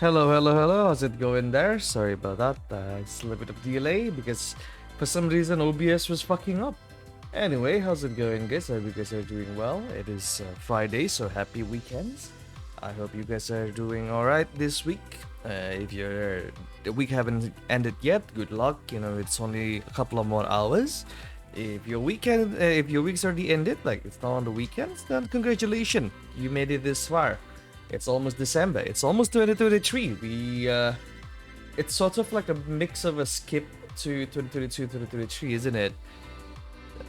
Hello, hello, hello. How's it going there? Sorry about that. It's a little bit of delay because for some reason OBS was fucking up. Anyway, how's it going, guys? I hope you guys are doing well. It is Friday, so happy weekends. I hope you guys are doing alright this week. If the week haven't ended yet, good luck. You know, it's only a couple of more hours. If your week's already ended, like it's not on the weekends, then congratulations, you made it this far. It's almost December. It's almost 2023. It's sort of like a mix of a skip to 2022, 2023, isn't it?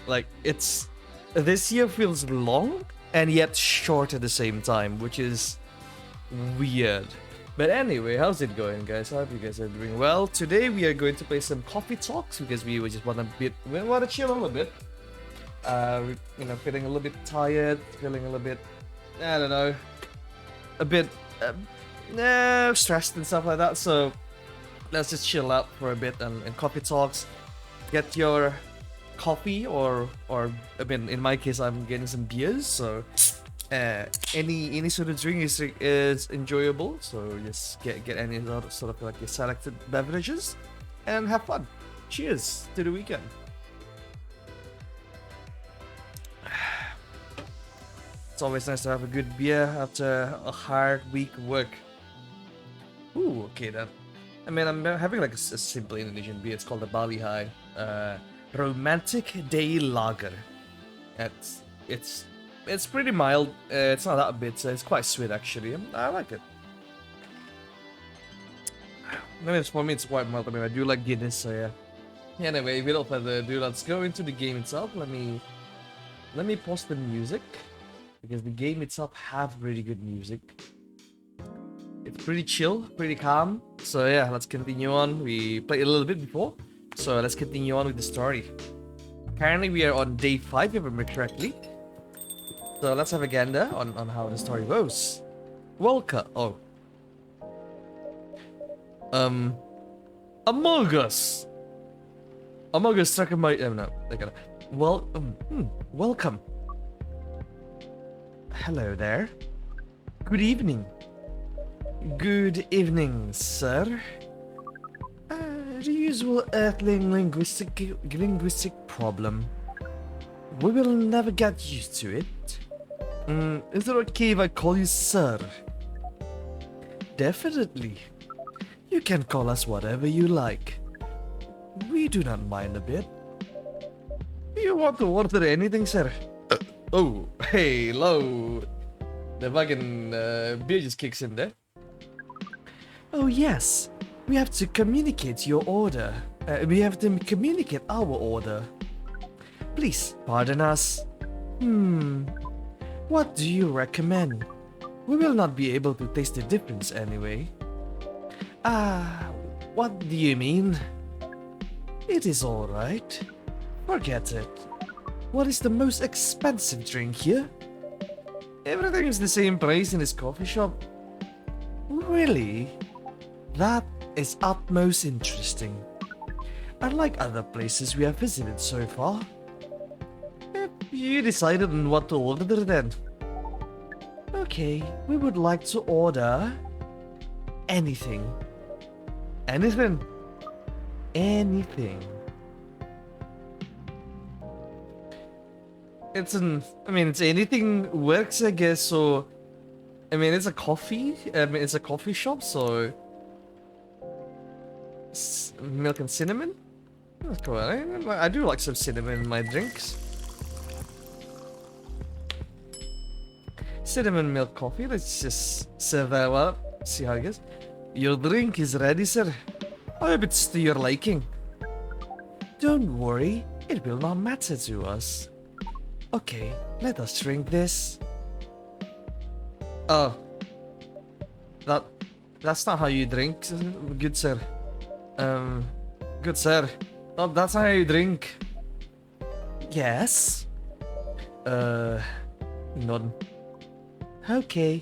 Like this year feels long and yet short at the same time, which is weird. But anyway, how's it going, guys? I hope you guys are doing well. Today we are going to play some coffee talks because we just want to chill a little bit. Feeling a little bit tired, feeling a little bit, I don't know, a bit stressed and stuff like that. So let's just chill out for a bit and coffee talks. Get your coffee or I mean, in my case, I'm getting some beers. So any sort of drink is enjoyable. So just get any sort of like your selected beverages and have fun. Cheers to the weekend. It's always nice to have a good beer after a hard week of work. Ooh, okay then. I mean, I'm having like a simple Indonesian beer. It's called the Bali High Romantic Day Lager. It's pretty mild. It's not that bitter. It's quite sweet actually. I like it. I mean, for me, it's quite mild. I mean, I do like Guinness, so yeah. Anyway, without further ado, let's go into the game itself. Let me pause the music, because the game itself have really good music. It's pretty chill, pretty calm. So yeah, let's continue on. We played a little bit before, so let's continue on with the story. Currently we are on day 5, if I remember correctly. So let's have a gander on how the story goes. Welcome. Oh. Among Us. Among Us struck my... no, they gotta... welcome. Hello there. Good evening. Good evening, sir. The usual earthling linguistic problem. We will never get used to it. Is it okay if I call you sir? Definitely. You can call us whatever you like. We do not mind a bit. Do you want to order anything, sir? Oh, hey, hello. The fucking beer just kicks in there. Oh yes, we have to communicate your order. We have to communicate our order. Please, pardon us. What do you recommend? We will not be able to taste the difference anyway. What do you mean? It is alright. Forget it. What is the most expensive drink here? Everything is the same price in this coffee shop. Really? That is utmost interesting. Unlike other places we have visited so far. You decided on what to order then. Okay, we would like to order anything. Anything? Anything. It's anything works, I guess. So, I mean, it's a coffee. It's a coffee shop, so milk and cinnamon. That's cool. I do like some cinnamon in my drinks. Cinnamon milk coffee. Let's just serve that up. See how it goes. Your drink is ready, sir. I hope it's to your liking. Don't worry, it will not matter to us. Okay, let us drink this. Oh. That's not how you drink, good sir. Good sir. Oh, that's not how you drink. Yes? None. Okay.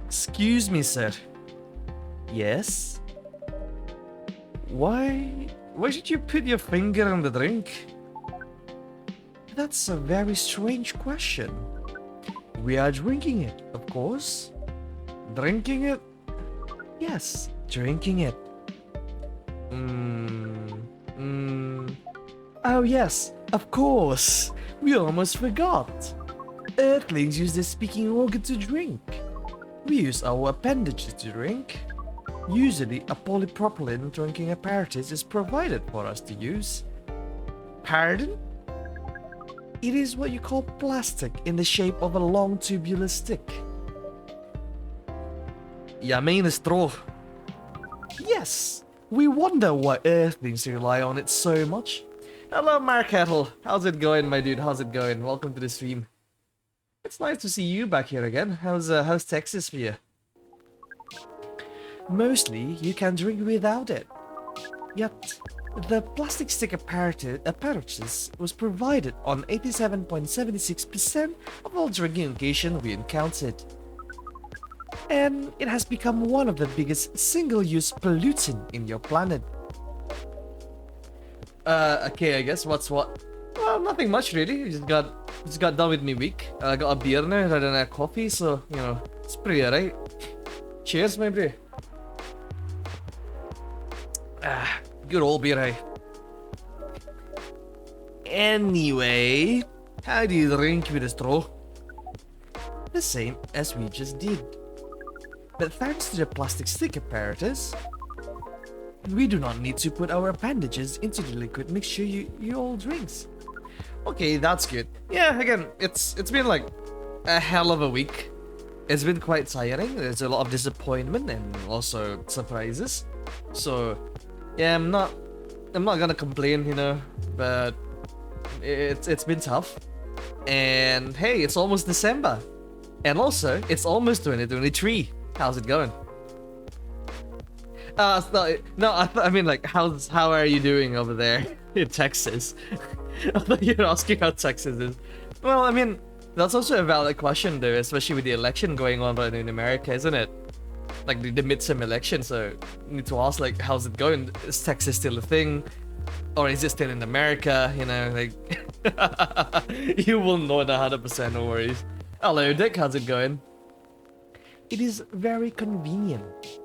Excuse me, sir. Yes? Why should you put your finger on the drink? That's a very strange question. We are drinking it, of course. Drinking it? Yes, drinking it. Oh yes, of course. We almost forgot. Earthlings use their speaking organ to drink. We use our appendages to drink. Usually, a polypropylene drinking apparatus is provided for us to use. Pardon? It is what you call plastic in the shape of a long tubular stick. You mean a straw? Yes, we wonder why Earthlings rely on it so much. Hello, Mark Kettle. How's it going, my dude? How's it going? Welcome to the stream. It's nice to see you back here again. How's Texas for you? Mostly, you can drink without it. Yet, the plastic stick apparatus was provided on 87.76% of all drinking occasions we encountered. And it has become one of the biggest single-use pollutant in your planet. Okay, I guess what's what? Well, nothing much really. Just got done with me week. I got a beer now rather than a coffee, so you know it's pretty alright. Cheers, my bro. Good old beer, eh? Anyway, how do you drink with a straw? The same as we just did. But thanks to the plastic stick apparatus, we do not need to put our appendages into the liquid mixture you all drinks. Okay, that's good. Yeah, again, it's been like a hell of a week. It's been quite tiring. There's a lot of disappointment and also surprises. So, yeah, I'm not gonna complain, you know, but it's been tough. And hey, it's almost December. And also, it's almost 2023. How's it going? I mean like, how are you doing over there in Texas? I thought you were asking how Texas is. Well, I mean, that's also a valid question though, especially with the election going on right now in America, isn't it? Like the midterm election, so you need to ask like, how's it going? Is Texas still a thing? Or is it still in America? You know, like, you will know 100%, no worries. Hello Dick, how's it going? It is very convenient.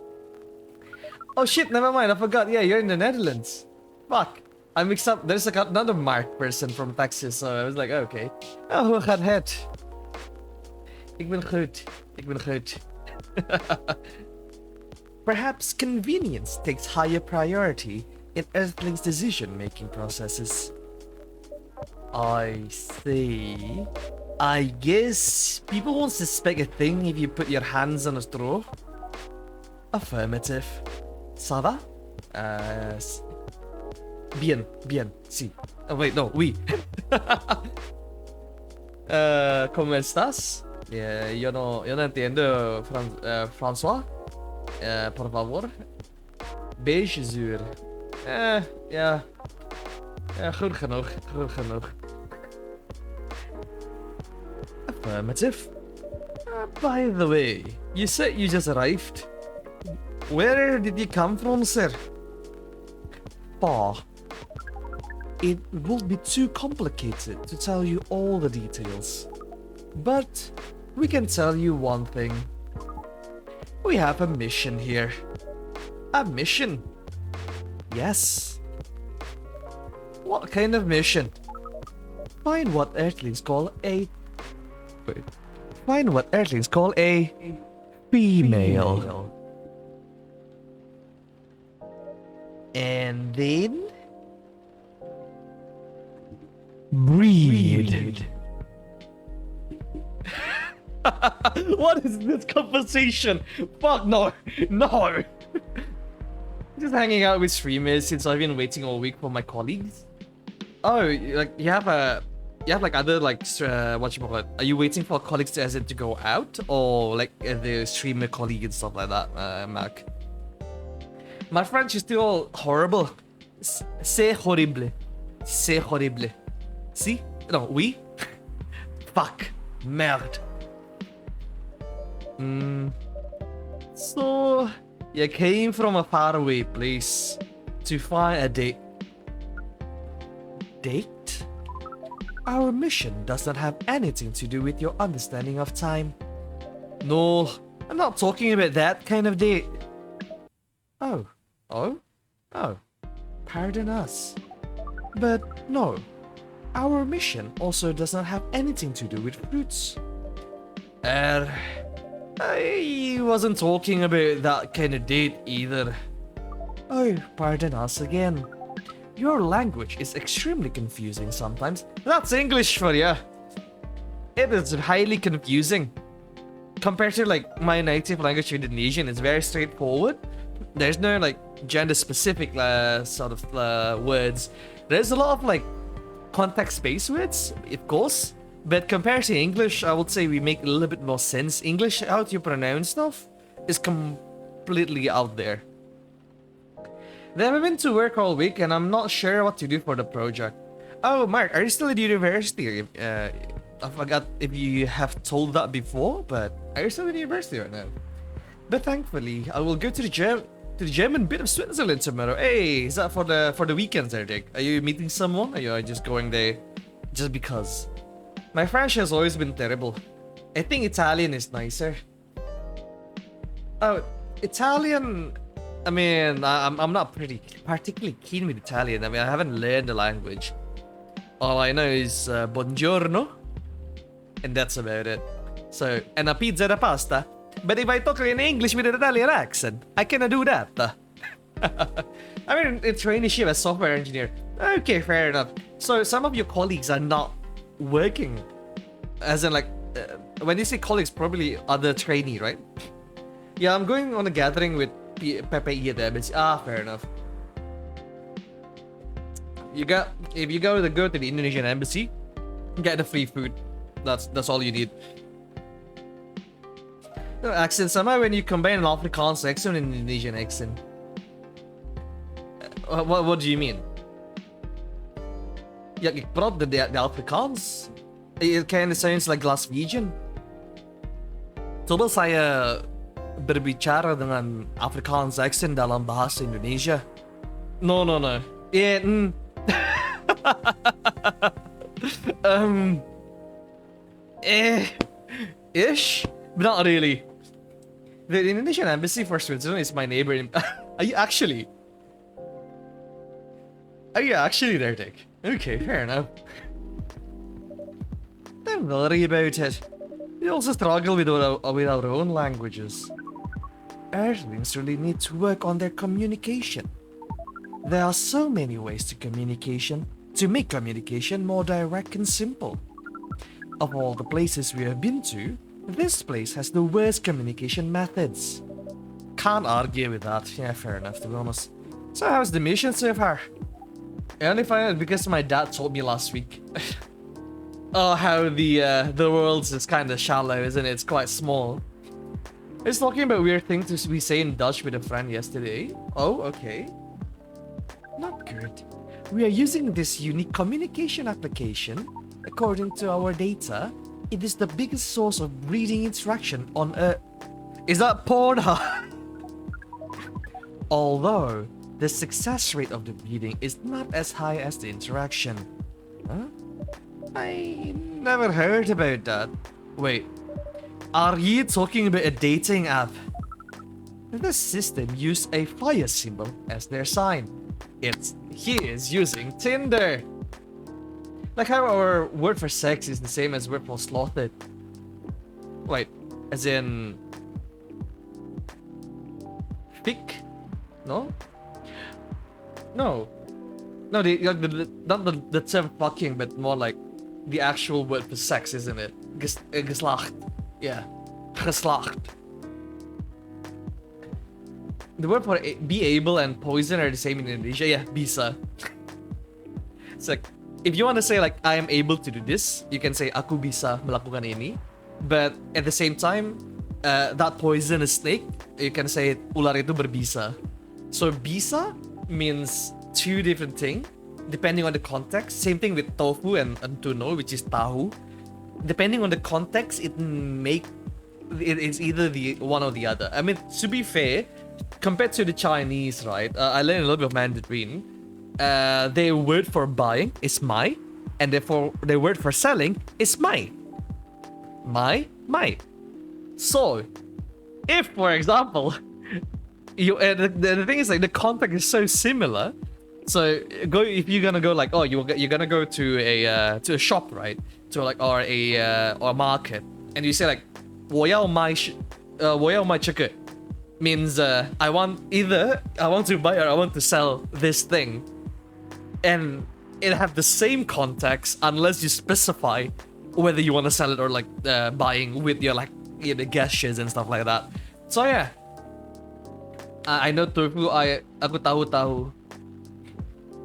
Oh shit, never mind, I forgot. Yeah, you're in the Netherlands. Fuck. I mixed up. There's like another Mark person from Texas, so I was like, okay. Oh, hoe gaat het? Ik ben goed. Ik ben goed. Perhaps convenience takes higher priority in Earthling's decision-making processes. I see. I guess people won't suspect a thing if you put your hands on a straw. Affirmative. Ça va? Bien, bien, si. Oh, wait, no, oui. ¿Cómo estás? Yo no entiendo François. Por favor. Beige zuur. Ja. Goed genoeg, goed genoeg. Affirmative. By the way, you said you just arrived. Where did you come from, sir? Far. It would be too complicated to tell you all the details. But we can tell you one thing. We have a mission here. A mission? Yes. What kind of mission? Find what Earthlings call a... Wait. Find what Earthlings call a... female. And then... breed. What is this conversation? Fuck no. No. Just hanging out with streamers since I've been waiting all week for my colleagues. Oh, like you have like other like whatchamacallit? Are you waiting for colleagues to go out, or like the streamer colleague and stuff like that, Mac? My French is still horrible. C'est horrible. C'est horrible. See? No, oui? Fuck. Merde. So, you came from a faraway place to find a date. Date? Our mission does not have anything to do with your understanding of time. No, I'm not talking about that kind of date. Oh, oh, oh, pardon us. But no, our mission also does not have anything to do with fruits. I wasn't talking about that kind of date either. Oh, pardon us again. Your language is extremely confusing sometimes. That's English for you. It is highly confusing. Compared to like my native language, Indonesian, it's very straightforward. There's no like gender specific sort of words. There's a lot of like context-based words, of course. But compared to English, I would say we make a little bit more sense. English, how to pronounce stuff, is completely out there. Then I've been to work all week and I'm not sure what to do for the project. Oh, Mark, are you still at university? I forgot if you have told that before, but are you still at university right now? But thankfully, I will go to the German bit of Switzerland tomorrow. Hey, is that for the weekends there, Dick? Are you meeting someone? Or are you just going there just because? My French has always been terrible. I think Italian is nicer. Oh, Italian. I mean, I'm not particularly keen with Italian. I mean, I haven't learned the language. All I know is buongiorno, and that's about it. So, and a pizza and a pasta. But if I talk in English with an Italian accent, I cannot do that. I mean, a traineeship as software engineer. Okay, fair enough. So some of your colleagues are not working, as in like, when you say colleagues, probably other trainee, right? Yeah, I'm going on a gathering with Pepe at the embassy. Ah, fair enough. If you go to the Indonesian embassy, get the free food. That's all you need. No accent. Somehow when you combine an Afrikaans accent and an Indonesian accent. What do you mean? Ja, ik praat de Afrikaans. It kind of sounds like Glaswegian. Coba saya berbicara dengan Afrikaans accent dalam bahasa Indonesia. No. Yeah, ish, but not really. The Indonesian embassy for Switzerland is my neighbor. Are you actually there, Dick? Okay, fair enough. Don't worry about it. We also struggle with our own languages. Earthlings really need to work on their communication. There are so many ways to make communication more direct and simple. Of all the places we have been to, this place has the worst communication methods. Can't argue with that. Yeah, fair enough, to be honest. So how's the mission so far? I only find out because my dad told me last week. Oh, how the world is kind of shallow, isn't it? It's quite small. I was talking about weird things we say in Dutch with a friend yesterday. Oh, okay. Not good. We are using this unique communication application. According to our data, it is the biggest source of breeding interaction on Earth. Is that Pornhub? Although, the success rate of the breeding is not as high as the interaction. Huh? I never heard about that. Wait, are you talking about a dating app? The system used a fire symbol as their sign. He is using Tinder. Like how our word for sex is the same as word for slaughtered. Wait, as in fic? No, not the term fucking, but more like the actual word for sex, isn't it? Geslacht. Yeah, geslacht. The word for be able and poison are the same in Indonesia. Yeah, bisa. It's like, if you want to say like I am able to do this, you can say aku bisa melakukan ini. But at the same time, that poisonous snake, you can say ular itu berbisa. So bisa means two different things depending on the context. Same thing with tofu and tuno, which is tahu. Depending on the context, it's either the one or the other. I mean, to be fair, compared to the Chinese, right? I learned a little bit of Mandarin. Their word for buying is mai, And therefore, the word for selling is mai. Mai. So, if, for example, the thing is like the context is so similar. So if you're gonna go like, oh, you're gonna go to a shop, right? To like or a market, and you say like, 我要卖这个 means I want to buy or I want to sell this thing, and it have the same context unless you specify whether you want to sell it or like buying with your like the gestures and stuff like that. So yeah, I know tofu. Aku tahu.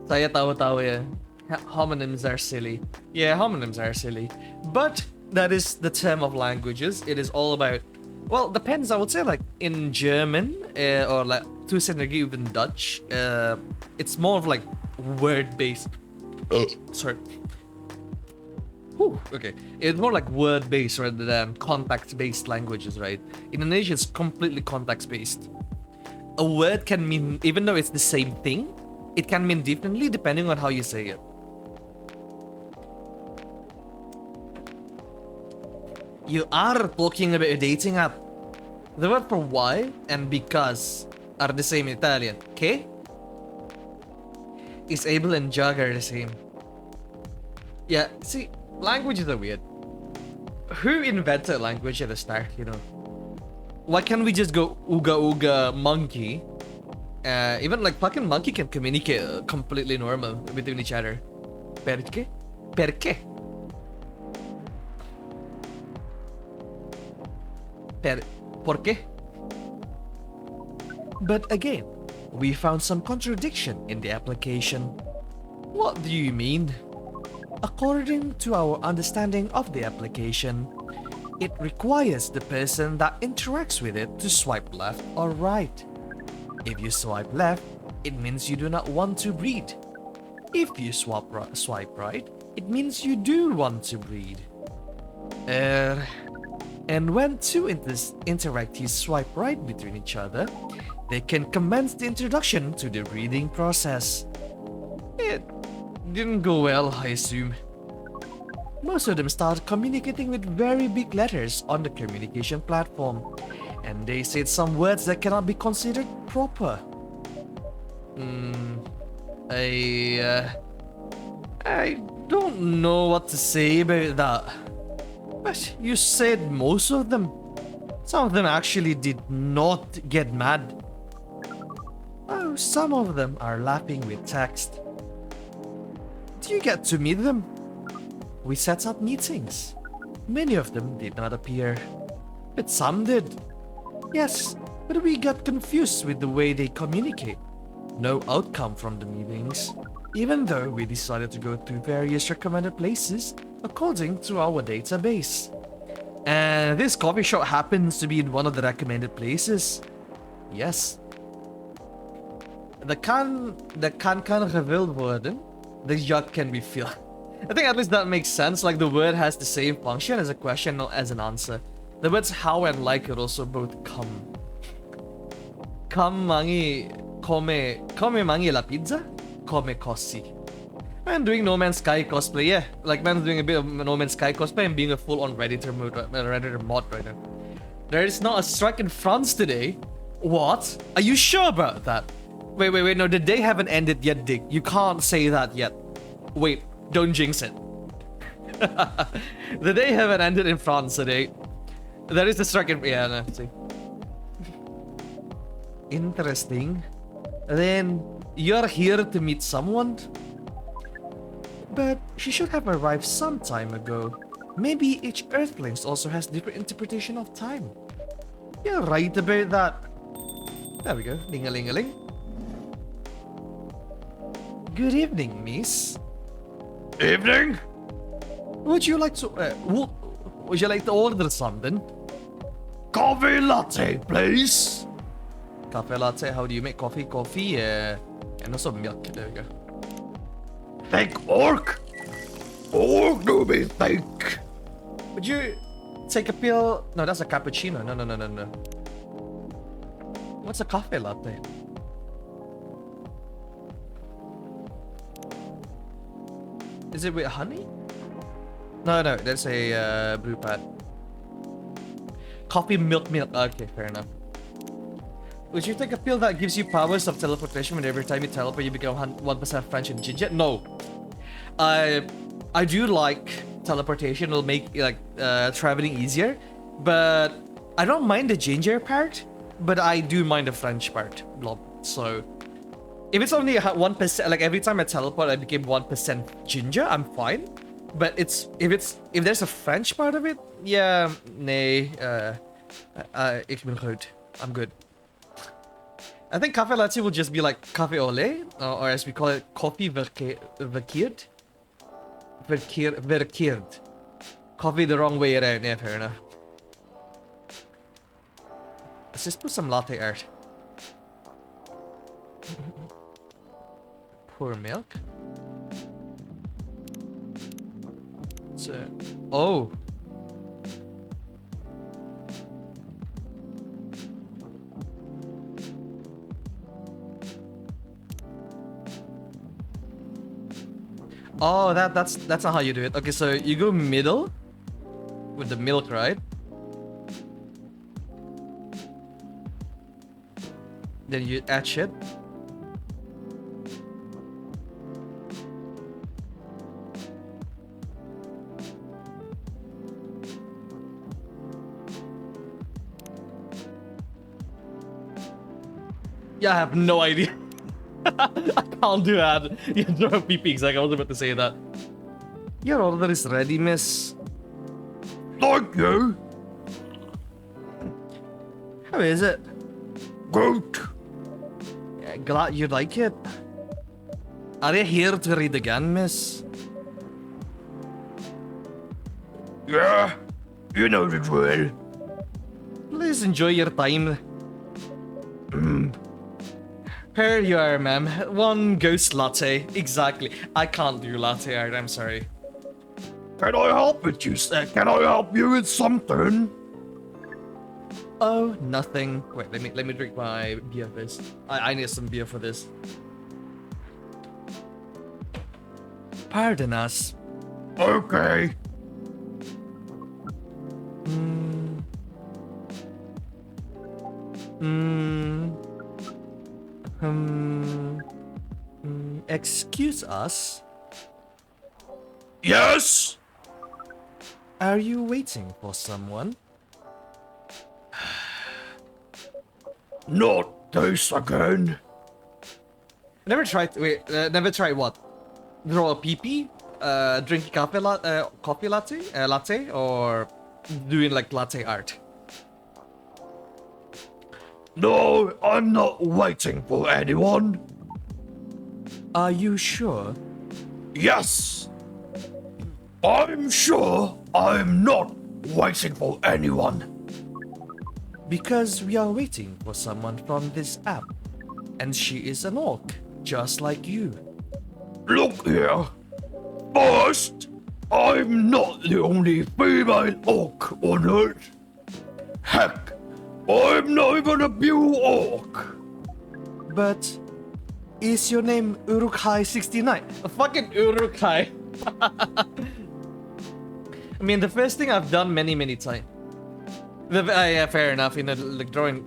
Saya tahu ya. Homonyms are silly. Yeah, homonyms are silly. But that is the term of languages. It is all about, well, depends. I would say like in German or like to a certain degree even Dutch. It's more of like word-based. Sorry. Whew, okay. It's more like word-based rather than context-based languages, right? In Indonesia, it's completely context-based. A word can mean, even though it's the same thing, it can mean differently depending on how you say it. You are talking about a dating app. The word for why and because are the same in Italian. Che is able and jug are the same. Yeah, see, languages are weird. Who invented language at the start, you know? Why can't we just go ooga monkey? Even like fucking monkey can communicate completely normal between each other. Perché? Perché? ¿Por qué? But again, we found some contradiction in the application. What do you mean? According to our understanding of the application, it requires the person that interacts with it to swipe left or right. If you swipe left, it means you do not want to breed. If you swipe right, it means you do want to breed. And when two interactees swipe right between each other, they can commence the introduction to the breeding process. It didn't go well, I assume. Most of them started communicating with very big letters on the communication platform, and they said some words that cannot be considered proper. I don't know what to say about that. But you said most of them. Some of them actually did not get mad. Oh, some of them are laughing with text. Do you get to meet them? We set up meetings. Many of them did not appear, but some did. Yes, but we got confused with the way they communicate. No outcome from the meetings, even though we decided to go to various recommended places according to our database. And this coffee shop happens to be in one of the recommended places. Yes. The kan gevuld worden, the yak can be filled. I think at least that makes sense, like the word has the same function as a question, not as an answer. The words how and like could also both come. Come come mangi la pizza? Come così. Man doing No Man's Sky cosplay, yeah. Like man's doing a bit of No Man's Sky cosplay and being a full-on Redditor mod right now. There is not a strike in France today. What? Are you sure about that? Wait, no, the day haven't ended yet, Dick. You can't say that yet. Wait, don't jinx it. The day haven't ended in France today. There is a strike in... Yeah, no, see. Interesting. Then, you're here to meet someone? But she should have arrived some time ago. Maybe each Earthlings also has different interpretation of time. You're right about that. There we go. Ding-a-ling-a-ling. Good evening, miss. Evening. Would you like to order something? Coffee latte, please. Coffee latte. How do you make coffee? Coffee, and also milk. There we go. Think orc. Orc do be think. Would you take a pill? No, that's a cappuccino. No. What's a coffee latte? Is it with honey? No, that's a brew pad. Coffee, milk. Okay, fair enough. Would you take a pill that gives you powers of teleportation when every time you teleport you become 1% French and ginger? No. I do like teleportation. It'll make like traveling easier, but I don't mind the ginger part, but I do mind the French part. Blob. So if it's only 1%, like every time I teleport I became 1% ginger, I'm fine. But if there's a French part of it, yeah, nee, ik ben goed. I'm good. I think cafe latte will just be like cafe au lait, or as we call it, coffee verkeerd. Verkeerd. Coffee the wrong way around. Yeah, fair enough. Let's just put some latte art. Pour milk. So, oh. Oh, that's not how you do it. Okay, so you go middle with the milk, right? Then you add shit. Yeah, I have no idea. I can't do that. You throw pee exactly. I was about to say that. Your order is ready, miss. Thank you. How is it? Good. Yeah, glad you like it. Are you here to read again, miss? Yeah, you know the drill. Please enjoy your time. Here you are, ma'am. One ghost latte. Exactly. I can't do latte art, I'm sorry. Can I help with you, sir? Can I help you with something? Oh, nothing. Wait, let me drink my beer first. I need some beer for this. Pardon us. Okay. Excuse us? Yes? Are you waiting for someone? Not this again. Never tried. Wait, never tried what? Draw a pee-pee? Drink coffee latte, or doing like latte art? No, I'm not waiting for anyone. Are you sure? Yes. I'm sure I'm not waiting for anyone. Because we are waiting for someone from this app, and she is an orc, just like you. Look here. First, I'm not the only female orc on Earth. Heck, I'm not even a pure orc. But is your name Uruk-hai69? A fucking Uruk-hai. I mean, the first thing I've done many times. Yeah, fair enough. You know, like drawing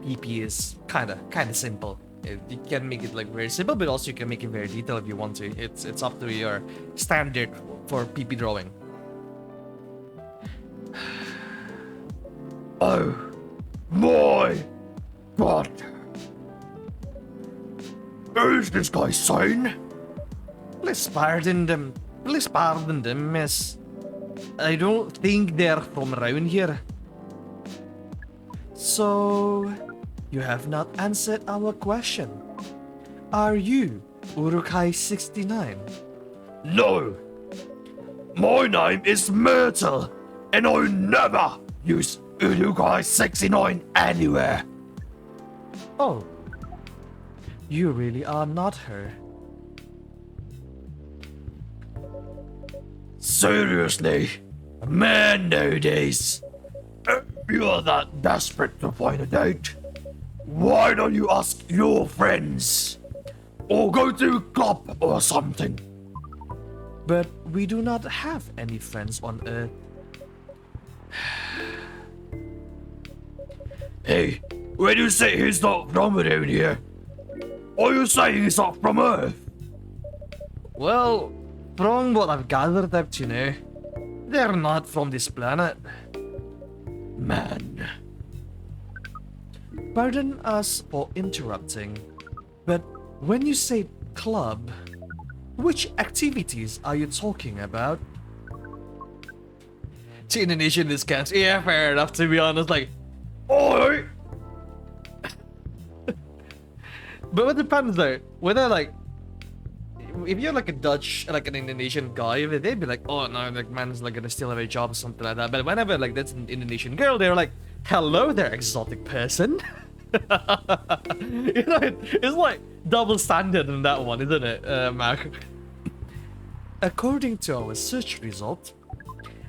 PP is kinda simple. You can make it like very simple, but also you can make it very detailed if you want to. It's up to your standard for PP drawing. Oh my god. Is this guy sane? Please pardon them, miss. I don't think they're from around here. So, you have not answered our question. Are you Uruk-hai69? No. My name is Myrtle, and I never use Uruk-hai69 anywhere. Oh. You really are not her. Seriously, man nowadays, if you're that desperate to find a date, why don't you ask your friends? Or go to a club or something. but we do not have any friends on Earth. Hey, when you say he's not from around here, are you saying he's not from Earth? Well, from what I've gathered up to now, they're not from this planet. Man. Pardon us for interrupting, but when you say club, which activities are you talking about? To Indonesian discounts. Yeah, fair enough, to be honest, like... Alright. But what depends though, whether like... If you're like a Dutch, like an Indonesian guy, they'd be like, oh no, like man's like gonna steal away job or something like that. But whenever like that's an Indonesian girl, they're like, hello there, exotic person. You know, it's like double standard in that one, isn't it, Mark? According to our search result,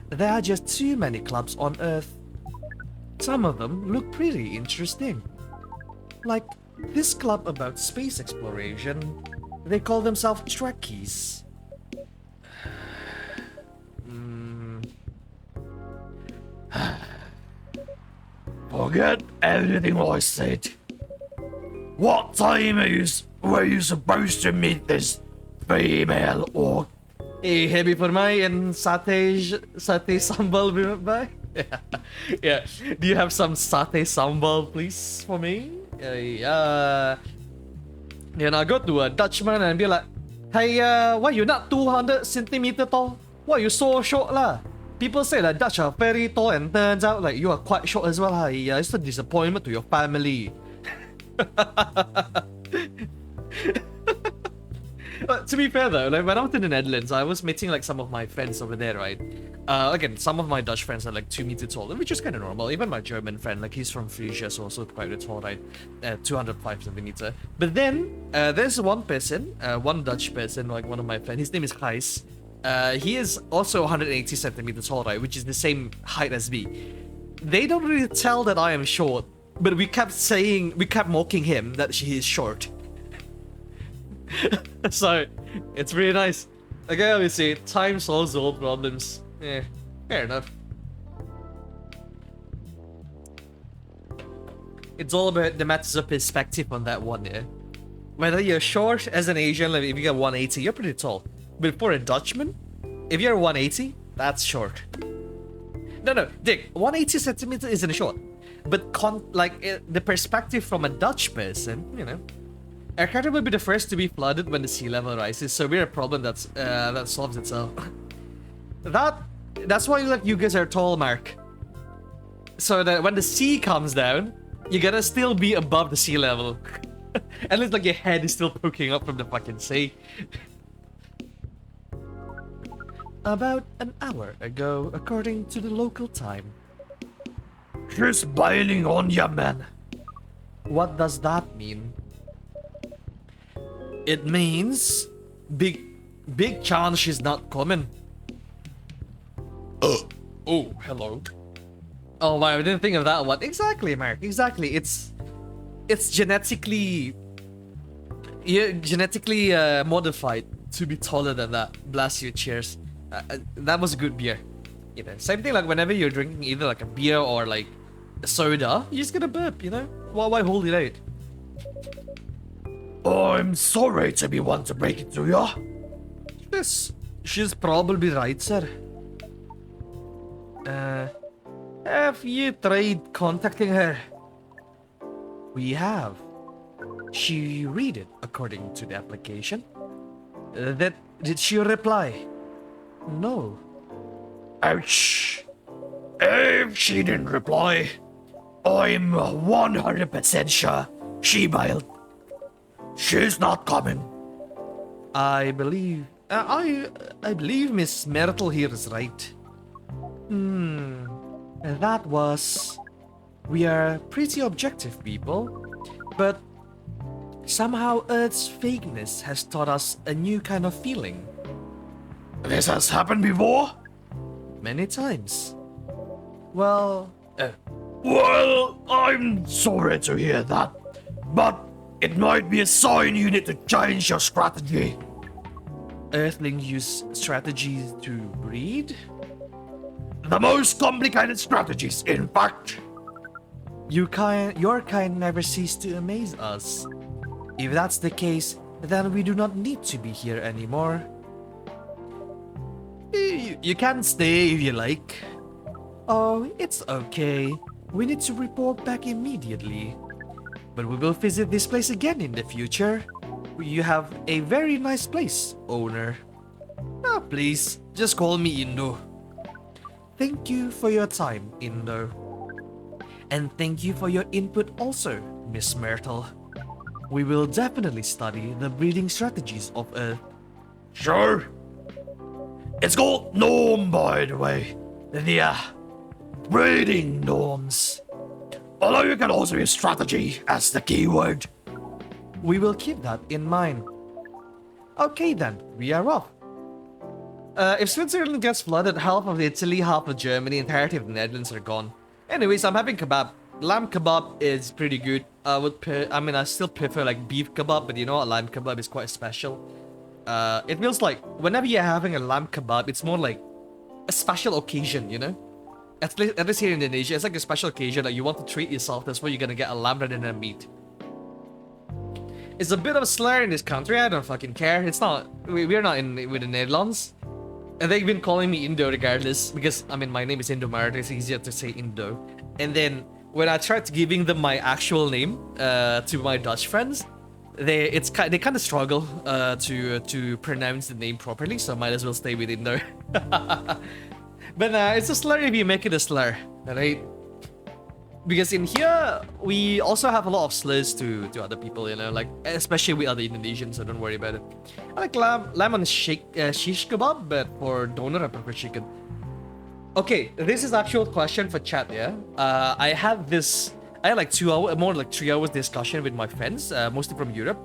there are just too many clubs on Earth. Some of them look pretty interesting. Like this club about space exploration. They call themselves Trekkies. Forget everything I said. What time were you supposed to meet this female orc? Hey, happy for my and satay sambal by? Yeah. Do you have some satay sambal, please, for me? You know, go to a Dutchman and be like, hey, why you not 200 centimeter tall? Why you so short lah? People say that Dutch are very tall and turns out like you are quite short as well. Hey, it's a disappointment to your family. But to be fair though, like when I went to the Netherlands, I was meeting like some of my friends over there, right? Again, some of my Dutch friends are like 2 meters tall, which is kind of normal. Even my German friend, like he's from Frisia, so also quite tall, right? 205 centimeter. But then there's one person, one Dutch person, like one of my friends. His name is Gijs. He is also 180 centimeters tall, right? Which is the same height as me. They don't really tell that I am short, but we kept mocking him that he is short. So, it's really nice. Like I always say, time solves all problems. Yeah, fair enough. It's all about the matters of perspective on that one, yeah. Whether you're short as an Asian, like if you get 180, you're pretty tall. But for a Dutchman, if you're 180, that's short. No, Dick, 180 centimeters isn't short. But the perspective from a Dutch person, you know, our country will be the first to be flooded when the sea level rises, so we're a problem that solves itself. That's why like you guys are tall, Mark. So that when the sea comes down, you're gonna still be above the sea level. At least like your head is still poking up from the fucking sea. About an hour ago, according to the local time. She's bailing on ya, man. What does that mean? It means big chance she's not coming. Oh, hello. Oh wow, I didn't think of that one. Exactly, Mark. Exactly. It's genetically modified to be taller than that. Bless you, cheers. That was a good beer. You know, same thing like whenever you're drinking either like a beer or like a soda, you're just gonna burp, you know? Why hold it out? I'm sorry to be one to break it to you. Yes, she's probably right, sir. Have you tried contacting her? We have. She read it according to the application. Did she reply? No. Ouch. If she didn't reply, I'm 100% sure she bailed. She's not coming. I believe Miss Myrtle here is right. That was... We are pretty objective people, but somehow Earth's fakeness has taught us a new kind of feeling. This has happened before? Many times. Well, Well, I'm sorry to hear that, but it might be a sign you need to change your strategy. Earthlings use strategies to breed? The most complicated strategies, in fact. Your kind never cease to amaze us. If that's the case, then we do not need to be here anymore. You can stay if you like. Oh, it's okay. We need to report back immediately. But we will visit this place again in the future. You have a very nice place, owner. Ah, please, just call me Indo. Thank you for your time, Indo. And thank you for your input also, Miss Myrtle. We will definitely study the breeding strategies of Earth. Sure. It's called Gnome, by the way. Yeah, Breeding gnomes. Although you can also use strategy as the keyword. we will keep that in mind. Okay then, we are off. If Switzerland gets flooded, half of Italy, half of Germany, entirety of the Netherlands are gone. Anyways, I'm having kebab. Lamb kebab is pretty good. I still prefer like beef kebab, but you know what, lamb kebab is quite special. It feels like whenever you're having a lamb kebab, it's more like a special occasion, you know? At least here in Indonesia, it's like a special occasion that you want to treat yourself. That's why you're gonna get a lamb rather than a meat. It's a bit of a slur in this country. I don't fucking care. It's not. We're not with the Netherlands, and they've been calling me Indo regardless because I mean my name is Indo Mart. It's easier to say Indo. And then when I tried giving them my actual name to my Dutch friends, they kind of struggle to pronounce the name properly. So I might as well stay with Indo. But it's a slur if you make it a slur, right? Because in here, we also have a lot of slurs to other people, you know, like, especially with other Indonesians, so don't worry about it. I like lamb on shish kebab, but for doner, I prefer chicken. Okay, this is actual question for chat, yeah? I had like 2 hours, more like 3 hours discussion with my friends, mostly from Europe,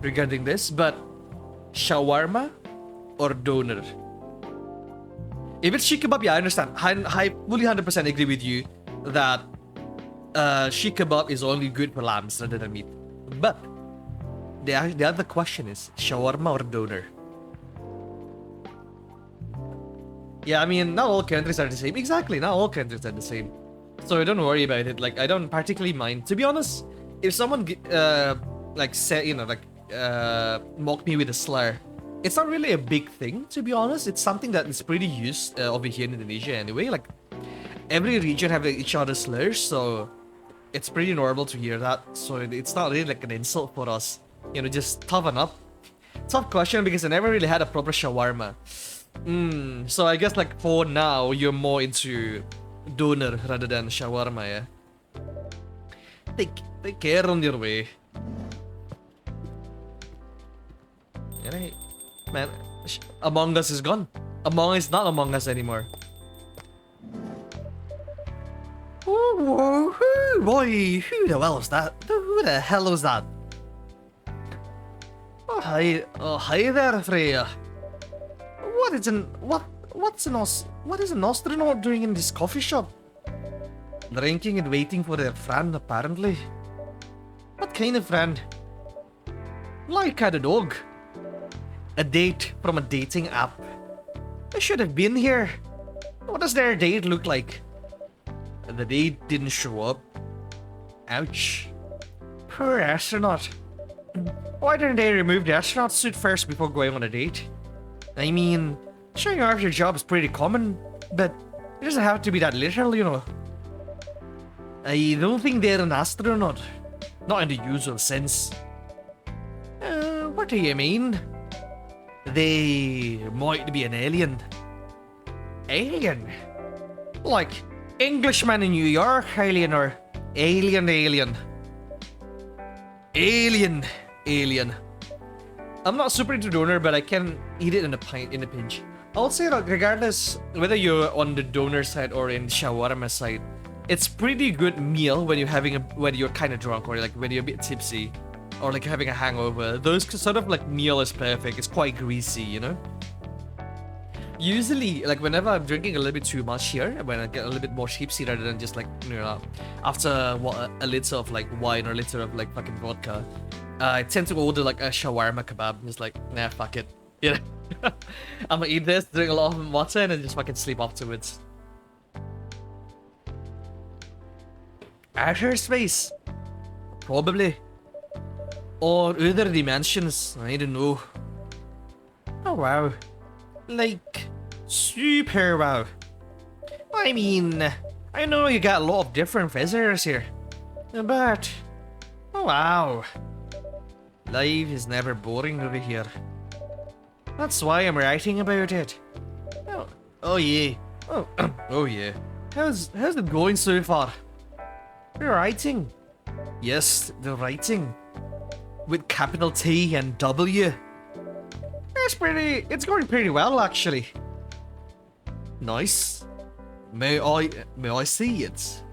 regarding this, but shawarma or doner? If it's shish kebab, yeah, I understand. I fully 100% agree with you that shish kebab is only good for lambs rather than meat. But the other question is shawarma or doner? Yeah, I mean, not all countries are the same. Exactly, not all countries are the same. So don't worry about it. Like, I don't particularly mind. To be honest, if someone like say, you know, like mock me with a slur, it's not really a big thing, to be honest. It's something that is pretty used over here in Indonesia anyway. Like, every region have each other's slurs, so it's pretty normal to hear that. So it's not really like an insult for us. You know, just toughen up. Tough question because I never really had a proper shawarma. So I guess like for now, you're more into doner rather than shawarma, yeah? Take care on your way. Alright. Man, Among Us is gone. Among Us is not Among Us anymore. Whoa, boy, who the hell was that? Who the hell was that? Oh hi there, Freya. What is an astronaut doing in this coffee shop? Drinking and waiting for their friend, apparently. What kind of friend? Like a dog. A date from a dating app. I should have been here. What does their date look like? The date didn't show up. Ouch. Poor astronaut. Why didn't they remove the astronaut suit first before going on a date? I mean, showing off your job is pretty common, but it doesn't have to be that literal, you know. I don't think they're an astronaut. Not in the usual sense. What do you mean? They might be an alien. Alien? Like Englishman in New York alien or alien? Alien. I'm not super into doner, but I can eat it in a pinch. I would say that regardless whether you're on the doner side or in shawarma side, it's pretty good meal when you're kind of drunk or like when you're a bit tipsy or like having a hangover. Those sort of like meal is perfect. It's quite greasy, you know. Usually, like whenever I'm drinking a little bit too much here, when I get a little bit more tipsy rather than just like, you know, after a liter of like wine or a liter of like fucking vodka, I tend to order like a shawarma kebab. Just like, nah, fuck it. You know? I'm gonna eat this, drink a lot of water, and then just fucking sleep afterwards. Outer space? Probably. Or other dimensions, I don't know. Oh wow. Like, super wow. I mean, I know you got a lot of different visitors here. But, oh wow. Life is never boring over here. That's why I'm writing about it. Oh yeah. Oh, oh yeah. How's it going so far? You're writing. Yes, the writing. With capital T and W. It's going pretty well actually. Nice. May I see it?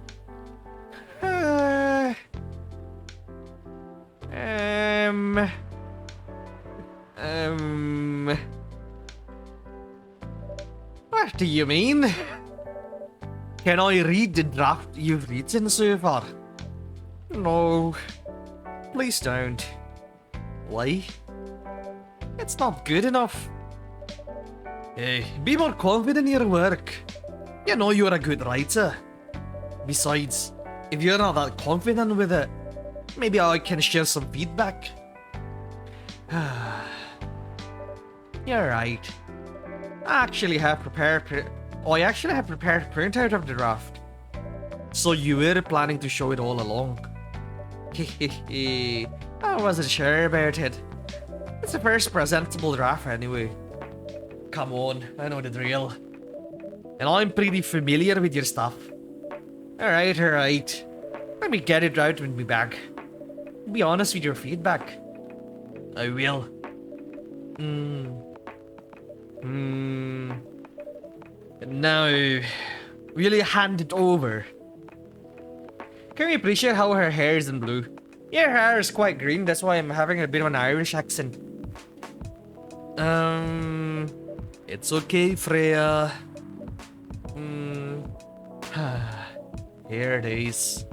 What do you mean? Can I read the draft you've written so far? No. Please don't. Why? It's not good enough. Hey, be more confident in your work. You know you're a good writer. Besides, if you're not that confident with it, maybe I can share some feedback. You're right. I actually have prepared a printout of the draft. So you were planning to show it all along. Hehehe. I wasn't sure about it. It's the first presentable draft anyway. Come on, I know the drill. And I'm pretty familiar with your stuff. Alright. Let me get it out and be back. Be honest with your feedback. I will. Now, will you hand it over? Can you appreciate how her hair isn't blue? Your hair is quite green, that's why I'm having a bit of an Irish accent. It's okay, Freya. Here it is.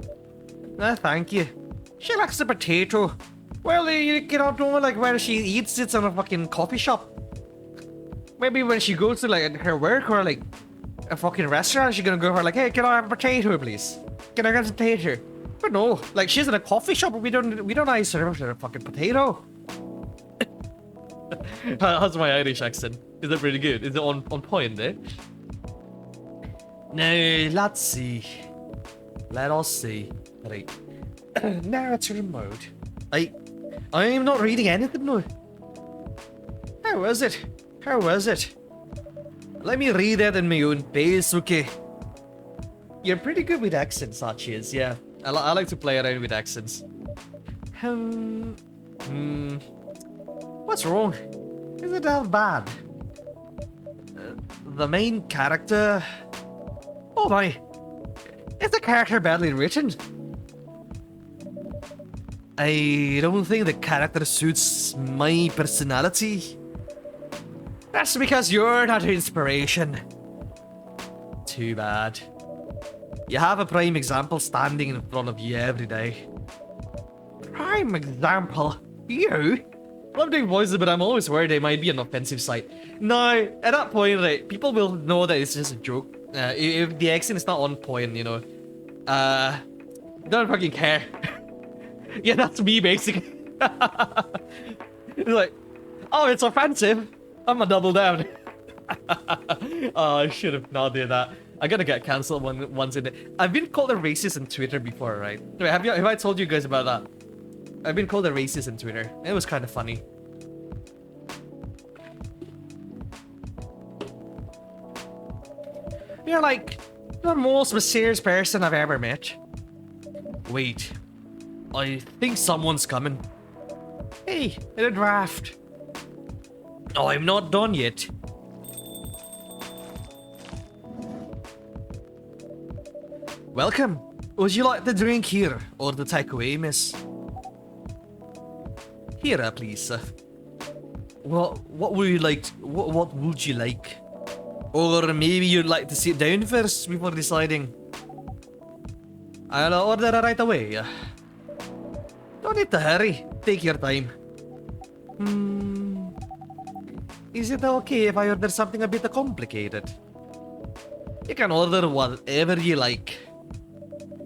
Thank you. She likes the potato. Well, you cannot know like where she eats it in a fucking coffee shop. Maybe when she goes to like her work or like a fucking restaurant, she's gonna go for like, hey, can I have a potato, please? Can I get a potato? But no, like she's in a coffee shop, but we don't serve her a fucking potato. How's my Irish accent? Is that pretty good? Is it on point there? Now, let's see. Let us see. Right. Narrator mode. I'm not reading anything now. How was it? How was it? Let me read that in my own pace, okay? You're pretty good with accents, such is, yeah. I like to play around with accents. What's wrong? Is it that bad? The main character... Oh my! Is the character badly written? I don't think the character suits my personality. That's because you're not inspiration. Too bad. You have a prime example standing in front of you every day. Prime example? You? I'm doing voices, but I'm always worried they might be an offensive side. No, at that point, right, people will know that it's just a joke. If the accent is not on point, you know. Don't fucking care. Yeah, that's me, basically. It's like, oh, it's offensive. I'm gonna double down. Oh, I should have not did that. I gotta get cancelled once in it. I've been called a racist on Twitter before, right? Wait, have I told you guys about that? I've been called a racist on Twitter. It was kind of funny. You're like the most mysterious person I've ever met. Wait, I think someone's coming. Hey, in a draft. Oh, I'm not done yet. Welcome. Would you like the drink here or the takeaway, miss? Here, please. What would you like? What would you like? Or maybe you'd like to sit down first before deciding. I'll order it right away. Don't need to hurry. Take your time. Is it okay if I order something a bit complicated? You can order whatever you like.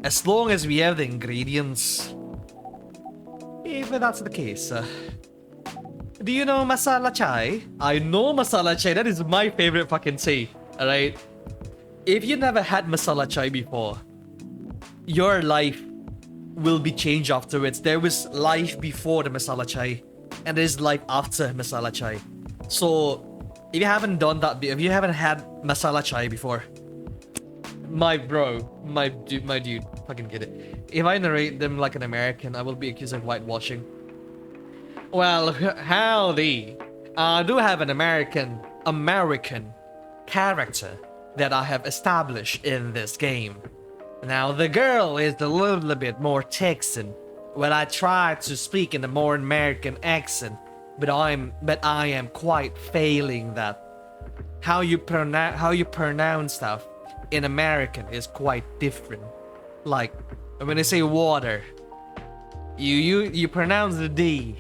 As long as we have the ingredients. If that's the case. Do you know masala chai? I know masala chai. That is my favorite fucking tea. Alright? If you never had masala chai before, your life will be changed afterwards. There was life before the masala chai, and there's life after masala chai. So, if you haven't done that, if you haven't had masala chai before, my dude, fucking get it. If I narrate them like an American, I will be accused of whitewashing. Well, howdy. I do have an American character that I have established in this game. Now, the girl is a little bit more Texan, when I try to speak in a more American accent, but I am quite failing that. How you pronounce stuff in American is quite different. Like when they say water, you pronounce the D.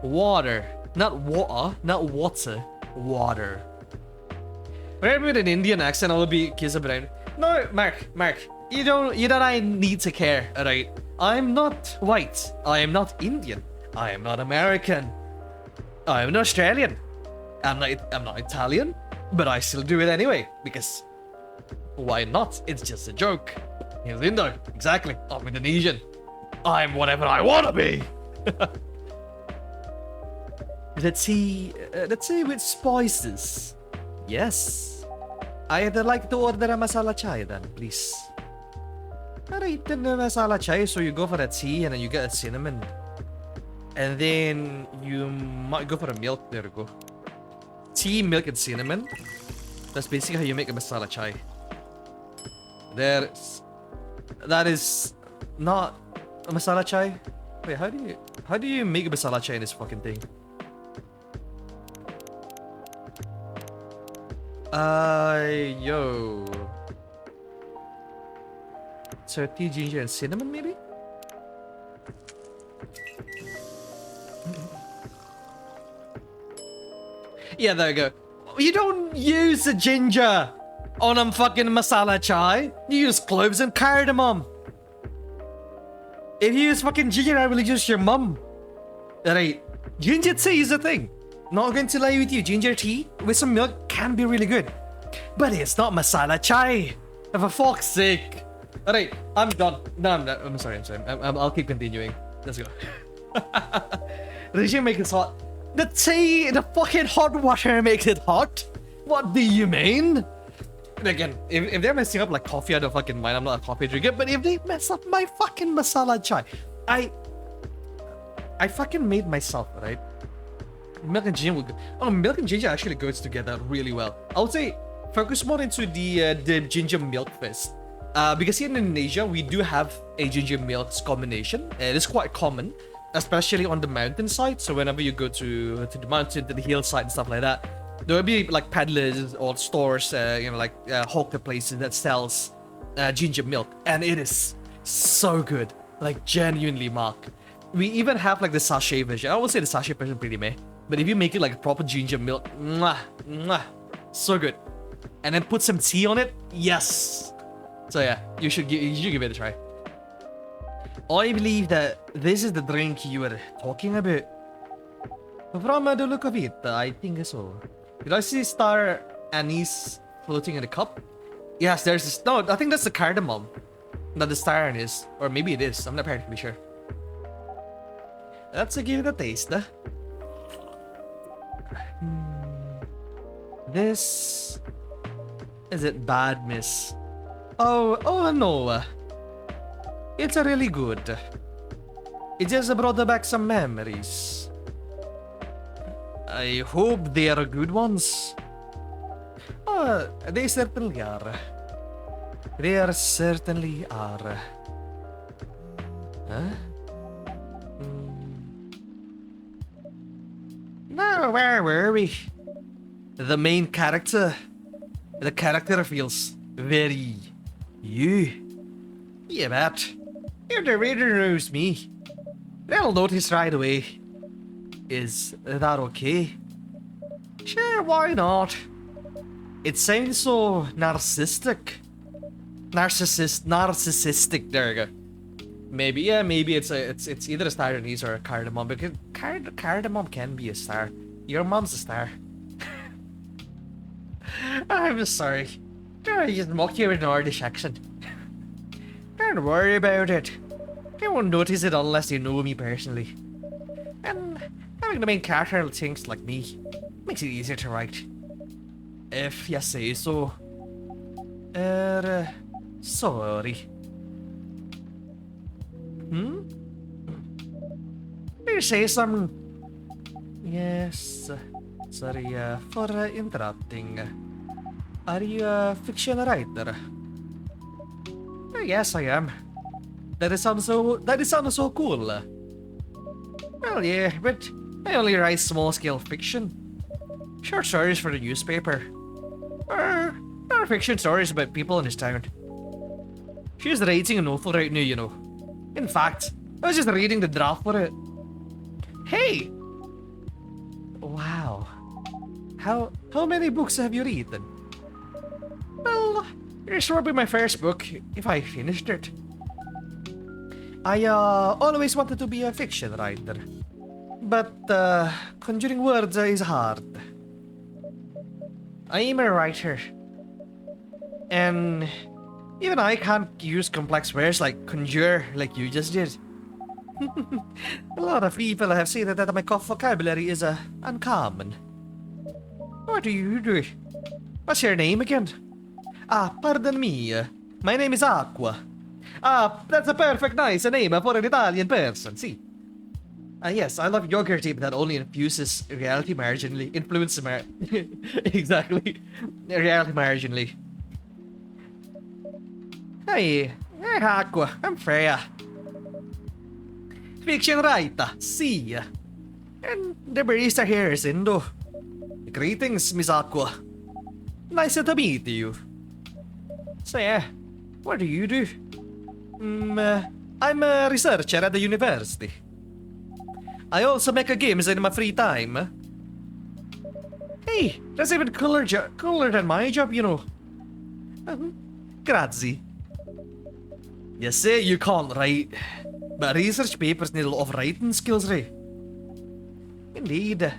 Water, not water, not water, water. Whenever with an Indian accent, I will be accused of it. No, Mark, you don't I need to care, alright? I'm not white. I am not Indian. I am not American. I am not Australian. I'm not Italian, but I still do it anyway because why not? It's just a joke. He's Indo, exactly. I'm Indonesian. I'm whatever I want to be. Let's see with spices. Yes. I'd like to order a masala chai then, please. Alright, then the masala chai, so you go for a tea and then you get a cinnamon. And then you might go for a milk, there we go. Tea, milk, and cinnamon. That's basically how you make a masala chai. That is not a masala chai. Wait, how do you make a masala chai in this fucking thing? Yo. So tea, ginger, and cinnamon, maybe? Yeah, there we go. You don't use the ginger on a fucking masala chai. You use cloves and cardamom. If you use fucking ginger, I will use your mum. Alright, ginger tea is a thing. Not going to lie with you, ginger tea with some milk can be really good. But it's not masala chai. For fuck's sake. Alright, I'm done. No, I'm sorry. I'll keep continuing. Let's go. Regime makes it hot. The tea, the fucking hot water makes it hot? What do you mean? And again, if they're messing up like coffee, I don't fucking mind. I'm not a coffee drinker. But if they mess up my fucking masala chai, I fucking made myself, right? Milk and ginger milk and ginger actually goes together really well. I would say focus more into the ginger milk first. Because here in Indonesia, we do have a ginger milk combination. It is quite common, especially on the mountainside. So whenever you go to the mountain, to the hillside and stuff like that, there will be like peddlers or stores, like hawker places that sells ginger milk, and it is so good. Like genuinely, Mark. We even have like the sachet version. I would say the sachet version pretty meh. But if you make it like a proper ginger milk, so good. And then put some tea on it, yes. So yeah, you should give it a try. I believe that this is the drink you were talking about. From the look of it, I think so. Did I see star anise floating in the cup? Yes, there's this. No, I think that's the cardamom. Not the star anise. Or maybe it is. I'm not perfectly sure. Let's give it a taste. This... Is it bad, miss? Oh no. It's really good. It just brought back some memories. I hope they are good ones. They certainly are. They certainly are. Huh? Now, where were we? The main character. The character feels very... you. Yeah, Matt. If the reader knows me, they'll notice right away. Is that okay? Sure, why not? It sounds so narcissistic. Narcissistic. There you go. Maybe it's either a star anise or a cardamom, because cardamom can be a star. Your mom's a star. I'm sorry. I just mock you in an Irish accent. Don't worry about it. They won't notice it unless you know me personally. And having the main character thinks like me makes it easier to write. If you say so. Sorry. You say something? Yes. Sorry for interrupting. Are you a fiction writer? Yes, I am. That sounds so cool. Well, yeah, but I only write small-scale fiction. Short stories for the newspaper. Or fiction stories about people in this town. She's writing a novel right now, you know. In fact, I was just reading the draft for it. Hey! Wow. How many books have you written? Well, this will be my first book, if I finished it. I always wanted to be a fiction writer. But conjuring words is hard. I am a writer. And even I can't use complex words like conjure like you just did. A lot of people have said that my vocabulary is uncommon. What do you do? What's your name again? Pardon me. My name is Aqua. That's a perfect nice name for an Italian person, see? Yes, I love yogurt that only infuses reality marginally. Exactly. Reality marginally. Hey, Aqua, I'm Freya. Fiction writer, see. And the barista here is Indo. Greetings, Miss Aqua. Nice to meet you. So yeah, what do you do? I'm a researcher at the university. I also make games in my free time. Hey, that's even cooler than my job, you know. Grazie. You say you can't write, but research papers need a lot of writing skills, right? Indeed.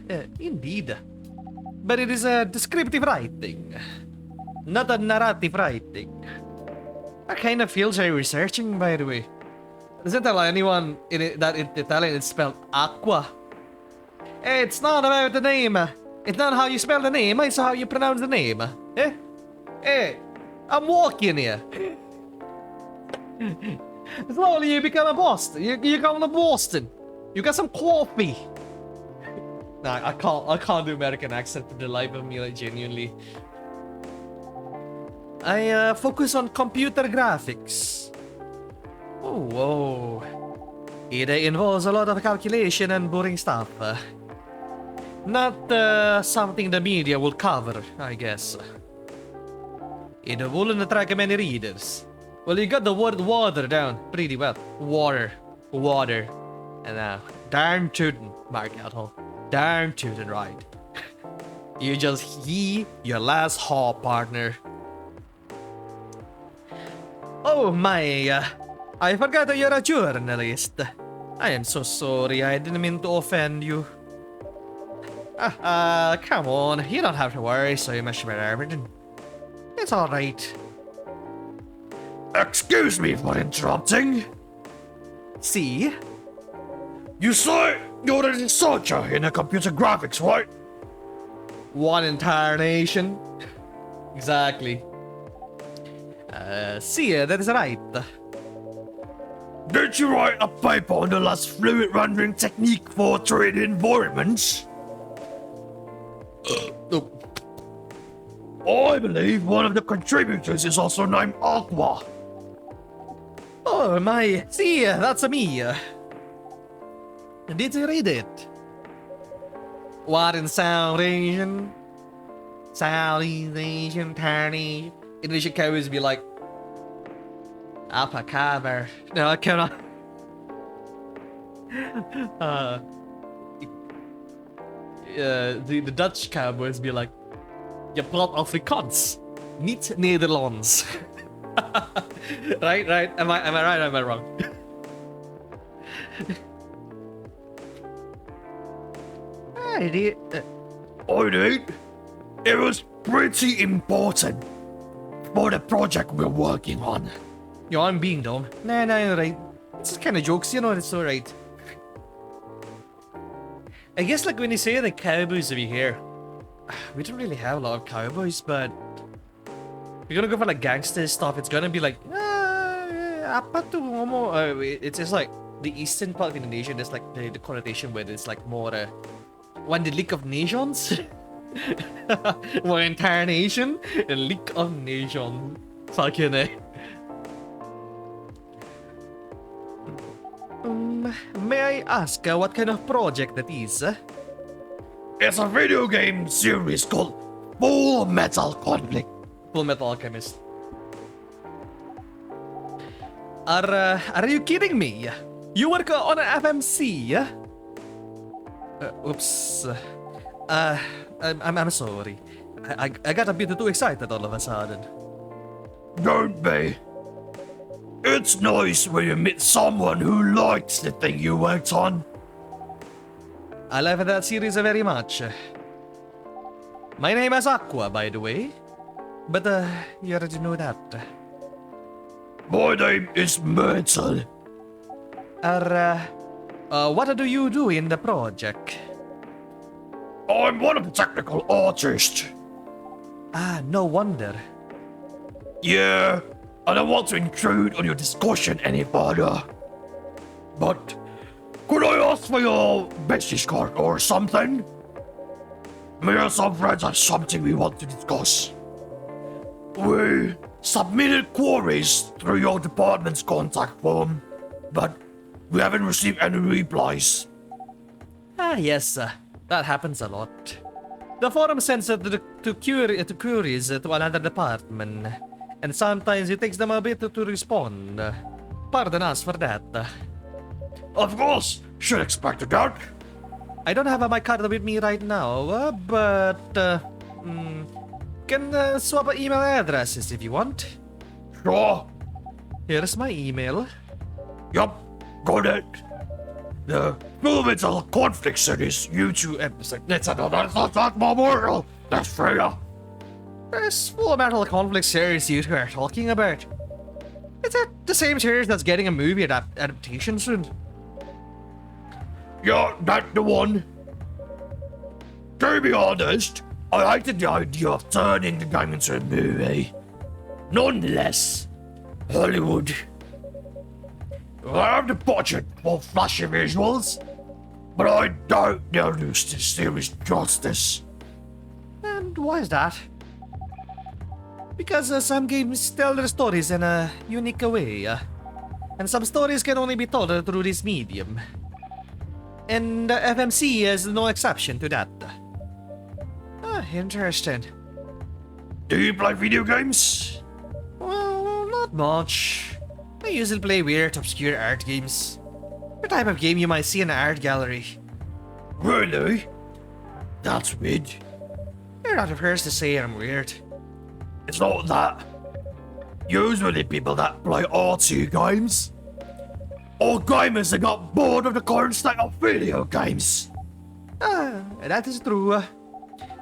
But it is a descriptive writing, not a narrative writing. What kind of fields are you researching, by the way? Doesn't tell anyone that in Italian it's spelled aqua. It's not about the name. It's not how you spell the name, it's how you pronounce the name. Hey, I'm walking here. Slowly you become a Boston. You come to Boston. You got some coffee. Nah, I can't do American accent for the life of me, like genuinely. I focus on computer graphics. Oh, whoa. It involves a lot of calculation and boring stuff. Not something the media will cover, I guess. It wouldn't attract many readers. Well, you got the word water down pretty well. Water. And darn tootin', Mark Adhol. Darn tootin' right. You just your last haul, partner. Oh my, I forgot that you're a journalist. I am so sorry, I didn't mean to offend you. Come on, you don't have to worry so much about everything. It's alright. Excuse me for interrupting. See? You say you're a researcher in computer graphics, right? One entire nation. Exactly. See, that is right. Did you write a paper on the last fluid rendering technique for 3D environments? Oh. I believe one of the contributors is also named Aqua. Oh my, see, that's me. Did you read it? What in South Asian? Southeast Asian, tiny. English can always be like, Apakaver. No, I cannot. the Dutch cowboys be like, "Je praat Afrikaans, niet Nederlands." Right? Am I right? Or am I wrong? I did. I did. It was pretty important for the project we're working on. Yo, I'm being dumb. Nah, you're right. It's just kind of jokes, you know. It's alright. I guess like when you say the cowboys over here, we don't really have a lot of cowboys, but we're gonna go for like gangster stuff. It's gonna be like it's just like the eastern part of Indonesia. There's like the connotation where it's like more one the League of Nations, one entire nation, a League of Nations. Fucking may I ask what kind of project that is? It's a video game series called Full Metal Conflict. Full Metal Alchemist. Are you kidding me? You work on an FMC? Oops. I'm sorry. I got a bit too excited all of a sudden. Don't be. It's nice when you meet someone who likes the thing you worked on. I love that series very much. My name is Aqua, by the way. But you already know that. My name is Metal. What do you do in the project? I'm one of the technical artists. Ah, no wonder. Yeah, I don't want to intrude on your discussion any further. But could I ask for your business card or something? Me and some friends have something we want to discuss. We submitted queries through your department's contact form, but we haven't received any replies. Ah, yes, that happens a lot. The forum sends it to queries to another department, and sometimes it takes them a bit to respond. Pardon us for that. Of course, should expect that. I don't have my card with me right now, but can swap email addresses if you want. Sure. Here's my email. Yup, got it. The Full Metal Conflict series YouTube episode. That's not memorial. That's fair. This Full Metal Conflict series you two are talking about. Is it the same series that's getting a movie adaptation soon? Yeah, that's the one. To be honest, I hated the idea of turning the game into a movie. Nonetheless, Hollywood. I have the budget for flashy visuals, but I don't know this series justice. And why is that? Because some games tell their stories in a unique way, and some stories can only be told through this medium. And FMC is no exception to that. Interesting. Do you play video games? Well, not much. I usually play weird, obscure art games. The type of game you might see in an art gallery. Really? That's weird. You're not the first to say I'm weird. It's not that. Usually people that play artsy games, or gamers that got bored of the current state of video games. That is true.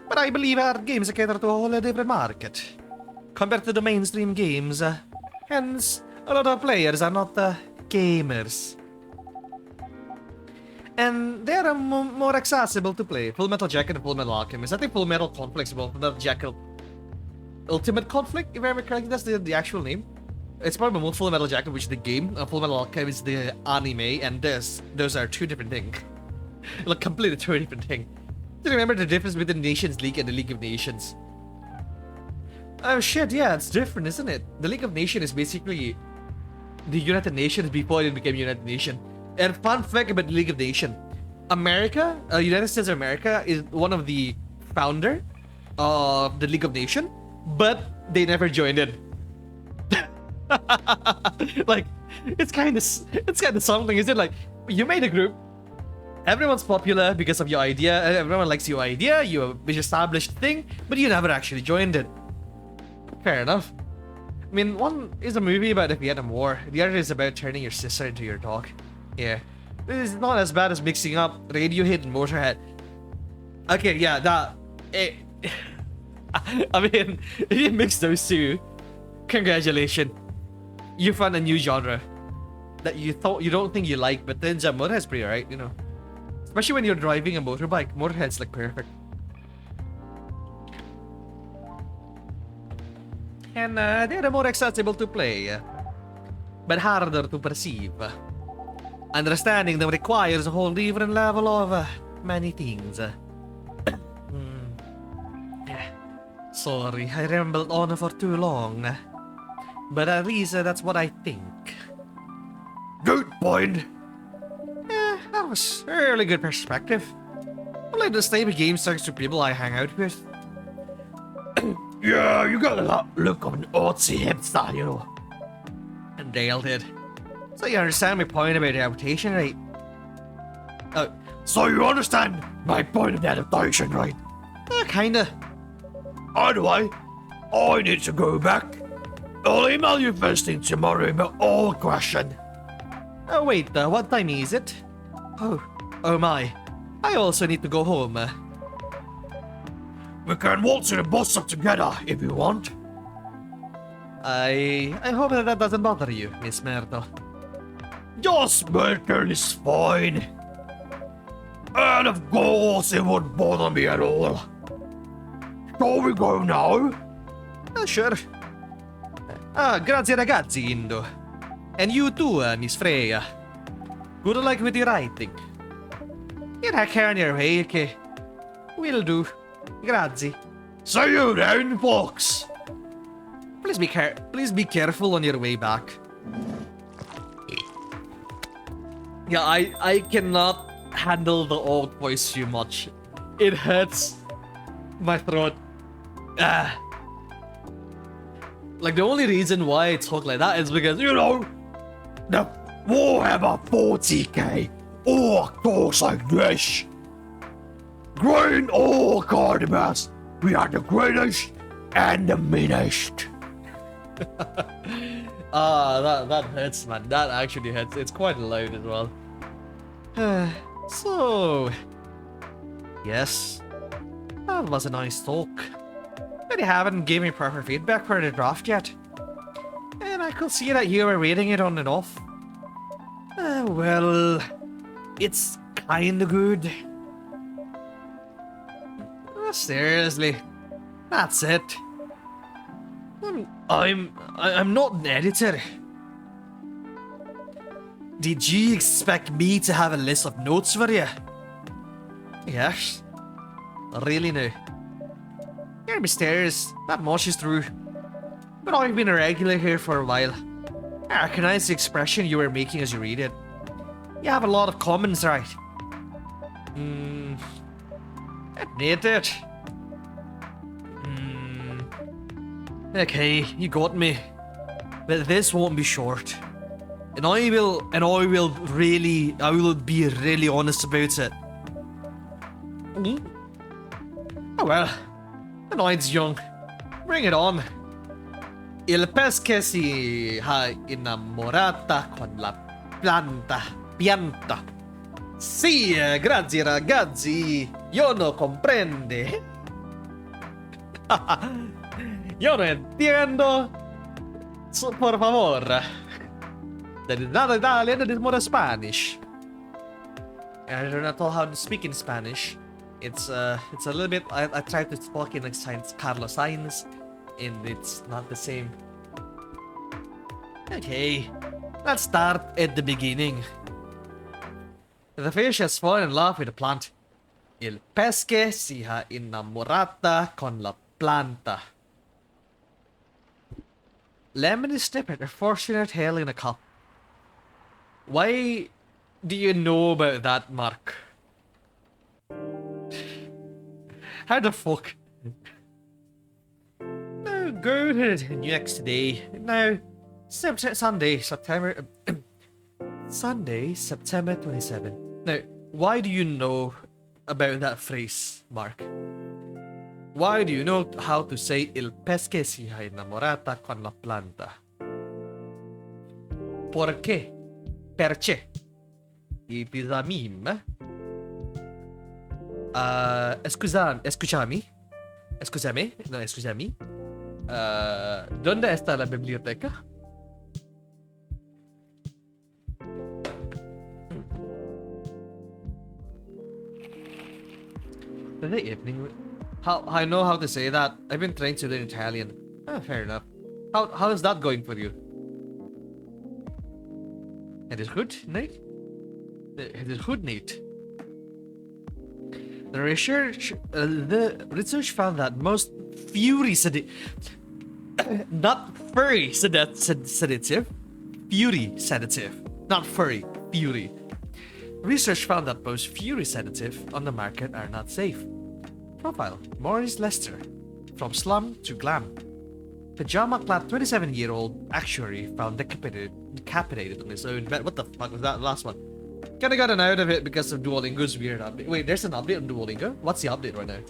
But I believe art games cater to a whole different market compared to the mainstream games. Hence, a lot of players are not gamers. And they are more accessible to play. Full Metal Jacket and Full Metal Alchemist. I think Full Metal Conflict is Full Metal Jacket Ultimate Conflict, if I remember correctly. That's the actual name. It's probably more Full Metal Jacket, which is the game. Full Metal Alchemist is the anime, and those are two different things. Like, completely two different things. Do you remember the difference between the Nations League and the League of Nations? Oh shit, yeah, it's different, isn't it? The League of Nations is basically the United Nations before it became United Nation. And fun fact about the League of Nations, America, United States of America is one of the founder of the League of Nations, but they never joined it. Like, it's kind of something, is it? Like, you made a group, Everyone's popular because of your idea, and everyone likes your idea, your established thing, but you never actually joined it. Fair enough. I mean, one is a movie about the Vietnam War, the other is about turning your sister into your dog. Yeah. This is not as bad as mixing up Radiohead and Motorhead. Okay, yeah, that... I mean, if you mix those two, congratulations. You found a new genre that you don't think you like, but then Motorhead's pretty alright, you know. Especially when you're driving a motorbike, Motorhead's like perfect. And they're more accessible to play, but harder to perceive. Understanding them requires a whole different level of many things. Sorry, I rambled on for too long. But at least that's what I think. Good point. That was a really good perspective. I like this type of game thanks to people I hang out with. Yeah, you got that look of an artsy hipster, you know. And Dale did. So you understand my point about adaptation, right? Oh, So you understand my point of adaptation, right? Kinda. Anyway, I need to go back. I'll email you first thing tomorrow about all question. Oh wait, what time is it? Oh my. I also need to go home. We can walk to the bus stop together if you want. I hope that doesn't bother you, Miss Myrtle. Just Myrtle is fine. And of course it won't bother me at all. Shall we go now? Sure. Grazie ragazzi, Indo. And you too, Miss Freya. Good luck with your writing. Get a care on your way, okay? Will do. Grazie. See you then, folks. Please be careful on your way back. Yeah, I cannot handle the old voice too much. It hurts my throat. Like the only reason why I talk like that is because, You know, the Warhammer 40k orc talks like this. Green orc armors. We are the greatest and the meanest. that hurts, man. That actually hurts. It's quite loud as well. So, yes, that was a nice talk. But you haven't given me proper feedback for the draft yet. And I could see that you were reading it on and off. Well, it's kinda good. Seriously, that's it. I'm not an editor. Did you expect me to have a list of notes for you? Yes. Really no. You're mysterious, that much is true. But I've been a regular here for a while. I recognize the expression you were making as you read it. You have a lot of comments, right? Admit it. Okay, you got me. But this won't be short. And I will be really honest about it. Oh well, the night's young. Bring it on. Il pesce si ha innamorata con la pianta. Sì, grazie ragazzi. Io no comprende. Yo no entiendo. Por favor. That is not Italian, that is more Spanish. I don't know how to speak in Spanish. It's a little bit. I tried to talk in like Carlos Sainz, and it's not the same. Okay, let's start at the beginning. The fish has fallen in love with the plant. Il pesce si ha innamorata con la planta. Lemony Snippet are forcing their tail in a cup. Why do you know about that, Mark? How the fuck? Now go to the next day. Now, Sunday, September 27th. Now, Why do you know about that phrase, Mark? Why do you know how to say il pesce si è innamorata con la planta? Perché? Perché? It is a meme. Escúchame. No, escúchame. ¿Dónde está la biblioteca? The evening. How I know how to say that. I've been trained to learn Italian. Fair enough. How is that going for you? It is good, Nate. It is good, Nate. The research found that most fury not furry sedative, fury sedative, not furry, fury. Research found that most fury sedative on the market are not safe. Profile: Maurice Lester, from slum to glam. Pajama-clad 27-year-old actuary found decapitated on his own bed. What the fuck was that last one? Kinda gotten out of it because of Duolingo's weird update. Wait, there's an update on Duolingo? What's the update right now?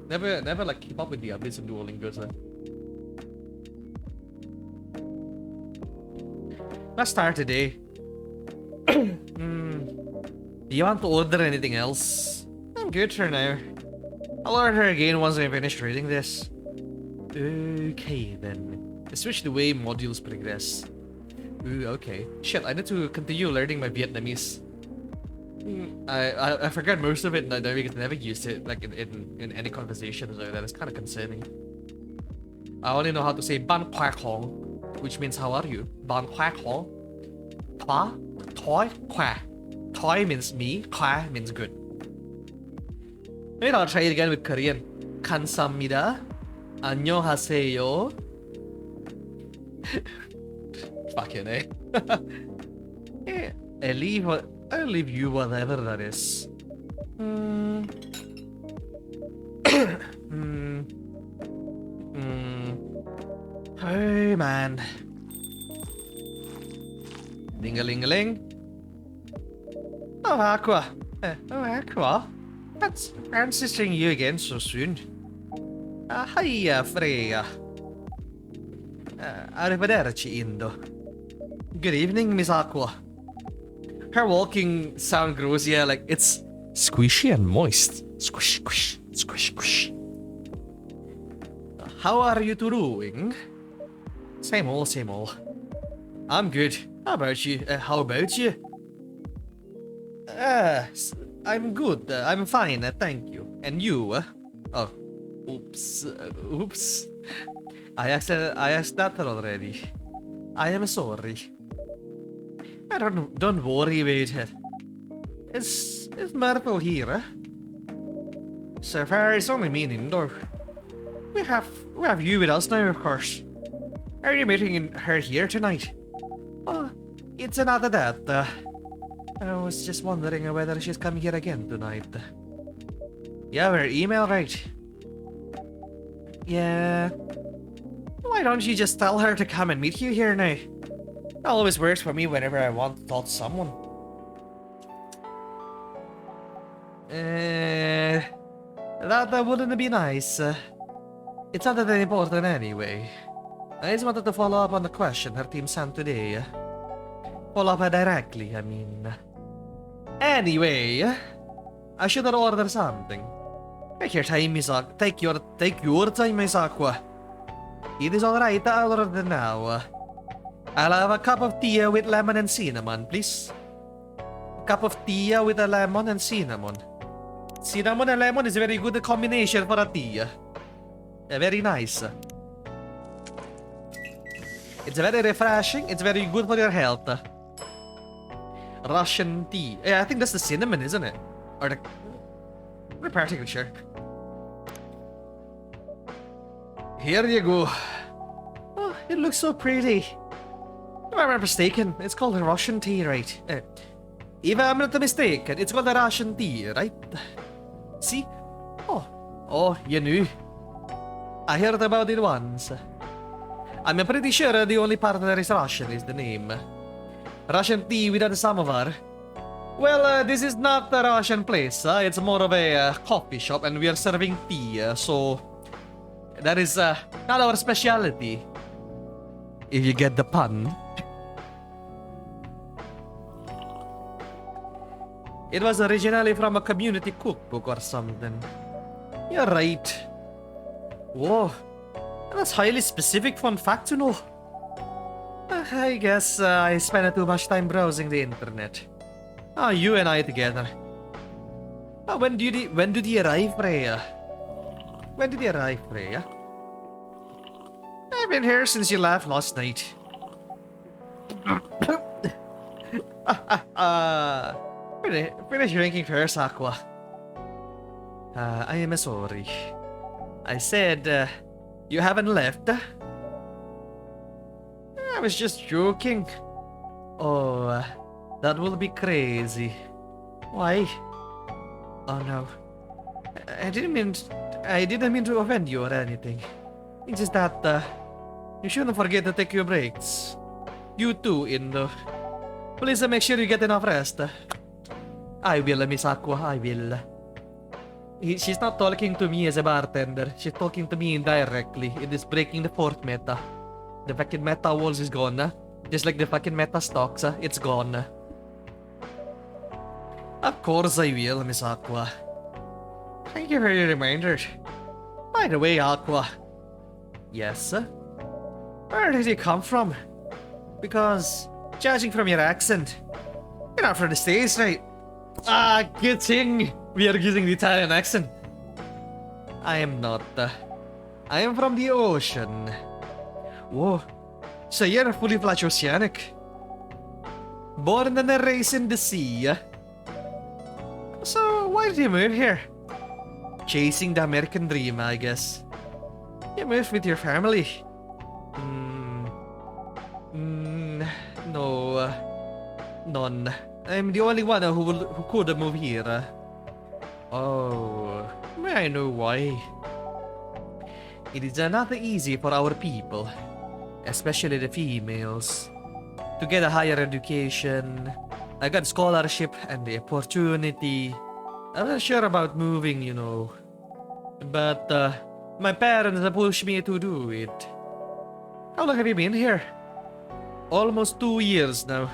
Never like keep up with the updates on Duolingo, so. Let's start today. Do you want to order anything else? I'm good for now. I'll order again once I finish reading this. Okay then. Switch the way modules progress. Ooh, okay. Shit, I need to continue learning my Vietnamese. I forgot most of it and I never used it like in any conversation, so that is kind of concerning. I only know how to say Ban Khoa Khong, which means how are you? Ban Khoa Khong. Khoa, Thoi, Khoa. Thoi means me, Khoa means good. Maybe I'll try it again with Korean. Kamsahamnida. 안녕하세요. Fucking eh. Yeah, I'll leave you whatever that is. Hey man. Ding-a-ling-a-ling. Oh, Aqua. Oh, Aqua. That's fancy seeing you again so soon. Hiya, Freya. Arrivederci, Indo. Good evening, Miss Aqua. Her walking sound grows, yeah, like it's squishy and moist. Squish, squish, squish, squish. How are you two doing? Same old, same old. I'm good. How about you? I'm good. I'm fine, thank you. And you? Oh, oops. I asked that already. I am sorry. Don't worry about it. Is Myrtle here? So far, it's only me and Indo. We have you with us now, of course. Are you meeting her here tonight? Oh, it's another that. I was just wondering whether she's coming here again tonight. You have her email, right? Yeah. Why don't you just tell her to come and meet you here now? It always works for me whenever I want to talk to someone. That wouldn't be nice. It's not that important anyway. I just wanted to follow up on the question her team sent today. Follow up directly, I mean. Anyway, I should order something. Take your time, Isaac. Take your time, Isakwa. It is alright, I'll order now. I'll have a cup of tea with lemon and cinnamon, please. A cup of tea with a lemon and cinnamon. Cinnamon and lemon is a very good combination for a tea. Very nice. It's very refreshing, it's very good for your health. Russian tea. Yeah, I think that's the cinnamon, isn't it? Or the... I'm not practically sure. Here you go. Oh, it looks so pretty. If I'm not mistaken, it's called Russian tea, right? If I'm not mistaken, it's called Russian tea, right? See? Oh, you knew. I heard about it once. I'm pretty sure the only part that is Russian is the name. Russian tea without a samovar. Well, this is not a Russian place. It's more of a coffee shop, and we are serving tea. So that is not our specialty. If you get the pun. It was originally from a community cookbook or something. You're right. Whoa, that's highly specific fun fact to know. I guess I spent too much time browsing the internet. Oh, you and I together. Oh, when did he arrive, Freya? When did he arrive, Freya? I've been here since you left last night. Finish drinking first, Aqua. I am sorry. I said, you haven't left? I was just joking. Oh, that will be crazy. Why? Oh no. I didn't mean to offend you or anything. It's just that, you shouldn't forget to take your breaks. You too, Indo. Please make sure you get enough rest. I will, Miss Aqua, I will. She's not talking to me as a bartender. She's talking to me indirectly. It is breaking the fourth meta. The fucking meta walls is gone. Just like the fucking meta stocks, it's gone. Of course I will, Miss Aqua. Thank you for your reminder. By the way, Aqua. Yes? Where did you come from? Because, judging from your accent, you're not from the States, right? Ah, good thing we are using the Italian accent. I am not. I am from the ocean. Whoa, so you're fully flat oceanic. Born and raised in the sea. So why did you move here? Chasing the American dream, I guess. You moved with your family. No, none. I'm the only one who could move here. Oh, may I know why? It is not easy for our people, especially the females, to get a higher education. I got scholarship and the opportunity. I'm not sure about moving, you know. But my parents pushed me to do it. How long have you been here? Almost 2 years now.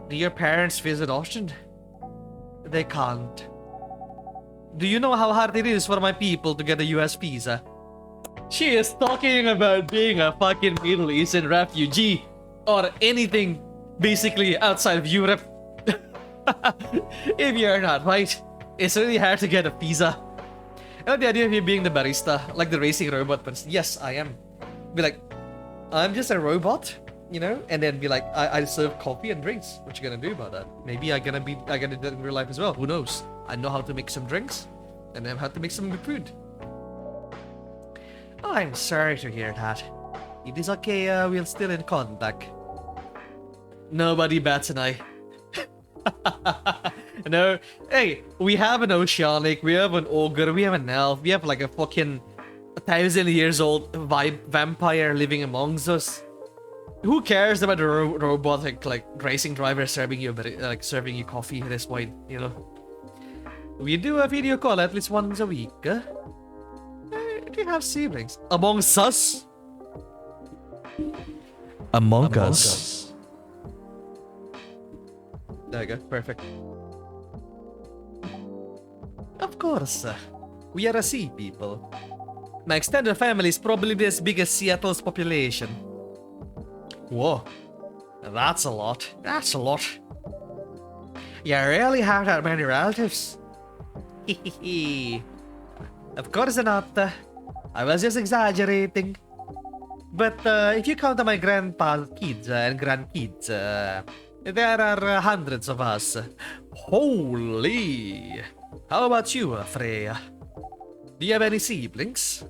Do your parents visit often? They can't. Do you know how hard it is for my people to get a US visa? She is talking about being a fucking Middle Eastern refugee or anything basically outside of Europe. If you're not white, it's really hard to get a visa. And the idea of you being the barista, like the racing robot person. Yes, I am. Be like, I'm just a robot, you know, and then be like, I serve coffee and drinks. What you gonna do about that? Maybe I gonna do that in real life as well. Who knows? I know how to make some drinks, and I know how to make some food. Oh, I'm sorry to hear that. It is okay. We're still in contact. Nobody bats an eye. No, hey, we have an oceanic, we have an ogre, we have an elf, we have like a fucking 1,000 years old vampire living amongst us. Who cares about a robotic like racing driver serving you coffee at this point, you know? We do a video call at least once a week. Do you have siblings? Amongst us? Among Us. There you go, perfect. Of course, we are a sea people. My extended family is probably as big as Seattle's population. Whoa, that's a lot. That's a lot. You really have that many relatives? Of course not. I was just exaggerating. But if you count my grandpa's kids and grandkids, there are hundreds of us. Holy! How about you, Freya? Do you have any siblings?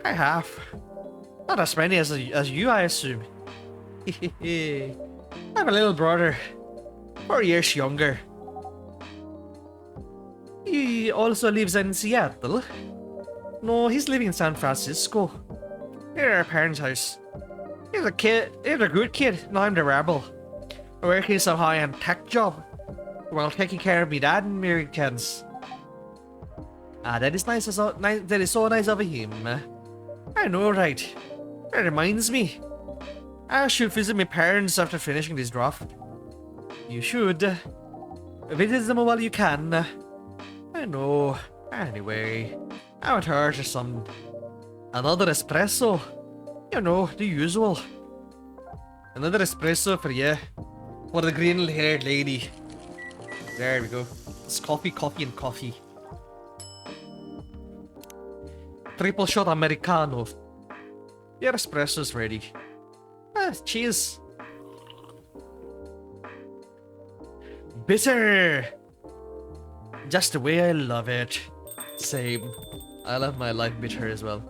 I have. Not as many as you, I assume. I have a little brother. 4 years younger. He also lives in Seattle. No, he's living in San Francisco. Near our parents' house. He's a good kid. Now I'm the rebel. Working some high-end tech job. while taking care of me dad and Americans. That is nice. That is so nice of him. I know, right? That reminds me. I should visit my parents after finishing this draft. You should. Visit them while you can. I know. Anyway, I want her to some... Another espresso. You know, the usual. Another espresso for you. For the green-haired lady. There we go. It's coffee, coffee, and coffee. Triple shot Americano. Your espresso's ready. Cheers. Bitter! Just the way I love it. Same. I love my life bitter as well.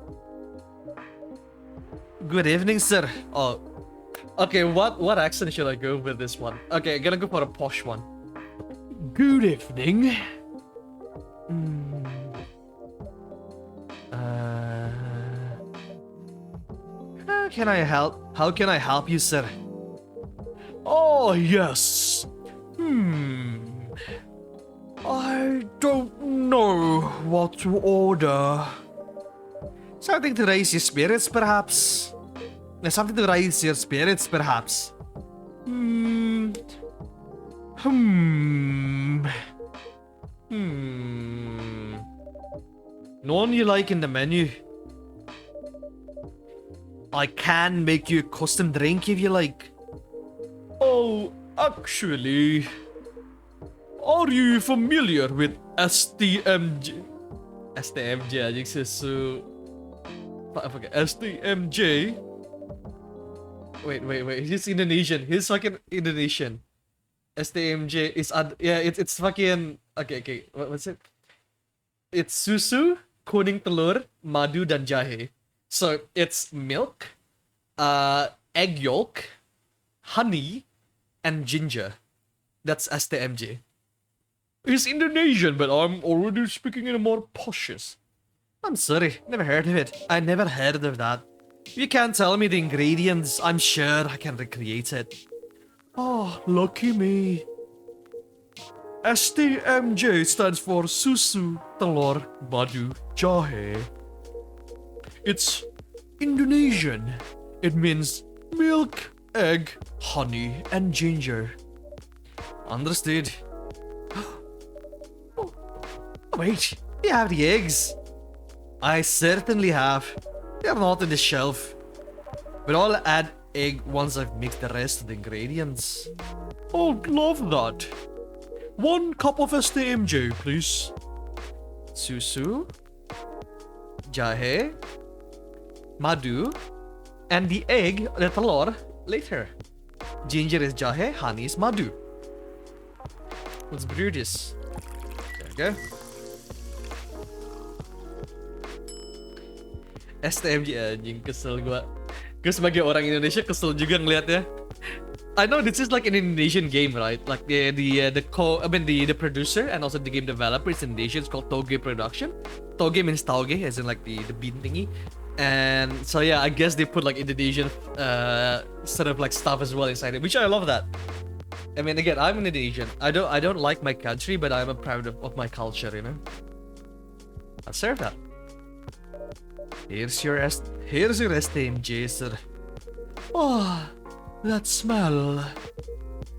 Good evening, sir. Oh. Okay, what accent should I go with this one? Okay, I'm gonna go for a posh one. Good evening. How can I help you, sir? Oh, yes. I don't know what to order. Something to raise your spirits, perhaps? Something to raise your spirits, perhaps? No one you like in the menu? I can make you a custom drink if you like. Oh, actually... Are you familiar with STMJ? STMJ anjing susu... I forget. STMJ? Wait. He's Indonesian. He's fucking Indonesian. STMJ is... yeah, it's fucking... Okay. What's it? It's susu, kuning telur, madu, dan jahe. So, it's milk, egg yolk, honey, and ginger. That's STMJ. He's Indonesian, but I'm already speaking in a more poshest. I'm sorry, never heard of it. I never heard of that. You can't tell me the ingredients. I'm sure I can recreate it. Oh, lucky me. STMJ stands for Susu, Telur, Madu, Jahe. It's Indonesian. It means milk, egg, honey, and ginger. Understood. Oh, wait, you have the eggs. I certainly have. They're not in the shelf. But I'll add egg once I've mixed the rest of the ingredients. I'd love that. 1 cup of STMJ, please. Susu, jahe, madu, and the egg, the telur, later. Ginger is jahe, honey is madu. Let's brew this. There we go. STMJ anjing, kesel gua. Gue sebagai orang Indonesia kesel juga ngeliatnya. I know this is like an Indonesian game, right? Like the producer and also the game developer is Indonesian. It's called Toge Production. Toge means tauge, as in like the bean thingy. And so yeah, I guess they put like Indonesian sort of like stuff as well inside it, which I love that. I mean, again, I'm an Indonesian. I don't like my country, but I'm proud of my culture, you know. I'll serve that. Here's your STMJ, sir. Oh, that smell.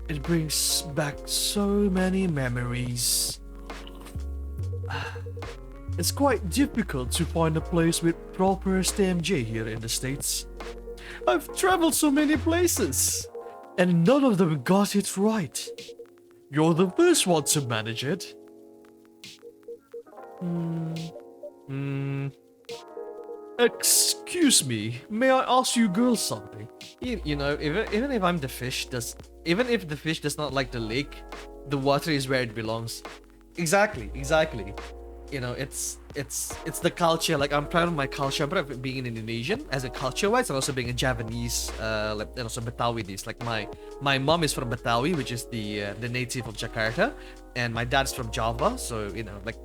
It brings back so many memories. It's quite difficult to find a place with proper STMJ here in the States. I've traveled so many places, and none of them got it right. You're the first one to manage it. Excuse me, may I ask you girls something? You know, even if even if the fish does not like the lake, the water is where it belongs. Exactly. You know, it's the culture. Like, I'm proud of my culture. I'm proud of being an Indonesian as a culture-wise, and also being a Javanese, and also Betawi-nese. Like my mom is from Betawi, which is the native of Jakarta, and my dad's from Java. So you know, like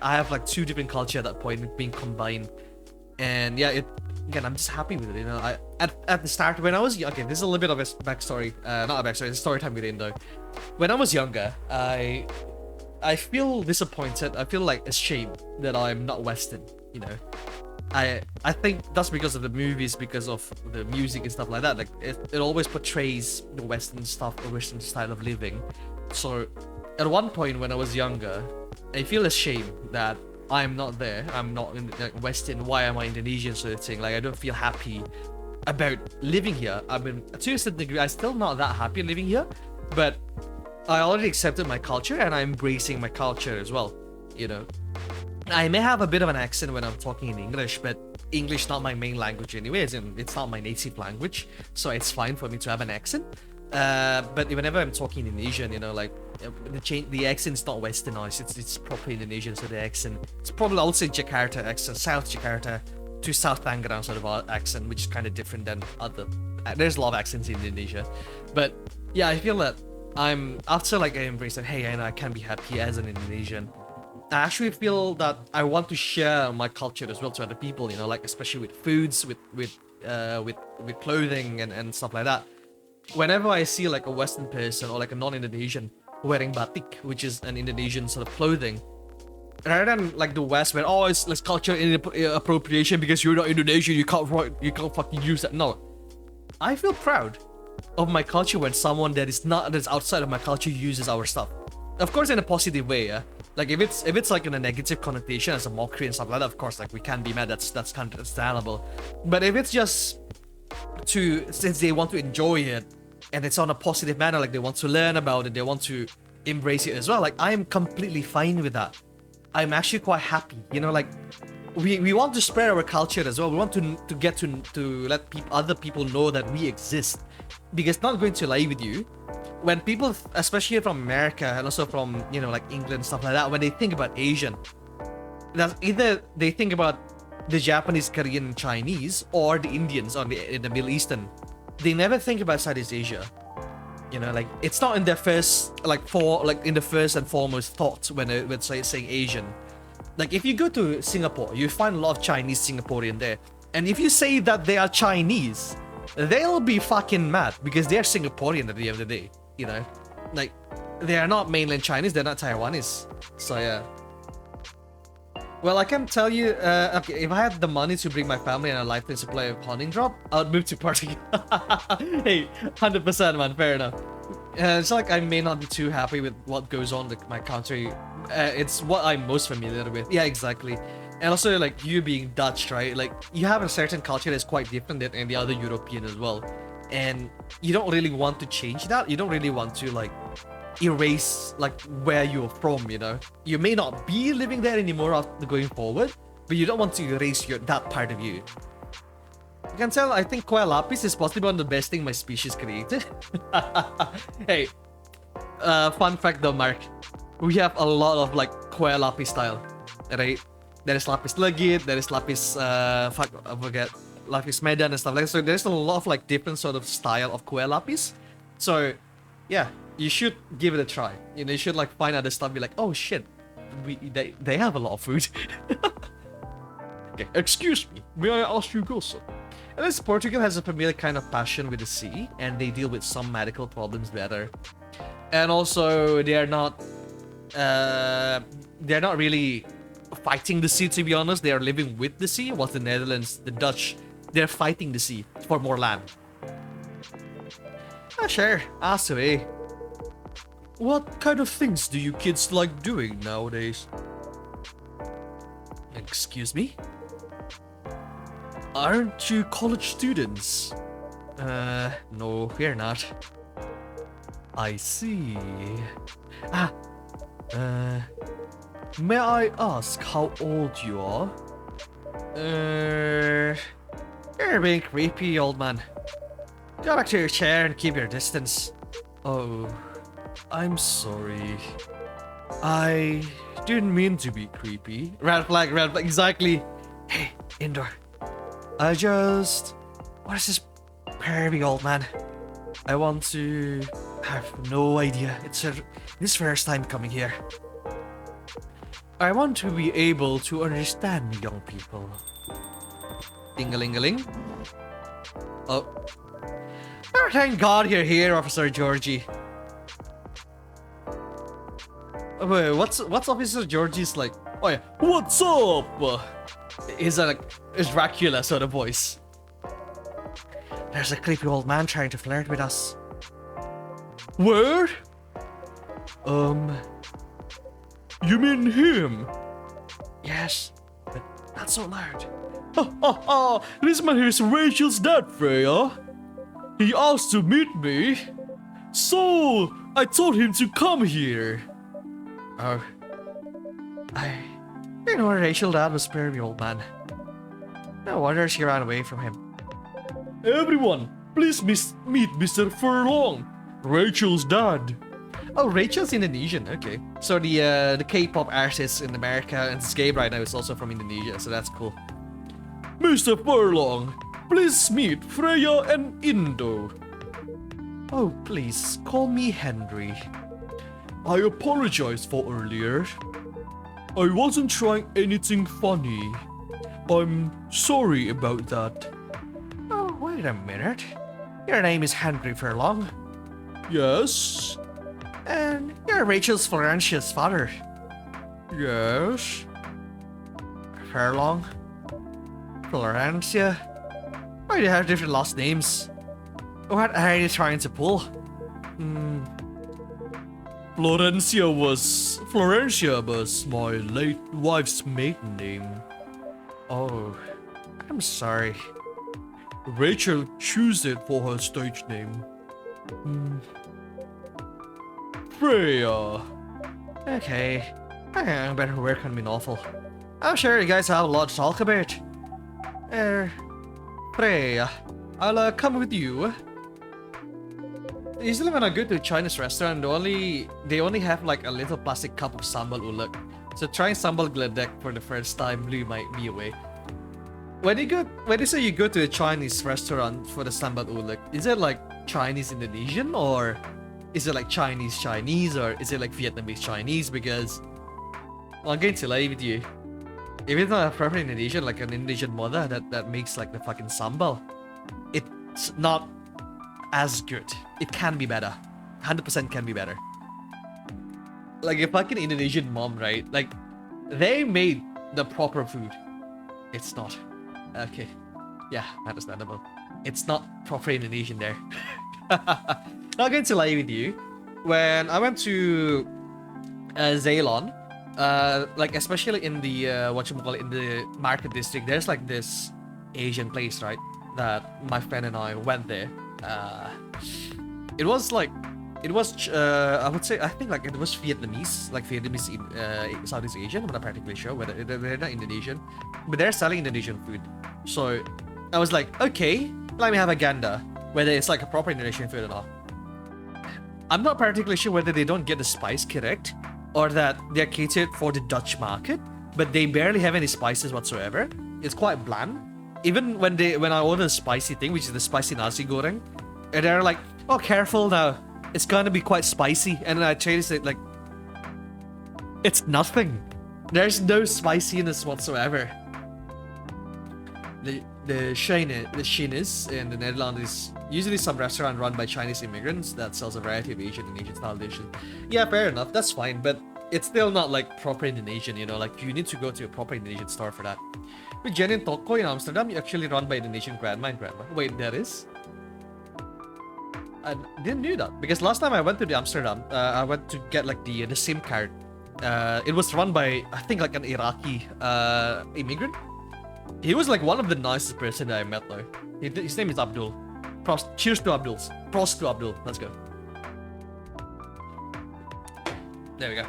I have like two different culture at that point being combined. And yeah, again, I'm just happy with it. You know, at the start when I was okay, this is a little bit of a backstory. Not a backstory. It's a story time with Indo. When I was younger, I feel disappointed. I feel like ashamed that I'm not Western. You know, I think that's because of the movies, because of the music and stuff like that. Like it always portrays the Western stuff, the Western style of living. So at one point when I was younger, I feel ashamed that I'm not there. I'm not in like, Western. Why am I Indonesian sort of thing? Like I don't feel happy about living here. I mean, to a certain degree, I'm still not that happy living here, but I already accepted my culture and I'm embracing my culture as well. You know, I may have a bit of an accent when I'm talking in English, but English not my main language anyways, and it's not my native language, so it's fine for me to have an accent. But whenever I'm talking Indonesian, you know, like the accent's not westernized, it's proper Indonesian, so the accent, it's probably, I'll say Jakarta accent, South Jakarta to South Tangerang sort of accent, which is kind of different than other, there's a lot of accents in Indonesia. But yeah, I feel that I'm, after like I embrace that, hey, I can be happy as an Indonesian, I actually feel that I want to share my culture as well to other people, you know, like especially with foods, with clothing and stuff like that. Whenever I see like a Western person or like a non-Indonesian wearing batik, which is an Indonesian sort of clothing, rather than like the West where it's cultural appropriation because you're not Indonesian, you can't fucking use that. No, I feel proud of my culture when someone that's outside of my culture uses our stuff. Of course, in a positive way, yeah. Like if it's like in a negative connotation as a mockery and stuff like that, of course, like we can't be mad. That's kind of understandable. But if it's just since they want to enjoy it and it's on a positive manner, like they want to learn about it, they want to embrace it as well, like I am completely fine with that. I'm actually quite happy, you know, like we want to spread our culture as well. We want to get to let other people know that we exist, because not going to lie with you, when people, especially from America and also from, you know, like England, stuff like that, when they think about Asian, that's either they think about the Japanese, Korean, and Chinese, or the Indians or in the Middle Eastern. They never think about Southeast Asia. You know, like it's not in their first in the first and foremost thought when saying Asian. Like if you go to Singapore, you find a lot of Chinese Singaporean there, and if you say that they are Chinese, they'll be fucking mad because they are Singaporean at the end of the day. You know, like they are not mainland Chinese, they're not Taiwanese. So yeah. Well, I can tell you, okay, if I had the money to bring my family and a lifetime supply of hunting drop, I'd move to Portugal. Hey, 100% man, fair enough. It's like I may not be too happy with what goes on in my country. It's what I'm most familiar with. Yeah, exactly. And also, like, you being Dutch, right? Like, you have a certain culture that's quite different than the other European as well. And you don't really want to change that. You don't really want to, like, erase like where you're from, you know. You may not be living there anymore after going forward, but you don't want to erase that part of you. You can tell, I think Kueh Lapis is possibly one of the best thing my species created. Hey, fun fact though, Mark, we have a lot of like Kueh Lapis style, right? There is Lapis Legit, there is Lapis I forget, Lapis Medan and stuff like that. So there's a lot of like different sort of style of Kueh Lapis. So yeah, you should give it a try. You know, you should like find other stuff, be like, oh shit, they have a lot of food. Okay, excuse me, may I ask you also? At least Portugal has a familiar kind of passion with the sea, and they deal with some medical problems better. And also, they're not really fighting the sea, to be honest. They are living with the sea, whilst the Netherlands, the Dutch, they're fighting the sea for more land. Sure, ask away. What kind of things do you kids like doing nowadays? Excuse me? Aren't you college students? No, we're not. I see. May I ask how old you are? You're being creepy, old man. Go back to your chair and keep your distance. Oh, I'm sorry. I didn't mean to be creepy. Red flag, exactly. Hey, Indoor. What is this pervy old man? I want to have no idea. It's his first time coming here. I want to be able to understand young people. Ding-a-ling-a-ling. Oh. Oh, thank God you're here, Officer Georgie. Oh, wait, what's Officer Georgie's like? Oh yeah, what's up? Is that like is Dracula sort of voice? There's a creepy old man trying to flirt with us. Where? You mean him? Yes, but not so loud. This man here is Rachel's dad, Freya. He asked to meet me, so I told him to come here. Oh. You know, Rachel's dad was very old man. No wonder she ran away from him. Everyone, please meet Mr. Furlong, Rachel's dad. Oh, Rachel's Indonesian. Okay, so the K-pop artist in America and Scape right now is also from Indonesia, so that's cool. Mr. Furlong, please meet Freya and Indo. Oh, please call me Henry. I apologize for earlier. I wasn't trying anything funny. I'm sorry about that. Oh, wait a minute. Your name is Henry Furlong. Yes. And you're Rachel's Florentia's father. Yes. Furlong? Florencia? Why do you have different last names? What are you trying to pull? Florencia was my late wife's maiden name. Oh, I'm sorry. Rachel chose it for her stage name. Freya. Okay, I better work on my novel. I'm sure you guys have a lot to talk about. Freya, I'll come with you. Usually when I go to a Chinese restaurant, they only have like a little plastic cup of sambal ulek. So trying sambal gledek for the first time blew me away. When you say you go to a Chinese restaurant for the sambal ulek, is it like Chinese Indonesian, or is it like Chinese Chinese, or is it like Vietnamese Chinese? Because I'm going to lie with you, if it's not a proper Indonesian, like an Indonesian mother that makes like the fucking sambal, it's not as good. It can be better. 100% can be better. Like a fucking Indonesian mom, right? Like they made the proper food. It's not. Okay. Yeah, understandable. It's not proper Indonesian there. Not going to lie with you. When I went to Ceylon, like especially in the in the market district, there's like this Asian place, right? That my friend and I went there. It was I would say, I think like it was Vietnamese, like Vietnamese in Southeast Asian. I'm not practically sure whether they're not Indonesian, but they're selling Indonesian food. So I was like, okay, let me have a gander whether it's like a proper Indonesian food or not. I'm not particularly sure whether they don't get the spice correct or that they're catered for the Dutch market, but they barely have any spices whatsoever. It's quite bland. Even when I order the spicy thing, which is the spicy nasi goreng, and they're like, oh, careful now, it's gonna be quite spicy. And then I taste it, like, it's nothing. There's no spiciness whatsoever. The Chinese in the Netherlands is usually some restaurant run by Chinese immigrants that sells a variety of Asian and Asian style dishes. Yeah, fair enough, that's fine, but it's still not like proper Indonesian, you know, like you need to go to a proper Indonesian store for that. With Jen in Toko in Amsterdam, you actually run by Indonesian grandma and grandma. Wait, there is? I didn't know that, because last time I went to the Amsterdam, I went to get like the SIM card. It was run by, I think, like an Iraqi immigrant. He was like one of the nicest person that I met though. His name is Abdul. Cheers to Abdul. Prost to Abdul. Let's go. There we go.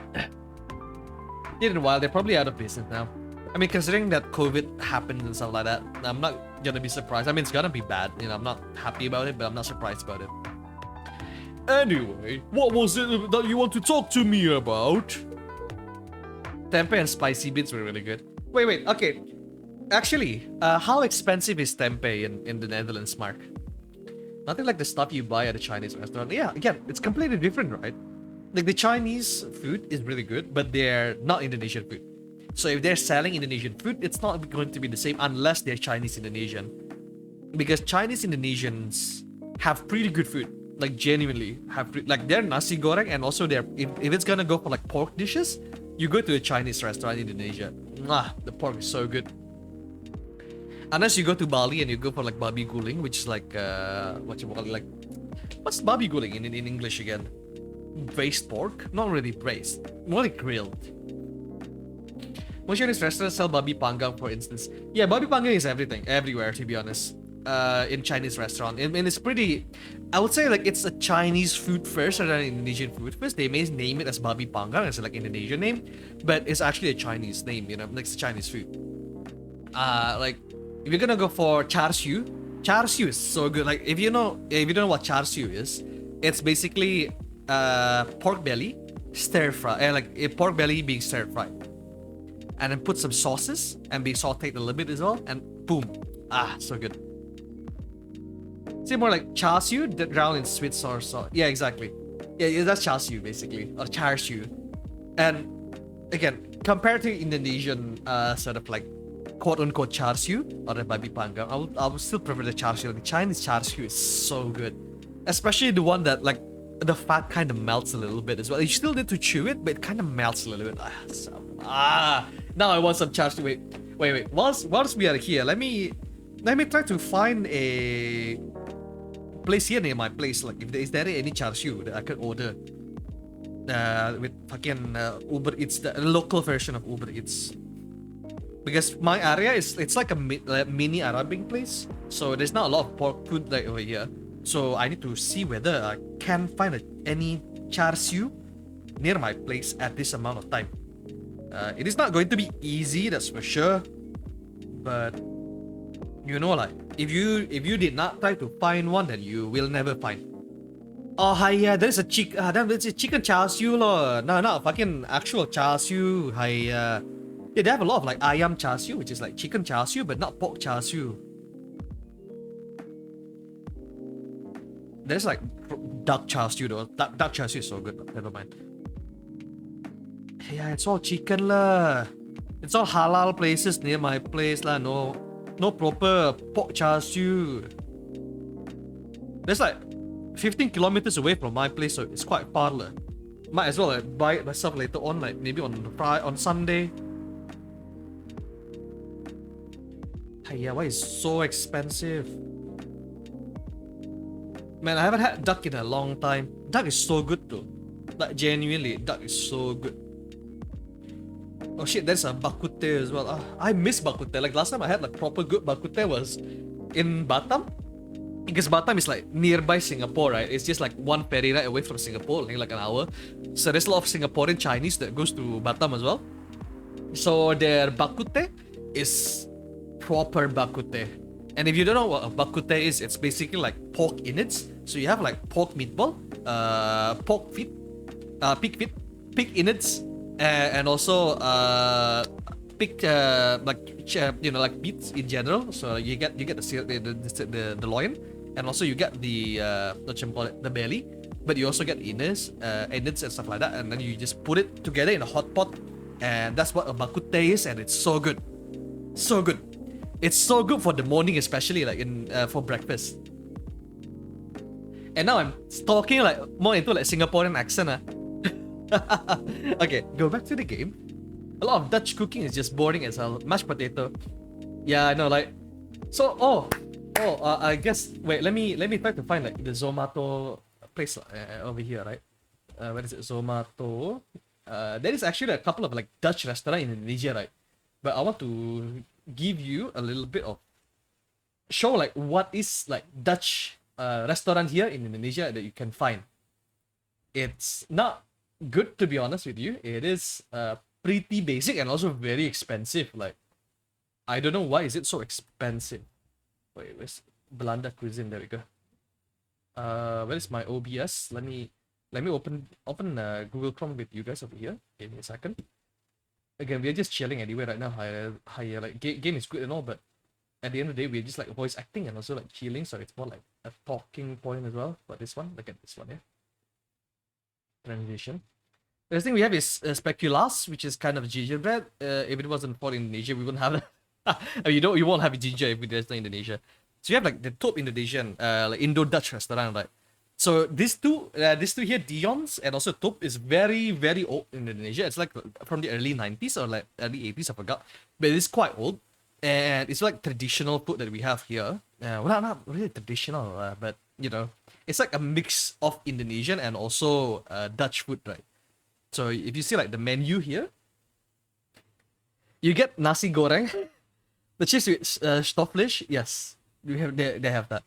In a while, they're probably out of business now. I mean, considering that COVID happened and stuff like that, I'm not gonna be surprised. I mean, it's gonna be bad. You know, I'm not happy about it, but I'm not surprised about it. Anyway, what was it that you want to talk to me about? Tempeh and spicy beans were really good. Wait, okay. Actually, how expensive is tempeh in the Netherlands, Mark? Nothing like the stuff you buy at a Chinese restaurant. Yeah, again, it's completely different, right? Like the Chinese food is really good, but they're not Indonesian food. So if they're selling Indonesian food, it's not going to be the same unless they're Chinese Indonesian. Because Chinese Indonesians have pretty good food. Like genuinely have like their nasi goreng, and also their if it's gonna go for like pork dishes, you go to a Chinese restaurant in Indonesia. Mwah, the pork is so good. Unless you go to Bali and you go for like babi guling, which is like what you call it, like what's babi guling in English again? Braised pork? Not really braised, more like grilled. Most Chinese restaurants sell babi panggang, for instance. Yeah, babi panggang is everything, everywhere, to be honest. In Chinese restaurant, and it's pretty. I would say like it's a Chinese food first rather than Indonesian food first. They may name it as babi panggang as like Indonesian name, but it's actually a Chinese name. You know, like it's Chinese food. Like if you're gonna go for char siu is so good. Like if you don't know what char siu is, it's basically pork belly stir fry, like a pork belly being stir fried, and then put some sauces and being sauteed a little bit as well, and boom, so good. See, more like char siu drowned in sweet sour sauce. Yeah, exactly. Yeah, that's char siu basically, or char siu. And again, compared to Indonesian sort of like quote unquote char siu or the babi panggang, I would still prefer the char siu. The Chinese char siu is so good, especially the one that like the fat kind of melts a little bit as well. You still need to chew it, but it kind of melts a little bit. Now I want some char siu. Wait. Whilst we are here, let me try to find a place here near my place. Like, is there any char siu that I could order with fucking Uber Eats, the local version of Uber Eats? Because my area it's like a mini Arabic place, so there's not a lot of pork food like over here. So I need to see whether I can find any char siu near my place at this amount of time. It is not going to be easy, that's for sure. But you know, like if you did not try to find one, then you will never find. Oh hi, yeah, there's a there's a chicken char siu lo. No, not a fucking actual char siu. Hi, yeah, they have a lot of like ayam char siu, which is like chicken char siu, but not pork char siu. There's like duck char siu though. Duck char siu is so good. Never mind. Yeah, it's all chicken lah. It's all halal places near my place lah. No proper pork char siu. There's like 15 kilometers away from my place, so it's quite far lah. Might as well like, buy it myself later on, like maybe on Sunday. Yeah, why is so expensive? Man, I haven't had duck in a long time. Duck is so good though. Like genuinely, duck is so good. Oh shit, there's a bak kut teh as well. I miss bak kut teh. Like last time I had like proper good bak kut teh was in Batam. Because Batam is like nearby Singapore, right? It's just like one ferry ride away from Singapore, like an hour. So there's a lot of Singaporean Chinese that goes to Batam as well. So their bak kut teh is proper bak kut teh. And if you don't know what a bak kut teh is, it's basically like pork innards. So you have like pork meatball, pork feet, pig feet, pig innards, and also pig like meats in general. So you get the loin, and also you get the the belly, but you also get innards and stuff like that. And then you just put it together in a hot pot, and that's what a bak kut teh is, and it's so good, so good. It's so good for the morning, especially like in for breakfast. And now I'm talking like more into like Singaporean accent. Okay, go back to the game. A lot of Dutch cooking is just boring as hell. Mashed potato. Yeah, I know. Like, so I guess wait. Let me try to find like the Zomato place over here, right? Where is it? Zomato. There is actually a couple of like Dutch restaurants in Indonesia, right? But I want to give you a little bit of show like what is like Dutch restaurant here in Indonesia that you can find. It's not good, to be honest with you. It is pretty basic and also very expensive. Like, I don't know why is it so expensive. Wait, where's Belanda cuisine? There we go. Where is my OBS? Let me open Google Chrome with you guys over here. Give me a second. Again, we're just chilling anyway right now. Like game is good and all, but at the end of the day, we're just like voice acting and also like chilling, so it's more like a talking point as well. But this one, look at this one here. Transition. The thing we have is speculoos, which is kind of gingerbread. If it wasn't for Indonesia, we wouldn't have it. I mean, you won't have ginger if there's no Indonesia. So you have like the top Indonesian, like Indo-Dutch restaurant, right? So these two here, Dion's and also Top, is very, very old in Indonesia. It's like from the early 90s or like early 80s, I forgot. But it's quite old. And it's like traditional food that we have here. Well, not really traditional, but you know, it's like a mix of Indonesian and also Dutch food, right? So if you see like the menu here, you get nasi goreng, the chips with stofflish. Yes, they have that.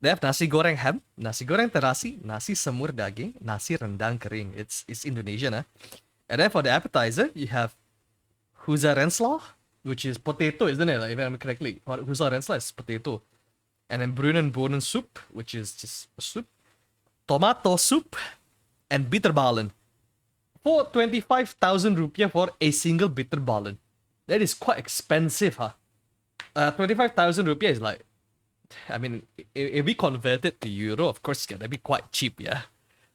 They have nasi goreng ham, nasi goreng terasi, nasi semur daging, nasi rendang kering. It's Indonesian, eh? And then for the appetizer, you have huza renslau, which is potato, isn't it? Like, if I remember correctly, huza renslau is potato. And then bruinen bonen soup, which is just a soup, tomato soup, and bitterballen. For 25,000 rupiah for a single bitterballen. That is quite expensive, huh? 25,000 rupiah is like, I mean, if we convert it to euro, of course, it's gonna be quite cheap, yeah.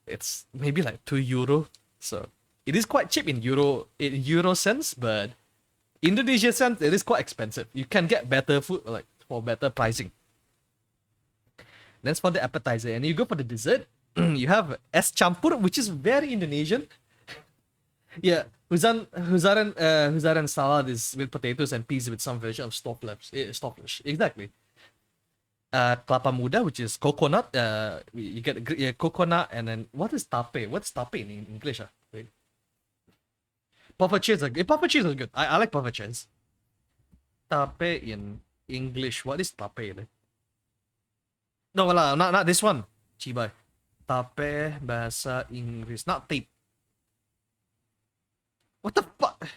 It's maybe like 2 euro. So it is quite cheap in euro sense, but Indonesia sense, it is quite expensive. You can get better food like for better pricing. That's for the appetizer, and you go for the dessert. You have es campur, which is very Indonesian. Yeah, huzaran salad is with potatoes and peas with some version of stofflish. Exactly. Kelapa muda, which is coconut. You get coconut, and then what is tape? What's tape in English? Wait. Puffer cheese. Puffer cheese is good. I like puffer cheese. Tape in English. What is tape? No, wala, not this one. Cibai. Tape bahasa Inggris. Not tape. What the fuck?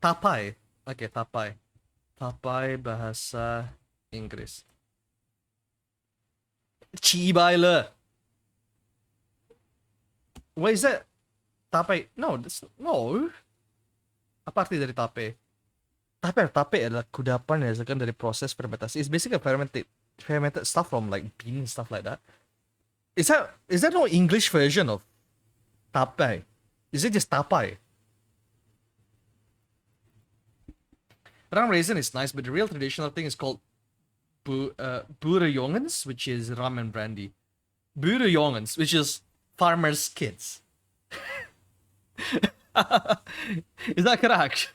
Tapai. Okay, tapai. Tapai bahasa Inggris. Cibai le. What is that? Tapai. No, no. Apa arti dari tape? Tape adalah kudapan yang dihasilkan dari proses fermentasi. It's basically fermented stuff from like bean and stuff like that. Is that no English version of tapai? Is it just tapai? Ram raisin is nice, but the real traditional thing is called boerenjongens, which is rum and brandy. Boerenjongens, which is farmers' kids. Is that correct?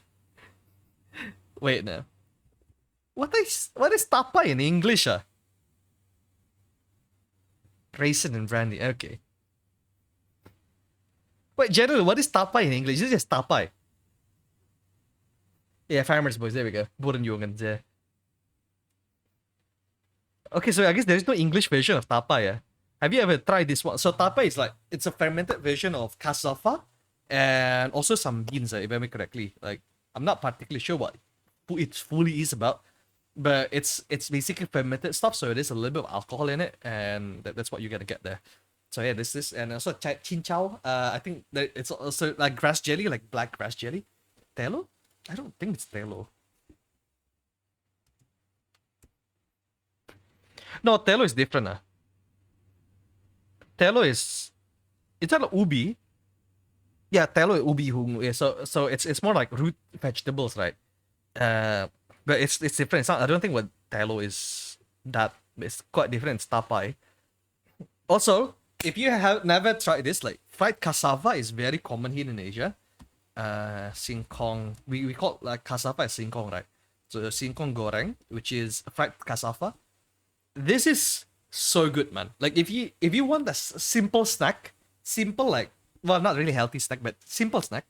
Wait, no. What is tapa in English? Raisin and brandy. Okay. Wait, generally, what is tapa in English? Is it just tapai? Yeah, farmers boys. There we go. Boerenjongens. Yeah. Okay, so I guess there is no English version of tapa. Yeah. Have you ever tried this one? So tapa is like it's a fermented version of cassava and also some beans, if I remember correctly. Like I'm not particularly sure what it fully is about, but it's basically fermented stuff, so it is a little bit of alcohol in it, and that's what you're gonna get there. So yeah, this and also chin chow. I think that it's also like grass jelly, like black grass jelly. Telo? I don't think it's telo. No, telo is different. Telo is it's not ubi. Yeah, telo is ubi hungu. Yeah, so it's more like root vegetables, right? But it's different. It's not, I don't think what telo is that. It's quite different. It's tapai. Also, if you have never tried this, like fried cassava is very common here in Asia. Singkong. We call like cassava as singkong, right? So singkong goreng, which is fried cassava. This is so good, man. Like if you want a simple snack, simple like well not really healthy snack, but simple snack.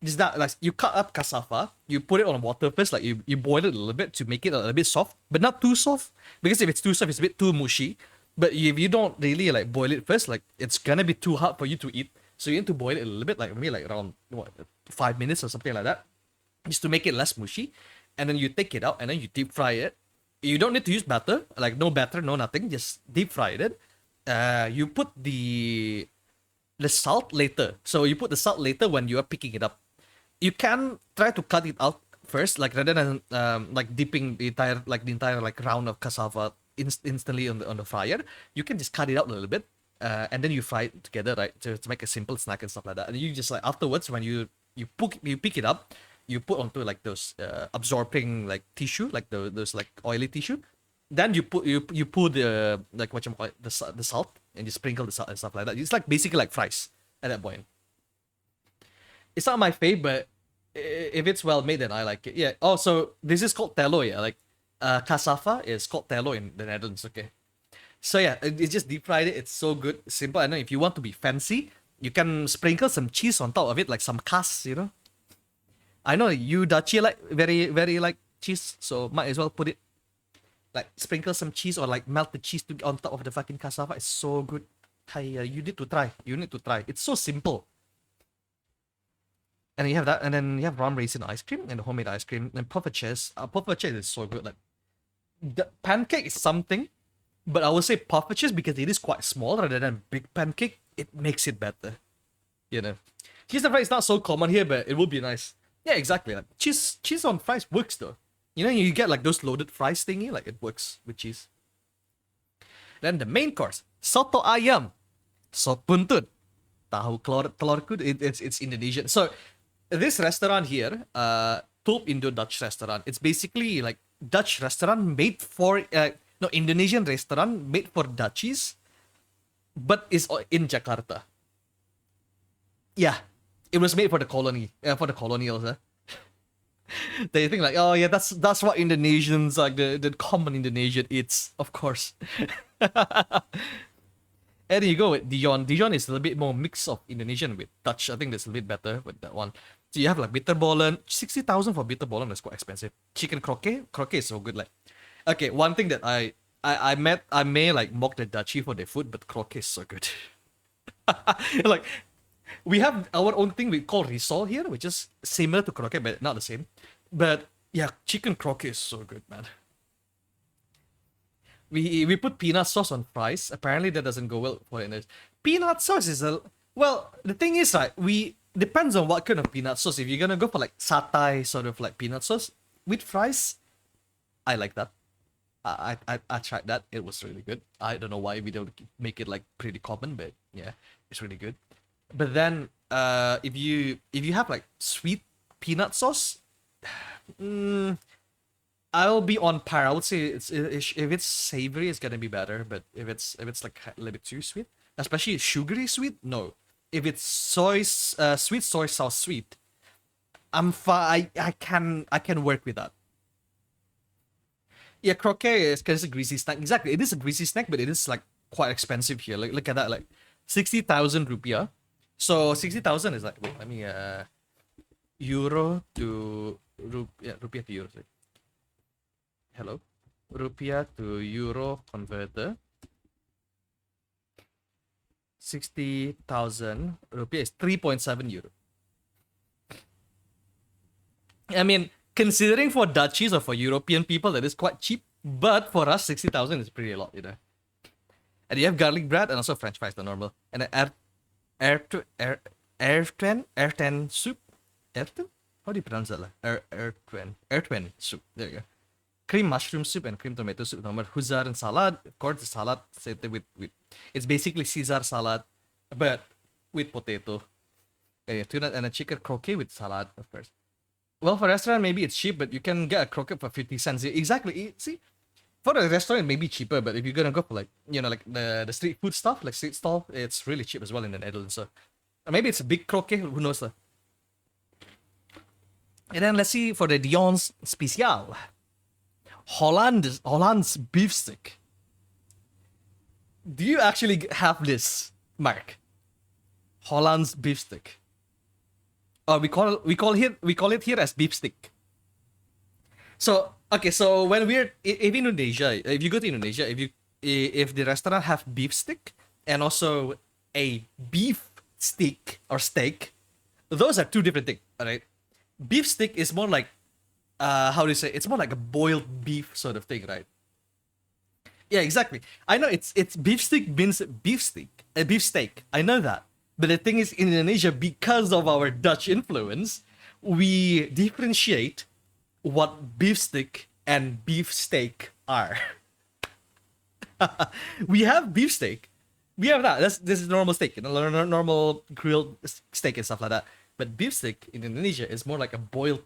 Is that like you cut up cassava, you put it on water first, like you boil it a little bit to make it a little bit soft, but not too soft, because if it's too soft, it's a bit too mushy. But if you don't really like boil it first, like it's gonna be too hard for you to eat. So you need to boil it a little bit, like maybe like around 5 minutes or something like that, just to make it less mushy. And then you take it out and then you deep fry it. You don't need to use batter, like no batter, no nothing, just deep fry it. You put the salt later. So you put the salt later when you are picking it up. You can try to cut it out first, like rather than like dipping the entire like round of cassava instantly on the fryer. You can just cut it out a little bit, and then you fry it together, right, to make a simple snack and stuff like that. And you just like afterwards when you pick it up, you put onto like those absorbing like tissue, like those like oily tissue. Then you put the like what you call it, the salt, and you sprinkle the salt and stuff like that. It's like basically like fries at that point. It's not my favorite, but if it's well made, then I like it. Yeah. Oh, so this is called telo, yeah. Like, cassava is called telo in the Netherlands. Okay. So yeah, it's just deep fried it. It's so good, simple. I know if you want to be fancy, you can sprinkle some cheese on top of it, like some cas, you know. I know you Dachi like very like cheese, so might as well put it like sprinkle some cheese or like melt the cheese on top of the fucking cassava. It's so good. Hey, you need to try. You need to try. It's so simple. And you have that, and then you have rum raisin ice cream and homemade ice cream and puffertjes. Puffertjes is so good. Like the pancake is something, but I would say puffertjes because it is quite small rather than big pancake. It makes it better, you know. Cheese and fries is not so common here, but it would be nice. Yeah, exactly. Like cheese on fries works though. You know, you get like those loaded fries thingy, like it works with cheese. Then the main course, soto ayam, sop buntut, tahu telur kud. It's Indonesian. So this restaurant here, Tulp Indo Dutch restaurant. It's basically like Dutch restaurant made for no Indonesian restaurant made for Dutchies, but is in Jakarta. Yeah, it was made for the colony, for the colonials. They think like, oh yeah, that's what Indonesians like the common Indonesian eats, of course. And then you go with Dijon. Dijon is a little bit more mix of Indonesian with Dutch. I think that's a little bit better with that one. So you have like bitterballen. 60,000 for bitterballen is quite expensive. Chicken croquet. Croquet is so good. Like, okay, one thing that I may like mock the Dutchie for their food, but croquet is so good. Like, we have our own thing we call risol here, which is similar to croquet, but not the same. But yeah, chicken croquet is so good, man. We put peanut sauce on fries. Apparently that doesn't go well for it. Peanut sauce is a well. The thing is, right? We depends on what kind of peanut sauce. If you're gonna go for like satay sort of like peanut sauce with fries, I like that. I tried that. It was really good. I don't know why we don't make it like pretty common, but yeah, it's really good. But then if you have like sweet peanut sauce, I'll be on par. I would say if it's savory, it's gonna be better. But if it's like a little bit too sweet, especially sugary sweet, no. If it's sweet soy sauce sweet, I'm fine. I can work with that. Yeah, croquet is because it's a greasy snack. Exactly, it is a greasy snack, but it is like quite expensive here. Like look at that, like 60,000 rupiah. So 60,000 is like wait, let me euro to rupiah to euro. Sorry. Hello, rupiah to euro converter. 60,000 rupiah is 3.7 euro. I mean, considering for Dutchies or for European people, that is quite cheap. But for us, 60,000 is pretty a lot, you know. And you have garlic bread and also French fries, the normal. And then airtwen soup. Airtwen? How do you pronounce that? Airtwen soup. There you go. Cream mushroom soup and cream tomato soup. Normal Hussar and salad. Of course, the salad with it's basically Caesar salad, but with potato. Yeah, tuna and a chicken croquet with salad, of course. Well, for a restaurant, maybe it's cheap, but you can get a croquet for 50 cents. Exactly. See, for a restaurant, it may be cheaper, but if you're gonna go for like, like the street food stuff, like street stall, it's really cheap as well in the Netherlands. So maybe it's a big croquet, who knows? And then let's see for the Dion's Special. Holland's beef stick. Do you actually have this, Mark? Holland's beef stick. We call it here as beef stick. So okay, so when if Indonesia, if you go to Indonesia, if the restaurant have beef stick and also a beef stick or steak, those are two different things, right? Beef stick is more like how do you say? It's more like a boiled beef sort of thing, right? Yeah, exactly. I know it's beef stick means beef stick, a beef steak. I know that. But the thing is, in Indonesia, because of our Dutch influence, we differentiate what beef stick and beef steak are. We have beef steak, We have that. This is normal steak, normal grilled steak and stuff like that. But beef steak in Indonesia is more like a boiled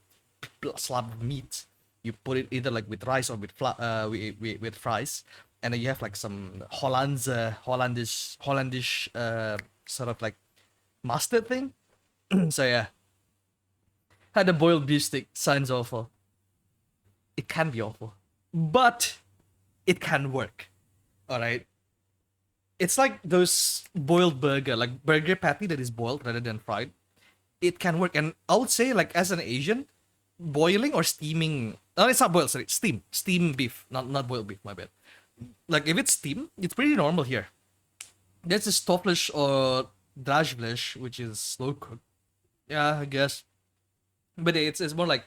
slab of meat. You put it either like with rice or with fries, and then you have like some Hollandish sort of like mustard thing. So yeah, had a boiled beef steak. Sounds awful. It can be awful, but it can work. All right. It's like those boiled burger, like burger patty that is boiled rather than fried. It can work, and I would say, like as an Asian, boiling or steaming. No, it's not boiled. Sorry, steam beef, not boiled beef. My bad. Like if it's steam, it's pretty normal here. There's a stofflesh or dragvlesh, which is slow cooked. Yeah, I guess. But it's more like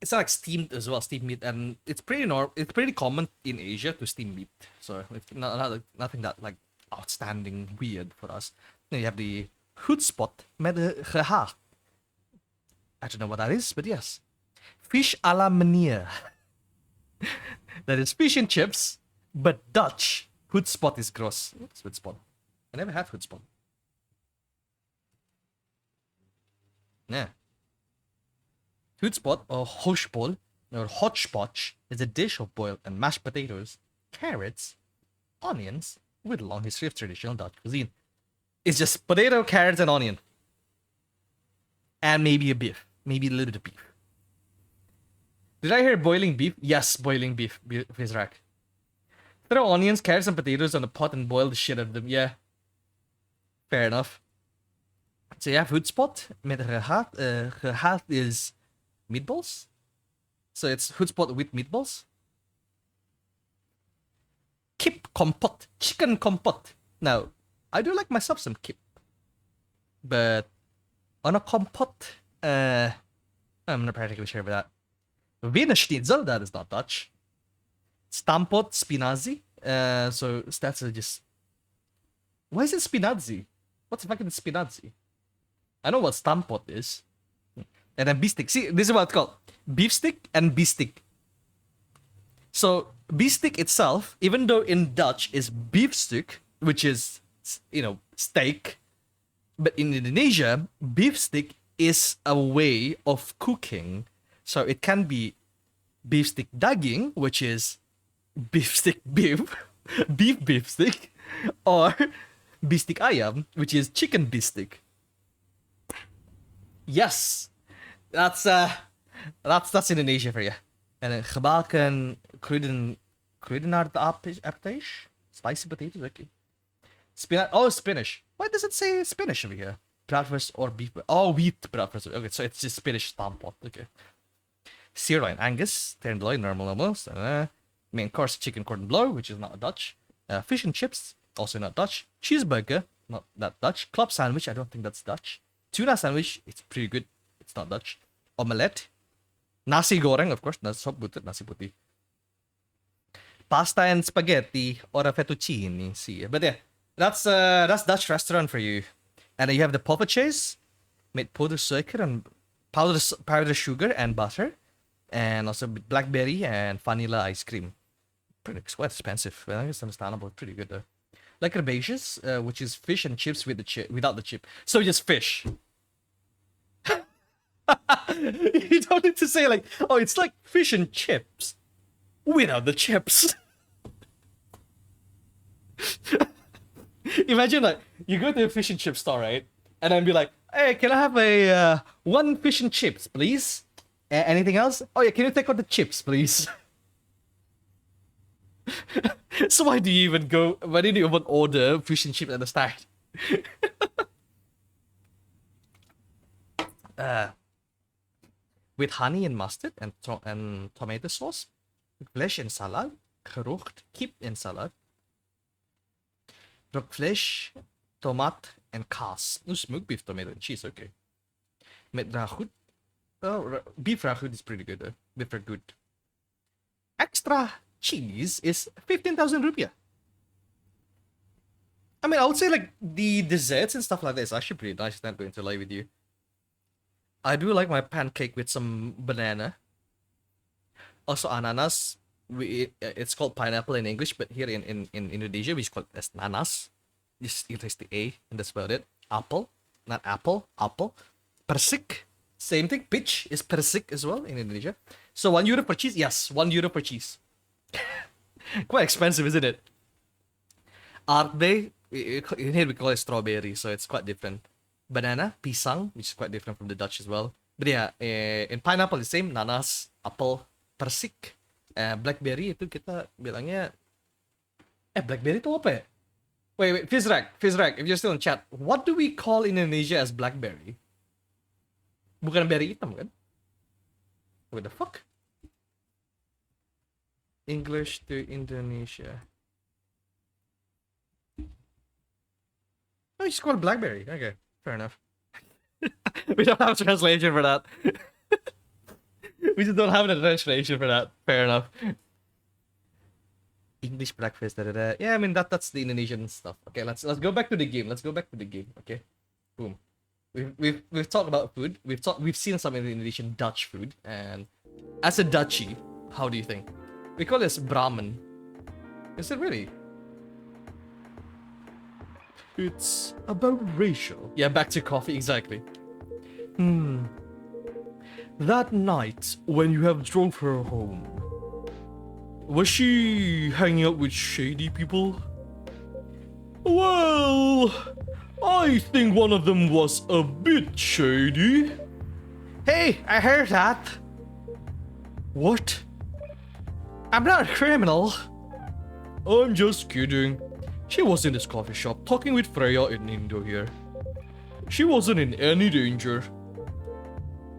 it's not like steamed as well, steamed meat, and it's pretty It's pretty common in Asia to steam meat, so it's nothing that like outstanding weird for us. Then you have the hootspot met gehaakt. I don't know what that is, but yes, fish à la meneer. That is fish and chips, but Dutch hootspot is gross. What's hootspot? I never had hootspot. Yeah. Hootspot or hoshpol or hodgepodge is a dish of boiled and mashed potatoes, carrots, onions, with a long history of traditional Dutch cuisine. It's just potato, carrots, and onion. And maybe a beef. Maybe a little bit of beef. Did I hear boiling beef? Yes, boiling beef, Fizrak. Throw onions, carrots, and potatoes on a pot and boil the shit out of them. Yeah. Fair enough. So you have hootspot. Met gehaald. Gehaald is meatballs. So it's hootspot with meatballs. Kip kompot. Chicken kompot. Now, I do like myself some kip. But on a kompot, I'm not particularly sure about that. Wiener Schnitzel, that is not Dutch. Stampot spinazie. So that's just. Why is it spinazie? What's fucking spinazie? I know what stampot is. And then beef stick. See, this is what it's called. Beef stick and beef stick. So, beef stick itself, even though in Dutch is beef stick, which is, steak. But in Indonesia, beef stick is a way of cooking. So, it can be beef stick daging, which is beef stick beef. beef stick. Or beef stick ayam, which is chicken beef stick. Yes, that's Indonesia for you. And then gebakken kruidenaardapjes, spicy potatoes. Okay. Spinach. Why does it say spinach over here? Bratwurst or beef? Oh, wheat bratwurst. Okay, so it's just spinach stampot. Okay. Sirloin, Angus, tenderloin, normal. Main course, chicken cordon bleu, which is not Dutch. Fish and chips, also not Dutch. Cheeseburger, not that Dutch. Club sandwich, I don't think that's Dutch. Tuna sandwich, it's pretty good. It's not Dutch. Omelette. Nasi goreng, of course. Sop butter, nasi putih. Pasta and spaghetti or a fettuccine. See, but yeah, that's Dutch restaurant for you. And then you have the poppetjes, made powder sugar and powder sugar and butter, and also blackberry and vanilla ice cream. Quite expensive, but I think it's understandable. Pretty good though. Like herbaceous, which is fish and chips without the chip. So just fish. You don't need to say like, oh, it's like fish and chips without the chips. Imagine like you go to a fish and chip store, right? And then be like, hey, can I have a one fish and chips, please? Anything else? Oh yeah, can you take out the chips, please? So why do you even go? Why did you even order fish and chips at the start? With honey and mustard and tomato sauce, vlees en salad, gerookd kip en salad, rookvlees, tomaat en kaas. No, smoked beef, tomato and cheese. Okay. Met ragout. Oh, beef ragout is pretty good though. Beef ragout. Extra cheese is 15,000 rupiah. I mean, I would say like the desserts and stuff like that is actually pretty nice. Not going to lie with you. I do like my pancake with some banana. Also ananas. It's called pineapple in English, but here in Indonesia we call it as nanas. Just you taste the A, and that's about it. Apple, not apple, apple. Persik, same thing. Peach is persik as well in Indonesia. So €1 per cheese. Yes, €1 per cheese. Quite expensive, isn't it? Ardbei, in here we call it strawberry, so it's quite different. Banana, pisang, which is quite different from the Dutch as well. But yeah, in pineapple the same, nanas, apple, persik. Blackberry itu kita bilangnya blackberry itu apa ya? Wait, Fizrak, if you're still in chat, what do we call in Indonesia as blackberry? Bukan berry hitam kan? What the fuck? English to Indonesia. Oh, it's called blackberry. Okay, fair enough. We don't have a translation for that. We just don't have a translation for that. Fair enough. English breakfast. Da, da, da. Yeah, I mean that's the Indonesian stuff. Okay, let's go back to the game. Okay, boom. We've talked about food. We've seen some of the Indonesian Dutch food, and as a Dutchie, how do you think? We call this Brahman. Is it really? It's about racial. Yeah, back to coffee, exactly. That night when you have drove her home, was she hanging out with shady people? Well, I think one of them was a bit shady. Hey, I heard that. What? I'm not a criminal. I'm just kidding. She was in this coffee shop talking with Freya in Indo here. She wasn't in any danger.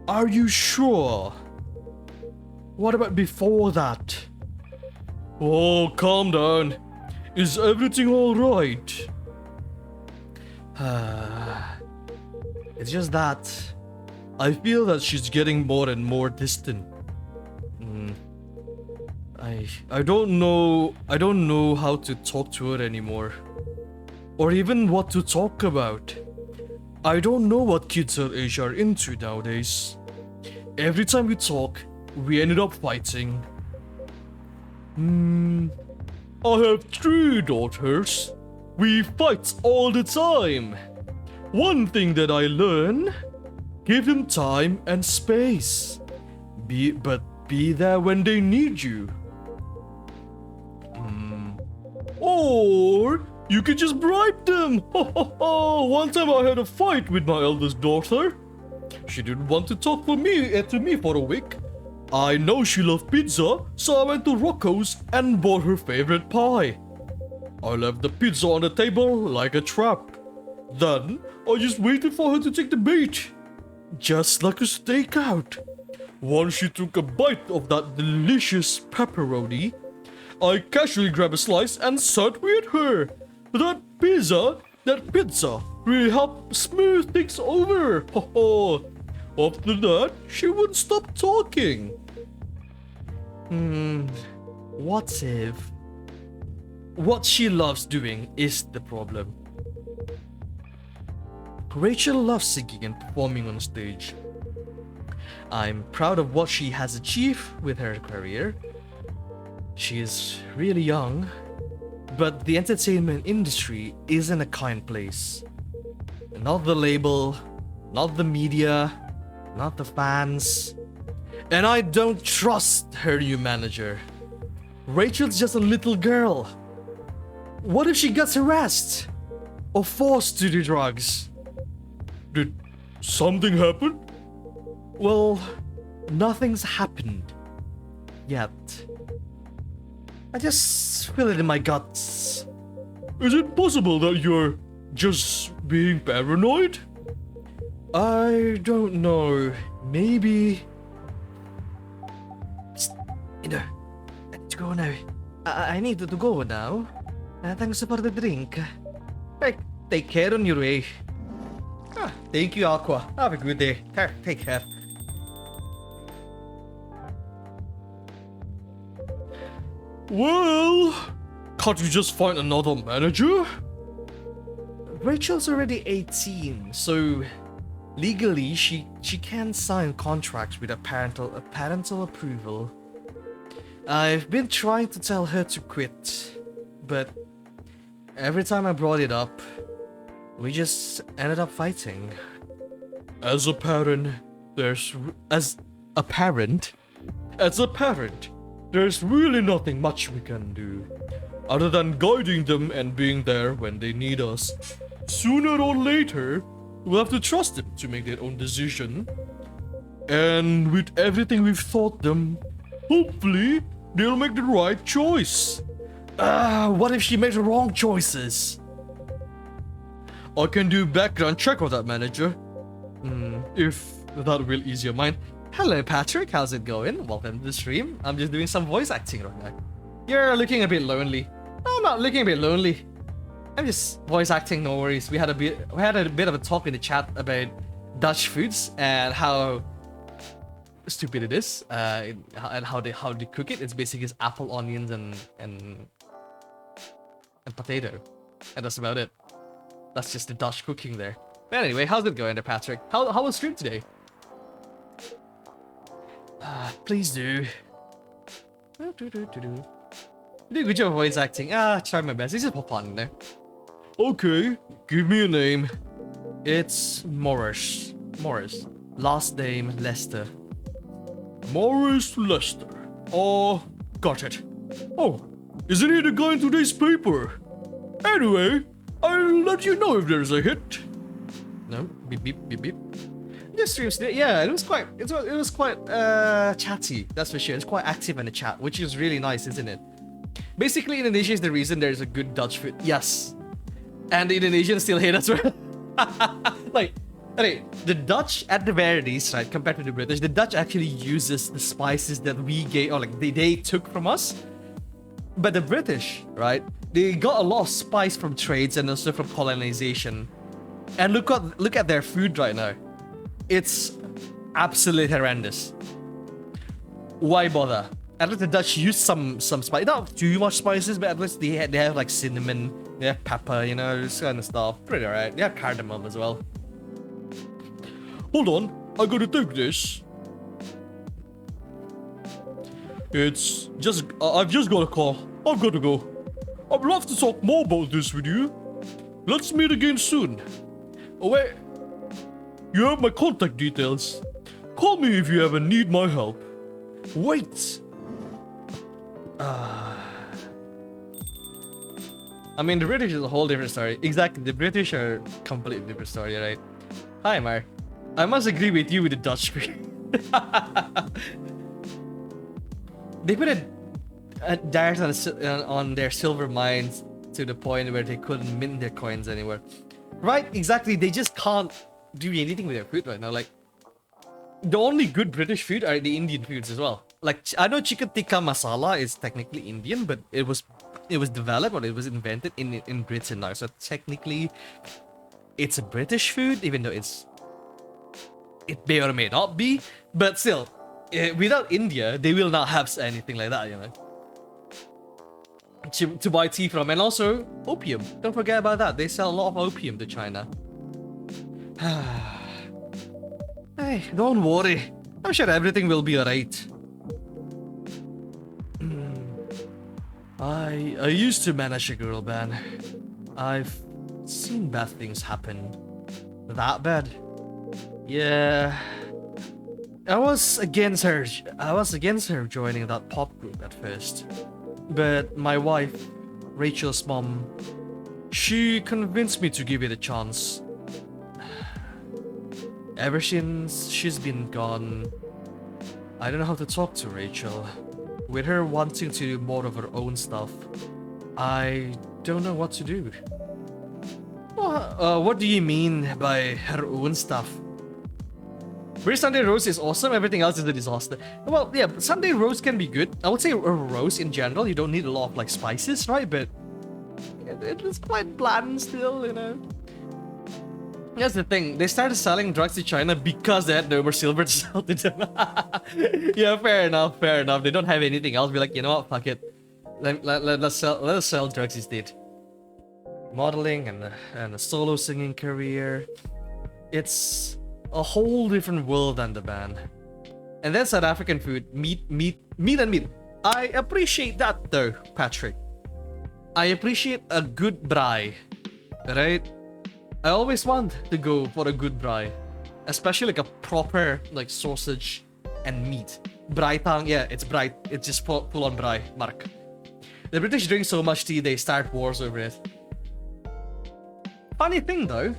Are you sure? What about before that? Oh, calm down. Is everything alright? It's just that I feel that she's getting more and more distant. I don't know how to talk to her anymore. Or even what to talk about. I don't know what kids her age are into nowadays. Every time we talk, we ended up fighting. I have 3 daughters. We fight all the time. One thing that I learned: give them time and space. Be there when they need you. Or you could just bribe them. One time I had a fight with my eldest daughter. She didn't want to talk to me for a week. I know she loved pizza, so I went to Rocco's and bought her favorite pie. I left the pizza on the table like a trap. Then I just waited for her to take the bait. Just like a stakeout. Once she took a bite of that delicious pepperoni, I casually grabbed a slice and sat with her. That pizza really helped smooth things over. After that, she wouldn't stop talking. What if what she loves doing is the problem? Rachel loves singing and performing on stage. I'm proud of what she has achieved with her career. She is really young, but the entertainment industry isn't a kind place. Not the label, not the media, not the fans. And I don't trust her new manager. Rachel's just a little girl. What if she gets harassed? Or forced to do drugs? Did something happen? Well, nothing's happened. Yet. I just feel it in my guts. Is it possible that you're just being paranoid? I don't know. Maybe. Let's go now. I need to go now. Thanks for the drink. Hey, take care on your way. Thank you, Aqua. Have a good day. Take care. Well, can't you just find another manager? Rachel's already 18, so legally she can sign contracts with a parental approval. I've been trying to tell her to quit, but every time I brought it up, We just ended up fighting. As a parent, As a parent, there's really nothing much we can do, other than guiding them and being there when they need us. Sooner or later, we'll have to trust them to make their own decision. And with everything we've taught them, hopefully, they'll make the right choice. what if she made the wrong choices? I can do background check of that manager. If that will ease your mind. Hello, Patrick. How's it going? Welcome to the stream. I'm just doing some voice acting right now. You're looking a bit lonely. No, I'm not looking a bit lonely. I'm just voice acting. No worries. We had a bit of a talk in the chat about Dutch foods and how stupid it is, and how they cook it. It's basically just apple, onions, and potato, and that's about it. That's just the Dutch cooking there. But anyway, how's it going there, Patrick? How was stream today? Please do. You do a good job of voice acting. Try my best. Just pop on in there. Okay, give me a name. It's Morris. Last name Lester. Morris Lester. Oh, got it. Oh, isn't he the guy in today's paper? Anyway, I'll let you know if there's a hit. No, beep beep beep beep. This streams today, yeah, it was quite chatty. That's for sure. It's quite active in the chat, which is really nice, isn't it? Basically, Indonesia is the reason there's a good Dutch food. Yes, and the Indonesians still hate us. Like, okay, the Dutch at the very least, right, compared to the British, the Dutch actually uses the spices that we gave, or like they took from us. But the British, right, they got a lot of spice from trades and also from colonization. And look at their food right now. It's absolutely horrendous. Why bother? At least the Dutch use some spice. Not too much spices, but at least they have like cinnamon, they have pepper, you know, this kind of stuff. Pretty alright. They have cardamom as well. Hold on, I gotta take this. It's just, I've just got a call. I've got to go. I'd love to talk more about this with you. Let's meet again soon. Oh wait, you have my contact details. Call me if you ever need my help. Wait. I mean, the British is a whole different story. Exactly, the British are a completely different story, right? Hi, Mar. I must agree with you with the Dutch food. They put a dart on their silver mines to the point where they couldn't mint their coins anymore. Right, exactly. They just can't do anything with their food right now. Like, the only good British food are the Indian foods as well. Like, I know chicken tikka masala is technically Indian, but it was developed or it was invented in Britain now. So technically, it's a British food, even though it may or may not be. But still, without India, they will not have anything like that, you know. To buy tea from, and also opium. Don't forget about that. They sell a lot of opium to China. Hey, don't worry. I'm sure everything will be alright. I used to manage a girl band. I've seen bad things happen. That bad? Yeah. I was against her joining that pop group at first. But my wife, Rachel's mom, she convinced me to give it a chance. Ever since she's been gone, I don't know how to talk to Rachel. With her wanting to do more of her own stuff, I don't know what to do. What do you mean by her own stuff? British Sunday roast is awesome, everything else is a disaster. Well, yeah, Sunday roast can be good. I would say a roast in general, you don't need a lot of like spices, right? But it's quite bland still, you know. Here's the thing, they started selling drugs to China because they had no more silver to sell to them. Yeah, fair enough. They don't have anything else. Be like, you know what, fuck it. Let's sell drugs instead. Modeling and a solo singing career. It's a whole different world than the band. And then South African food, meat. I appreciate that though, Patrick. I appreciate a good braai, right? I always want to go for a good braai, especially like a proper like sausage and meat. Braai yeah, it's braai. It's just full on braai, Mark. The British drink so much tea they start wars over it. Funny thing though,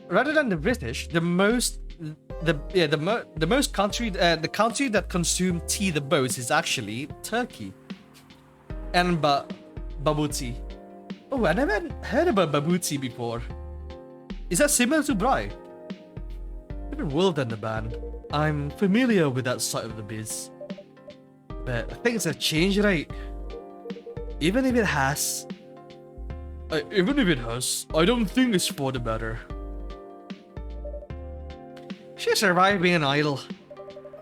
rather than the British, the country that consume tea the most is actually Turkey. And babuti. Oh, I never heard about babuti before. Is that similar to braai? Different world in the band. I'm familiar with that side of the biz, but things have changed, right? Even if it has, I don't think it's for the better. She survived being an idol.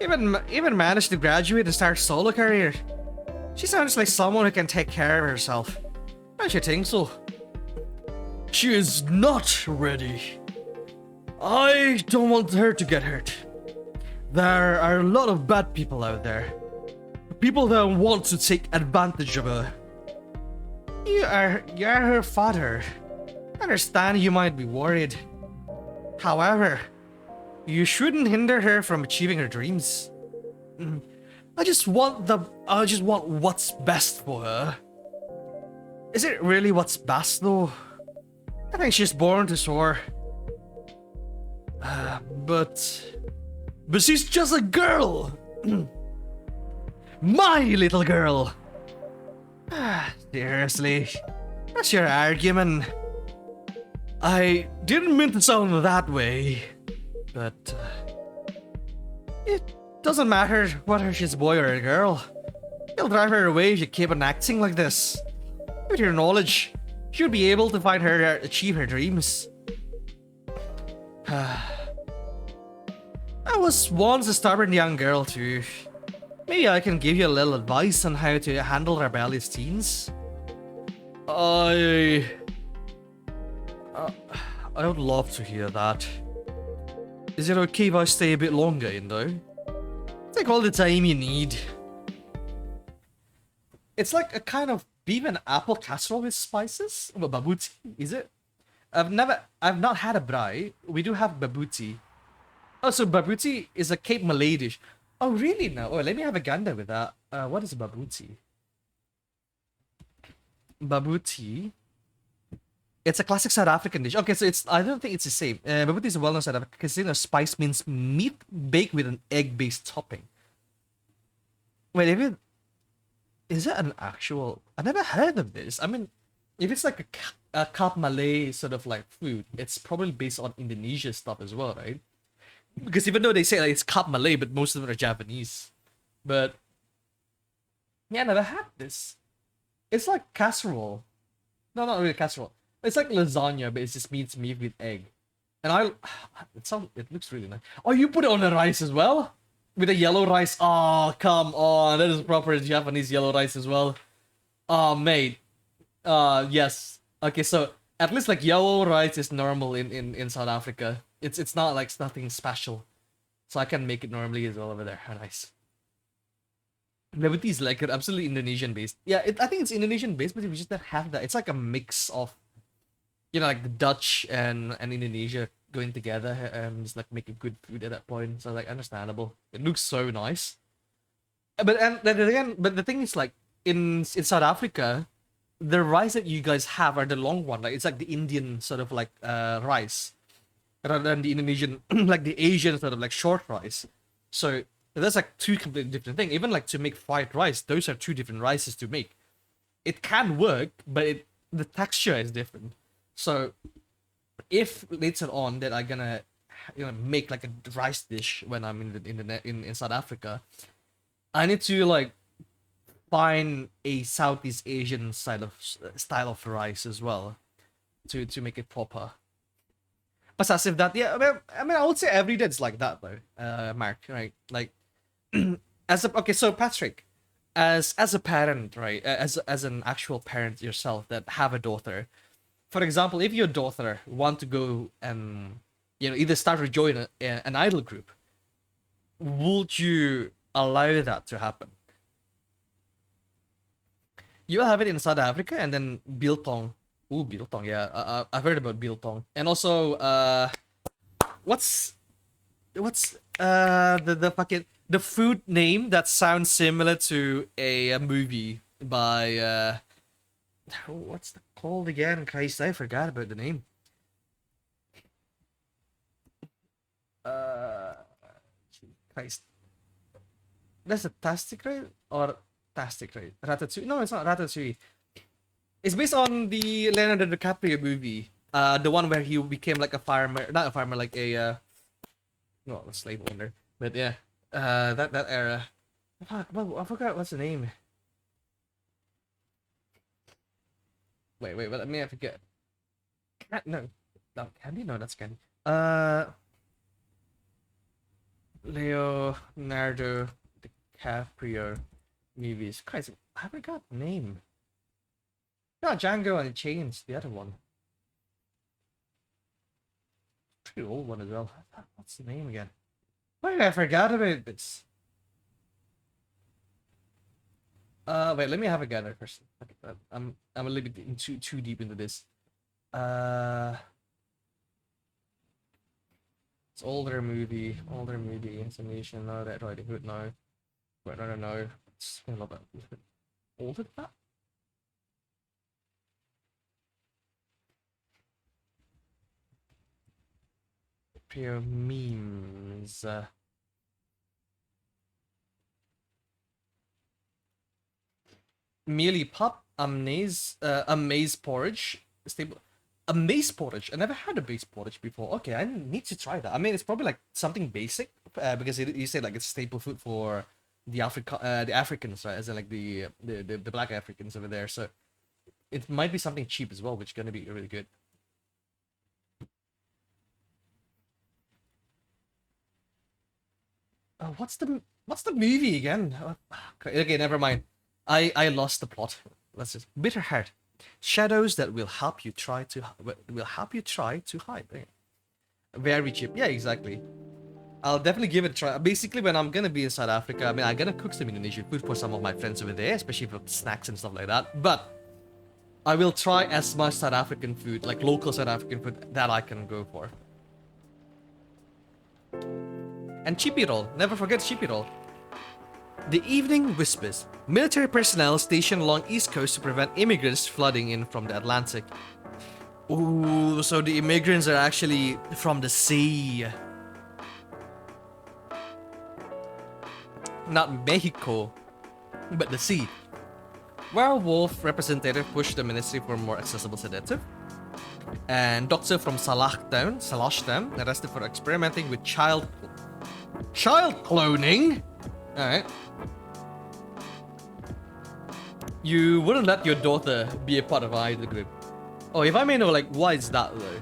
Even managed to graduate and start solo career. She sounds like someone who can take care of herself. Don't you think so? She is not ready. I don't want her to get hurt. There are a lot of bad people out there. People that want to take advantage of her. You are her father. I understand you might be worried. However, you shouldn't hinder her from achieving her dreams. I just want what's best for her. Is it really what's best though? I think she's born to soar. But she's just a girl. My little girl. Seriously, that's your argument. I didn't mean to sound that way, but it doesn't matter whether she's a boy or a girl. You'll drive her away if you keep on acting like this. With your knowledge, you'll be able to find her achieve her dreams. I was once a stubborn young girl too. Maybe I can give you a little advice on how to handle rebellious teens. I would love to hear that. Is it okay if I stay a bit longer, Indo? Take all the time you need. It's like a kind of beef and apple casserole with spices. Well, babuti, is it? I've not had a braai. We do have babuti. Oh, so babuti is a Cape Malay dish. Oh, really now? Oh, let me have a gander with that. What is babuti? Babuti. It's a classic South African dish. Okay, so I don't think it's the same. Babuti is a well-known South African cuisine of spice minced meat baked with an egg-based topping. Wait, is that an actual? I never heard of this. I mean, if it's like a Cape Malay sort of like food, it's probably based on Indonesia stuff as well, right? Because even though they say like it's Cape Malay, but most of them are Japanese. But yeah, I never had this. It's like casserole. No, not really casserole. It's like lasagna, but it's just meat with egg. And it looks really nice. Oh, you put it on the rice as well? With the yellow rice? Oh, come on. That is proper Japanese yellow rice as well. Oh, mate. Yes. Okay, so at least like yellow rice is normal in South Africa. It's not like nothing special. So I can make it normally as well over there. How nice. Babuti is like absolutely Indonesian based. Yeah, I think it's Indonesian based, but we just don't have that. It's like a mix of, like the Dutch and Indonesia going together and just like making good food at that point. So like understandable. It looks so nice. But the thing is like in South Africa, the rice that you guys have are the long one. Like it's like the Indian sort of like rice, rather than the Indonesian like the Asian sort of like short rice. So that's like two completely different things. Even like to make fried rice, those are two different rices to make. It can work, but the texture is different. So if later on that I'm gonna make like a rice dish when I'm in South Africa, I need to like find a Southeast Asian style of rice as well to make it proper. But as if that, yeah, I mean, I would say every day it's like that though, Mark, right? Like, so Patrick, as a parent, right? As an actual parent yourself that have a daughter, for example, if your daughter want to go and either start or join an idol group, would you allow that to happen? You will have it in South Africa and then Biltong Ooh, biltong. Yeah, I've heard about biltong. And also, what's the fucking the food name that sounds similar to a movie by what's the called again? Christ, I forgot about the name. Uh, Christ, that's a Tastic right or Tastic right? Ratatouille? No, it's not Ratatouille. It's based on the Leonardo DiCaprio movie. The one where he became like a farmer, not a farmer, like a no, a slave owner. But yeah, that era. Fuck, I forgot what's the name. Wait, let me I forget. No, no, Candy? No, that's Candy. Uh, Leonardo DiCaprio movies. Christ, I forgot the name. Not Django Unchained, the other one. Pretty old one as well. What's the name again? Why did I forgot about this? Wait, let me have a gander first. Okay, I'm a little bit too deep into this. Uh, it's older movie, information. No, that Riding Hood. No, wait, no. It's a little bit older than that. Pure memes. Mealy pop, amaze porridge, stable, amaze porridge. I never had a base porridge before. Okay, I need to try that. I mean, it's probably like something basic, because you said like it's staple food for the Africans, right? As in like the black Africans over there. So it might be something cheap as well, which is gonna be really good. What's the movie again? Okay, never mind. I lost the plot. Let's just bitter heart, shadows that will help you try to hide. There. Very cheap. Yeah, exactly. I'll definitely give it a try. Basically, when I'm gonna be in South Africa, I mean, I'm gonna cook some Indonesian food for some of my friends over there, especially for snacks and stuff like that. But I will try as much South African food, like local South African food, that I can go for. And chippy roll. Never forget chippy roll. The Evening Whispers. Military personnel stationed along East Coast to prevent immigrants flooding in from the Atlantic. Ooh, so the immigrants are actually from the sea. Not Mexico, but the sea. Werewolf representative pushed the ministry for more accessible sedative. And doctor from Salashtown, arrested for experimenting with child cloning. Alright. You wouldn't let your daughter be a part of either group. Oh, if I may know, like, why is that though?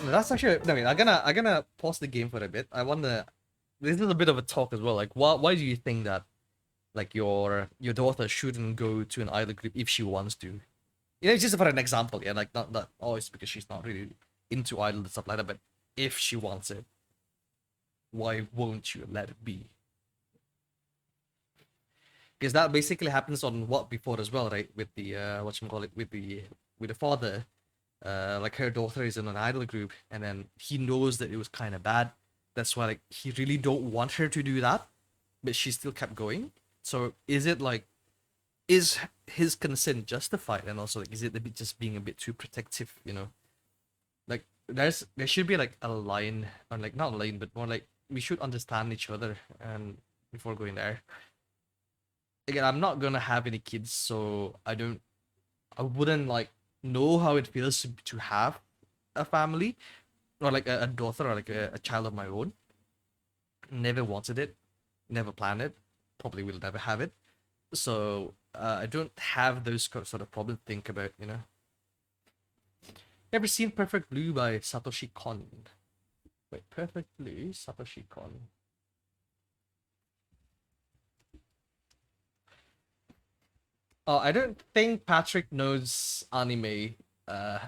No, that's actually. I mean, I'm gonna pause the game for a bit. I wanna. This is a bit of a talk as well. Like, why do you think that, like, your daughter shouldn't go to an idol group if she wants to? You know, just for an example, yeah. Like, not always because she's not really into idol and stuff like that, but if she wants it, why won't you let it be? Because that basically happens on what before as well, right? With the whatchamacallit, with the father, like her daughter is in an idol group, and then he knows that it was kind of bad. That's why like he really don't want her to do that, but she still kept going. So is it like, is his consent justified, and also like is it a bit just being a bit too protective? You know, like there should be like a line, or like not a line, but more like we should understand each other and before going there. Again, I'm not gonna have any kids, so I wouldn't like know how it feels to have a family, or like a daughter, or like a child of my own. Never wanted it, never planned it, probably will never have it. So I don't have those sort of problems to think about, you know. Ever seen Perfect Blue by Satoshi Kon? Wait, Perfect Blue, Satoshi Kon. Oh, I don't think Patrick knows anime. Uh,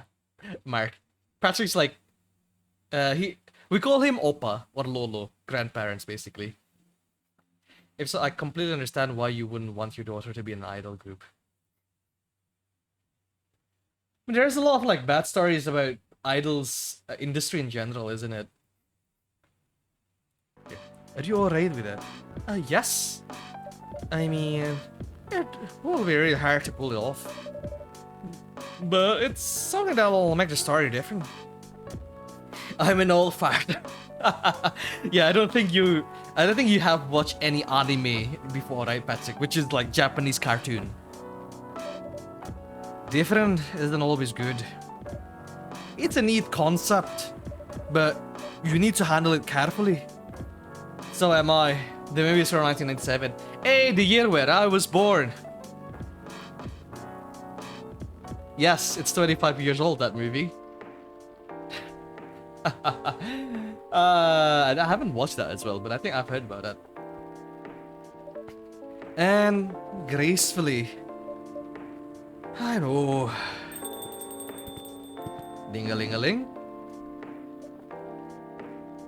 Mark. Patrick's like, he we call him Oppa or Lolo, grandparents basically. If so, I completely understand why you wouldn't want your daughter to be in an idol group. I mean, there's a lot of like bad stories about idols industry in general, isn't it? Yeah. Are you alright with that? Yes. I mean, it will be really hard to pull it off, but it's something that will make the story different. I'm an old fart. Yeah, I don't think you have watched any anime before, right, Patrick? Which is like Japanese cartoon. Different isn't always good. It's a neat concept, but you need to handle it carefully. So am I. The movie is from 1997. Hey, the year where I was born. Yes, it's 25 years old, that movie. I haven't watched that as well, but I think I've heard about that. And gracefully. I know. Ding-a-ling-a-ling.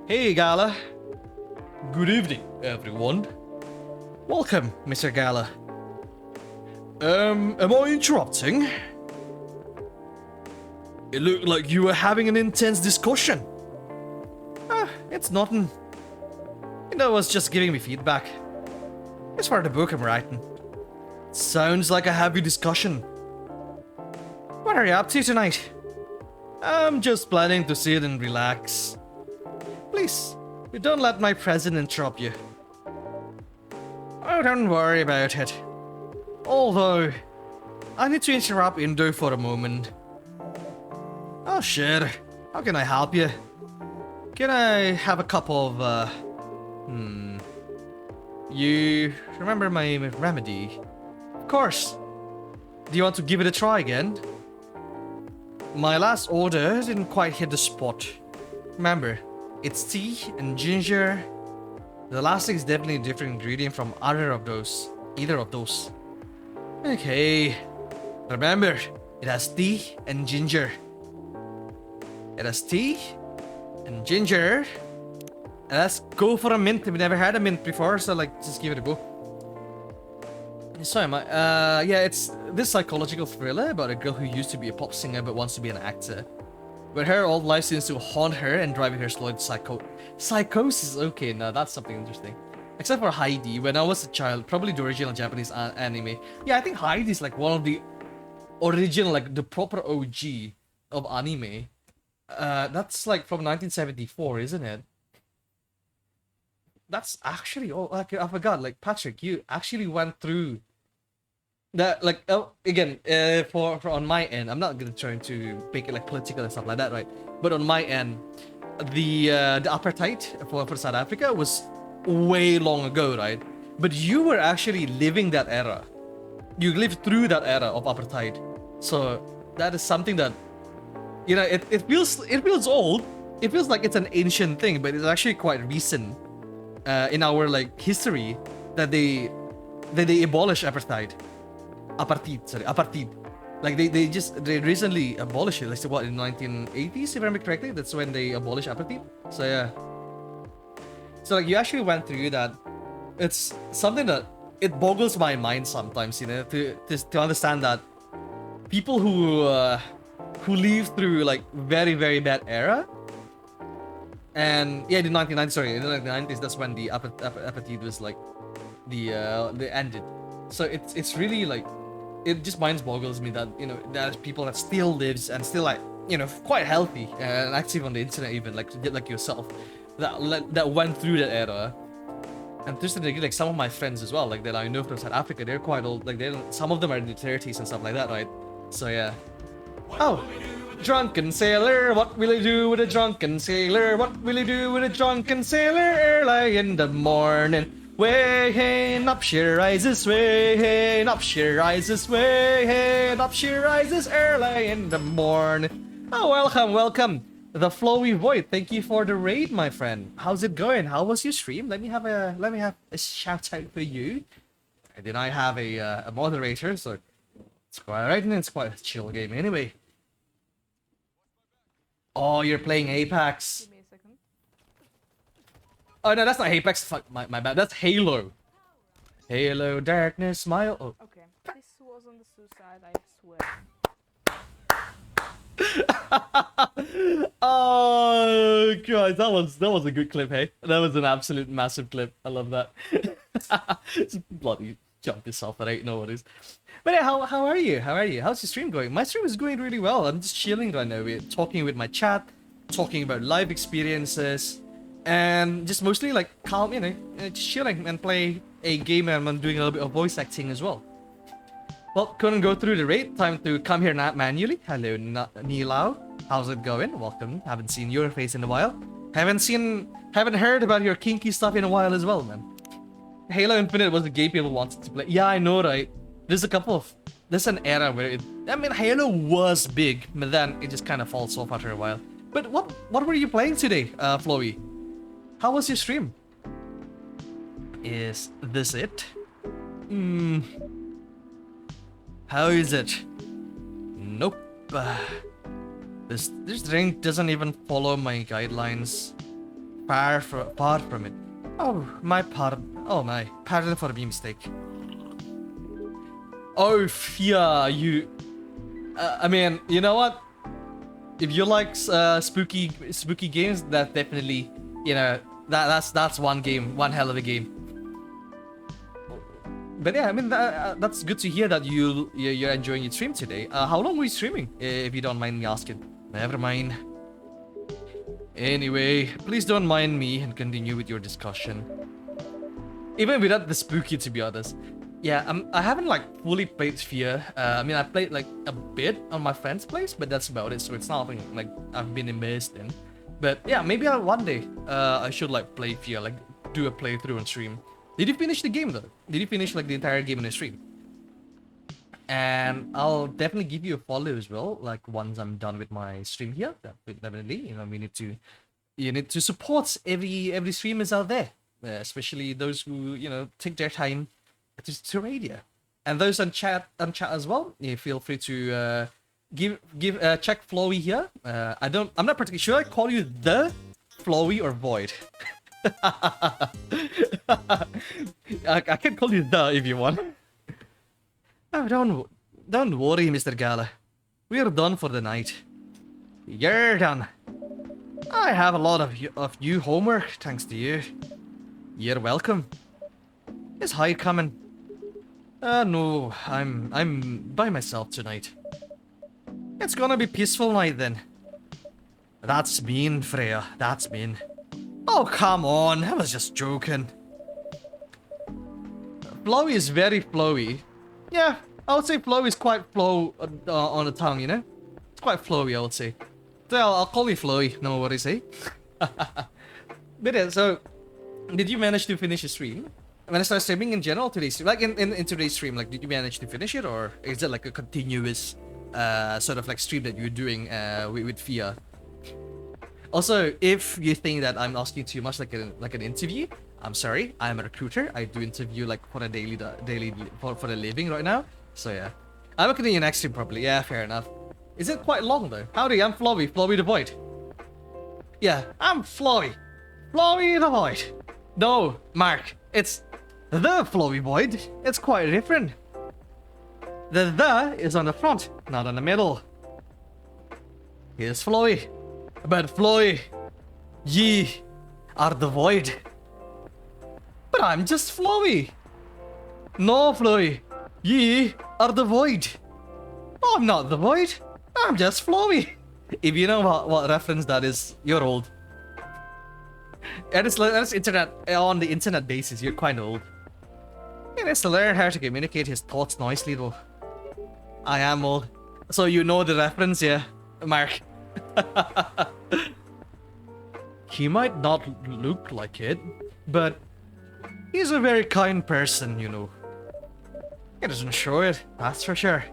Hey, Gala. Good evening, everyone. Welcome, Mr. Gala. Am I interrupting? It looked like you were having an intense discussion. It's nothing. You know, I was just giving me feedback. It's for the book I'm writing. Sounds like a heavy discussion. What are you up to tonight? I'm just planning to sit and relax. Please, don't let my presence interrupt you. Oh, don't worry about it. Although, I need to interrupt Indo for a moment. Oh, sure. How can I help you? Can I have a cup of, You remember my remedy? Of course. Do you want to give it a try again? My last order didn't quite hit the spot. Remember, it's tea and ginger. The last thing is definitely a different ingredient from either of those. Okay. Remember, it has tea and ginger. It has tea and ginger. And let's go for a mint. We've never had a mint before, so like, just give it a go. Sorry, yeah, it's this psychological thriller about a girl who used to be a pop singer but wants to be an actor. But her old life seems to haunt her and driving her slowly to psychosis. Okay, now that's something interesting. Except for Heidi, when I was a child, probably the original Japanese anime. Yeah, I think Heidi is like one of the original, like the proper OG of anime. That's like from 1974, isn't it? That's actually, oh, like, I forgot, like, Patrick, you actually went through that, like, again, for on my end, I'm not gonna try to make it like political and stuff like that, right? But on my end, the apartheid for South Africa was way long ago, right? But you were actually living that era. You lived through that era of apartheid, so that is something that, you know, it feels old. It feels like it's an ancient thing, but it's actually quite recent in our like history that they abolish apartheid. Like they recently abolished it. Like what, in 1980s, if I remember correctly, that's when they abolished apartheid. So yeah. So like you actually went through that. It's something that it boggles my mind sometimes, you know, to understand that people who live through like very very bad era. And yeah, in the 1990s, that's when the apartheid was like they ended. So it's really like, it just mind boggles me that, you know, there's people that still lives and still, like, you know, quite healthy and active on the internet, even like yourself, that went through that era. And just like some of my friends as well, like that I know from South Africa, they're quite old. Like some of them are in their 30s and stuff like that, right? So yeah. Oh, drunken sailor, what will you do with a drunken sailor? What will you do with a drunken sailor early in the morning? Way hey, up she rises, way hey, up she rises, way hey, up she rises early in the morning. Oh, welcome. The Flowy Void, thank you for the raid, my friend. How's it going? How was your stream? Let me have a shout out for you. Then I have a moderator, so it's quite right, and it's quite a chill game anyway. Oh, you're playing Apex. Give me a second. Oh no, that's not Apex. Fuck, my bad. That's Halo. Hello, darkness, smile. Oh. Okay, this wasn't the suicide, I swear. Oh god, that was a good clip, hey? That was an absolute massive clip. I love that. Just bloody jump yourself, but ain't no worries. But yeah, how are you? How are you? How's your stream going? My stream is going really well. I'm just chilling right now. We're talking with my chat, talking about live experiences, and just mostly like calm, just chilling and play a game, and I'm doing a little bit of voice acting as well. Well, couldn't go through the raid. Time to come here manually. Hello, Nilau. How's it going? Welcome. Haven't seen your face in a while. Haven't heard about your kinky stuff in a while as well, man. Halo Infinite was the game people wanted to play. Yeah, I know, right? There's an era where Halo was big, but then it just kind of falls off after a while. But what were you playing today, Flowy? How was your stream? Is this it? How is it? Nope. This drink doesn't even follow my guidelines. Far from it. Oh, my pardon. Oh my, pardon for the mistake. Oh, yeah, you. I mean, you know what? If you like spooky games, that definitely, that's one game, one hell of a game. But yeah, I mean that's good to hear that you're enjoying your stream today. How long were you streaming, if you don't mind me asking? Never mind. Anyway, please don't mind me and continue with your discussion. Even without the spooky, to be honest. Yeah, I haven't like fully played Fear. I mean, I played like a bit on my friend's place, but that's about it. So it's not like I've been immersed in. But yeah, maybe one day I should like play Fear, like do a playthrough on stream. Did you finish the game though? Did you finish like the entire game in a stream? And I'll definitely give you a follow as well. Like once I'm done with my stream here, definitely. You need to support every streamers out there, especially those who take their time to raid you, and those on chat as well. You feel free to check Flowy here. I'm not particularly sure. I call you the Flowy or Void. I can call you the if you want. Oh, don't worry, Mr. Gala. We're done for the night. You're done. I have a lot of new homework thanks to you. You're welcome. Is Hyde coming? No, I'm by myself tonight. It's gonna be peaceful night then. That's mean, Freya. That's mean. Oh, come on. I was just joking. Flowy is very flowy. Yeah, I would say flowy is quite flow on the tongue, It's quite flowy, I would say. So I'll call you Flowy, no worries, eh? But yeah, so, did you manage to finish the stream? When I started streaming in general today's stream, like in today's stream, like did you manage to finish it, or is it like a continuous sort of like stream that you're doing with Fia? Also, if you think that I'm asking too much like an interview, I'm sorry. I'm a recruiter. I do interview like for a daily for a living right now. So yeah, I'm looking at your next stream probably. Yeah, fair enough. Is it quite long though? Howdy, I'm Flowy the Void. Yeah, I'm Flowy the Void. No, Mark, it's the Flowy Void. It's quite different. The is on the front, not on the middle. Here's Flowy. But Flowy, ye are the Void. But I'm just Flowy. No, Flowy, ye are the Void. I'm not the Void. I'm just Flowy. If you know what reference that is, you're old. That's internet on the internet basis. You're quite old. He needs to learn how to communicate his thoughts nicely, though. I am old, so you know the reference, yeah, Mark. He might not look like it, but he's a very kind person, He doesn't show it, that's for sure.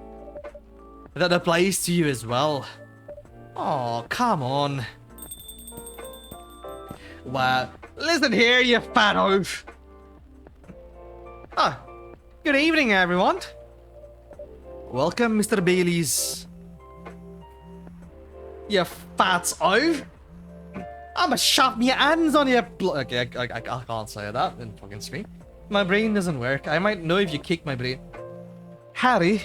That applies to you as well. Oh, come on. Well, listen here, you fat oaf. Ah, good evening, everyone. Welcome, Mr. Bailey's. You fat oaf. I'ma shove my hands on your Okay, I can't say that in fucking stream. My brain doesn't work. I might know if you kick my brain. Harry,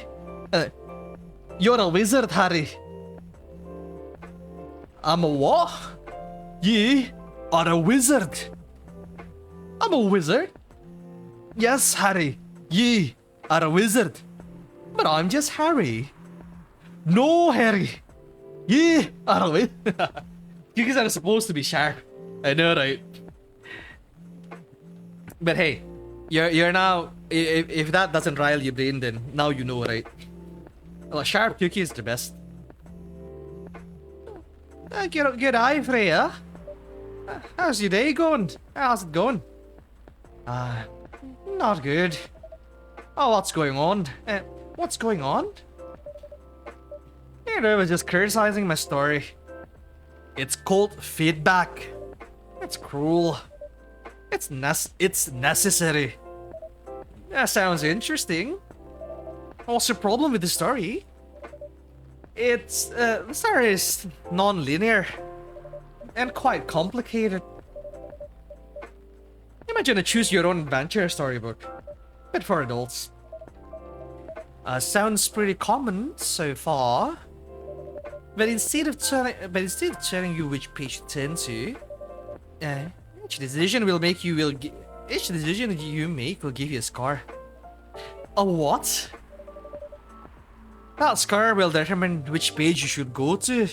you're a wizard, Harry. I'm a what? You are a wizard. I'm a wizard? Yes, Harry. You are a wizard. But I'm just Harry. No, Harry. You are a wizard. You guys are supposed to be sharp. I know, right? But hey, you're now. If that doesn't rile your brain, then now you know, right? Well, sharp cookie is the best. Good eye, Freya. How's your day going? How's it going? Not good. Oh, what's going on? What's going on? You know, I was just criticizing my story. It's called feedback. It's cruel. It's necessary. That sounds interesting. What's the problem with the story? It's the story is non-linear and quite complicated. Imagine a choose your own adventure storybook, but for adults. Sounds pretty common so far. But instead of telling you which page to turn to, each decision you make will give you a score. A what? That score will determine which page you should go to.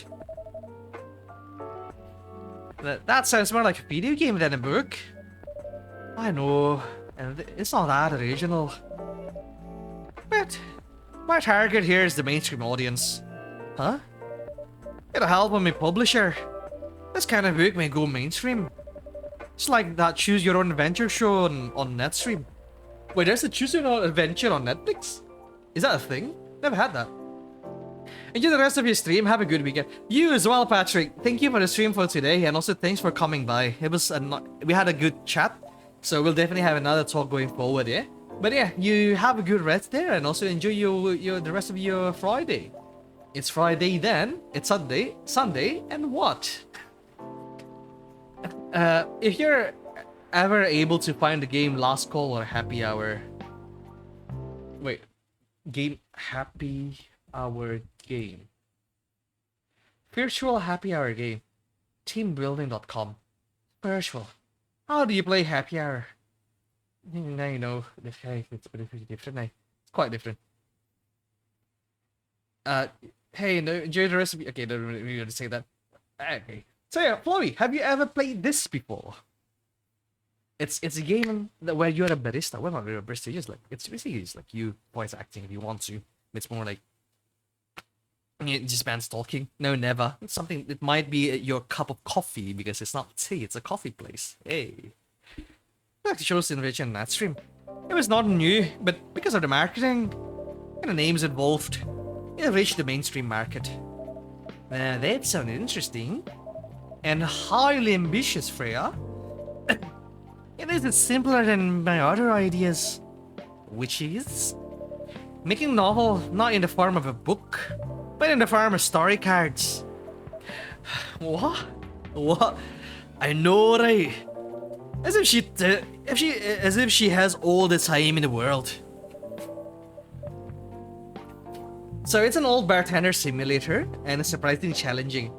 That sounds more like a video game than a book. I know, and it's not that original. But my target here is the mainstream audience. Huh? It'll help with my publisher. This kind of book may go mainstream. It's like that Choose Your Own Adventure show on Netstream. Wait, there's a Choose Your Own Adventure on Netflix? Is that a thing? Never had that. Enjoy the rest of your stream. Have a good weekend. You as well, Patrick. Thank you for the stream for today, and also thanks for coming by. It was we had a good chat, so we'll definitely have another talk going forward, yeah. But yeah, you have a good rest there, and also enjoy the rest of your Friday. It's Friday then. It's Sunday, and what? If you're ever able to find the game Last Call or Happy Hour. Wait, game Happy Hour game. Virtual Happy Hour game. Teambuilding.com. Virtual. How do you play Happy Hour? Now you know this guy. It's pretty different now. It's quite different. Hey, no, enjoy the rest of okay, don't really want to say that. Okay. So yeah, Chloe, have you ever played this before? It's a game where you're a barista. Well, not really a barista. Just like it's basically just like you voice acting if you want to. It's more like just bands talking. No, never. It's something. It might be your cup of coffee because it's not tea. It's a coffee place. Hey, like the show's innovation in that stream. It was not new, but because of the marketing and the names involved, it reached the mainstream market. That sounded interesting and highly ambitious, Freya. It isn't simpler than my other ideas, which is making a novel not in the form of a book, but in the form of story cards. What? What? I know, right? As if she has all the time in the world. So it's an old bartender simulator, and it's surprisingly challenging.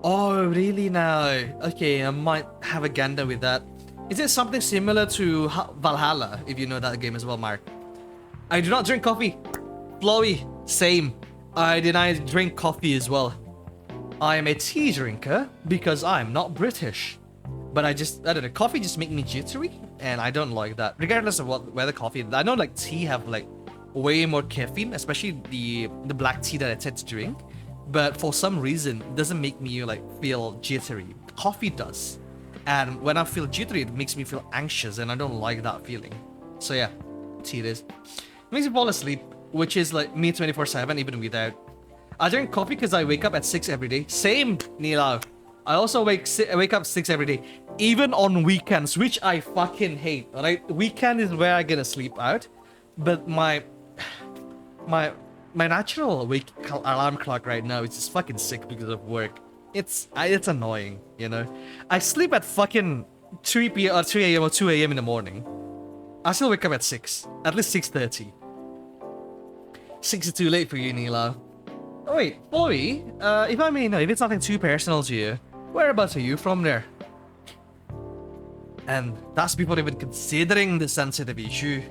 Oh, really now? Okay, I might have a gander with that. Is it something similar to Valhalla, if you know that game as well, Mark? I do not drink coffee. Chloe, same. I deny drink coffee as well. I am a tea drinker because I'm not British. But I don't know, coffee just makes me jittery, and I don't like that. Regardless of whether coffee, I know like tea have like way more caffeine, especially the black tea that I tend to drink. But for some reason, it doesn't make me like feel jittery. Coffee does. And when I feel jittery, it makes me feel anxious, and I don't like that feeling. So yeah, tea it is. It makes me fall asleep, which is like me 24/7, even without. I drink coffee because I wake up at 6 every day. Same, Nila. I also wake up 6 every day, even on weekends, which I fucking hate. Alright, weekend is where I get to sleep out, but my natural alarm clock right now is just fucking sick because of work. It's annoying, you know. I sleep at fucking 3 p.m. or 3 a.m. or 2 a.m. in the morning. I still wake up at 6. At least 6:30. 6 is too late for you, Nila. Oh wait, Chloe, if I may know, if it's nothing too personal to you, whereabouts are you from there? And that's before even considering the sensitive issue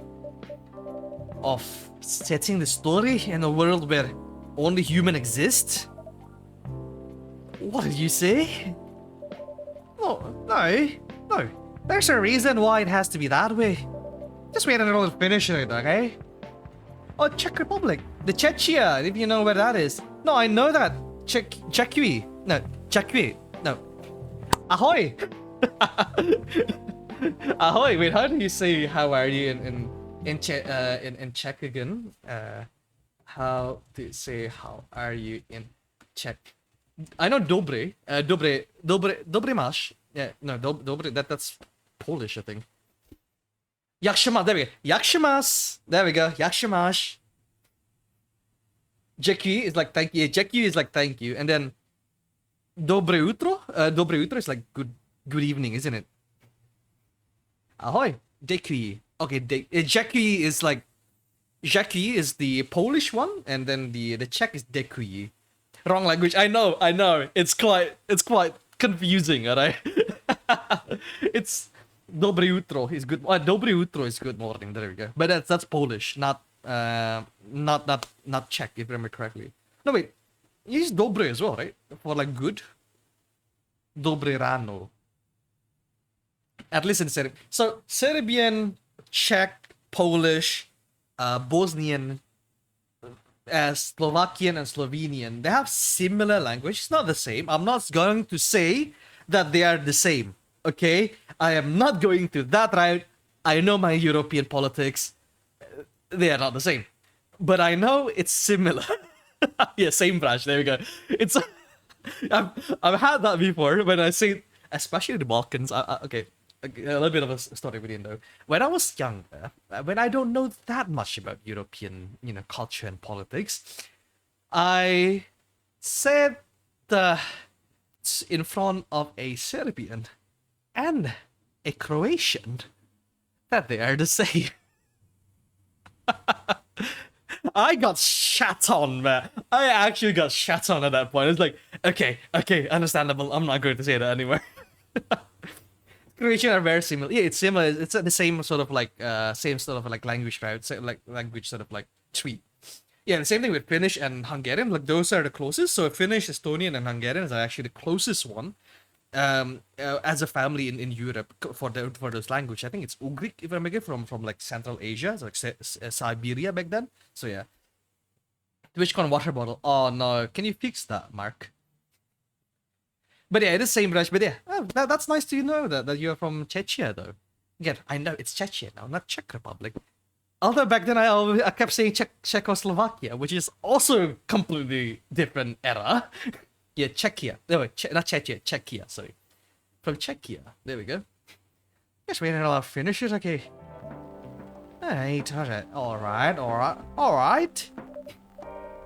of setting the story in a world where only human exists. What did you say? No. There's a reason why it has to be that way. Just wait until it finishes it, okay? Oh, Czech Republic. The Czechia, if you know where that is. No, I know that. Czechia. No, Czechia. No. Ahoy! Ahoy! Wait, how do you say how are you in Czech again? How do you say how are you in Czech? I know dobre. Dobre masz. Yeah, no, dobre. That's Polish, I think. Jak się ma? There we go. Jak się masz? There we go. Jak się masz? Dzięki is like thank you. Dzięki is like thank you, and then dobre jutro. Dobre jutro is like good evening, isn't it? Ahoy. Dzięki. Okay, dzięki is like dzięki is the Polish one, and then the Czech is dziękuję. Wrong language. I know. It's quite confusing, alright? It's dobre jutro is good. Dobre jutro is good morning. There we go. But that's Polish, not Czech, if I remember correctly. No wait, you use dobre as well, right? For like good. Dobre rano. At least in Serbian. So Serbian, Czech, Polish, Bosnian, Slovakian and Slovenian, they have similar language. It's not the same. I'm not going to say that they are the same. Okay? I am not going to that route. I know my European politics. They are not the same. But I know it's similar. Yeah, same branch. There we go. It's I've had that before when I say, especially the Balkans. Okay, a little bit of a story within though. When I was younger, when I don't know that much about European, culture and politics, I said in front of a Serbian and a Croatian that they are the same. I got shat on, man. I actually got shat on at that point. It's like, okay, understandable. I'm not going to say that anymore. Croatian are very similar. Yeah, it's similar. It's the same sort of like language route, like language sort of like tweet. Yeah, the same thing with Finnish and Hungarian. Like those are the closest. So Finnish, Estonian, and Hungarian is actually the closest one. As a family in Europe for those language. I think it's Ugric, if I make it from like Central Asia, so like Siberia back then. So yeah. TwitchCon water bottle. Oh no, can you fix that, Mark? But yeah, it is same branch. But yeah, that's nice to know that you're from Czechia though. Again, I know it's Czechia now, not Czech Republic. Although back then I kept saying Czechoslovakia, which is also completely different era. Yeah, Czechia. No, wait, not Czechia, Czechia, sorry. From Czechia. There we go. Just waiting until I finish it, okay. Alright.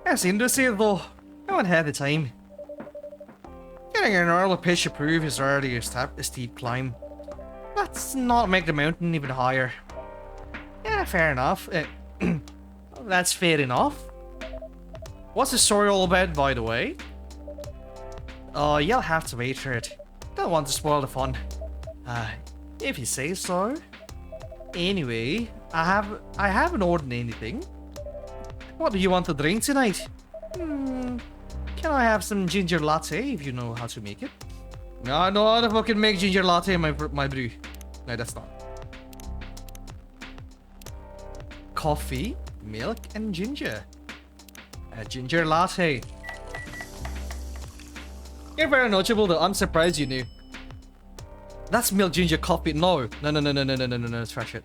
That's interesting though. I haven't had the time. Getting an early pitch approved is already a steep climb. Let's not make the mountain even higher. Yeah, fair enough. That's fair enough. What's the story all about, by the way? Oh, you'll have to wait for it. Don't want to spoil the fun. If you say so. Anyway, I haven't ordered anything. What do you want to drink tonight? Can I have some ginger latte if you know how to make it? No, I know how to fucking make ginger latte in my brew. No, that's not. Coffee, milk, and ginger. A ginger latte. You're very knowledgeable though, I'm surprised you knew. That's milk ginger coffee. No, trash it.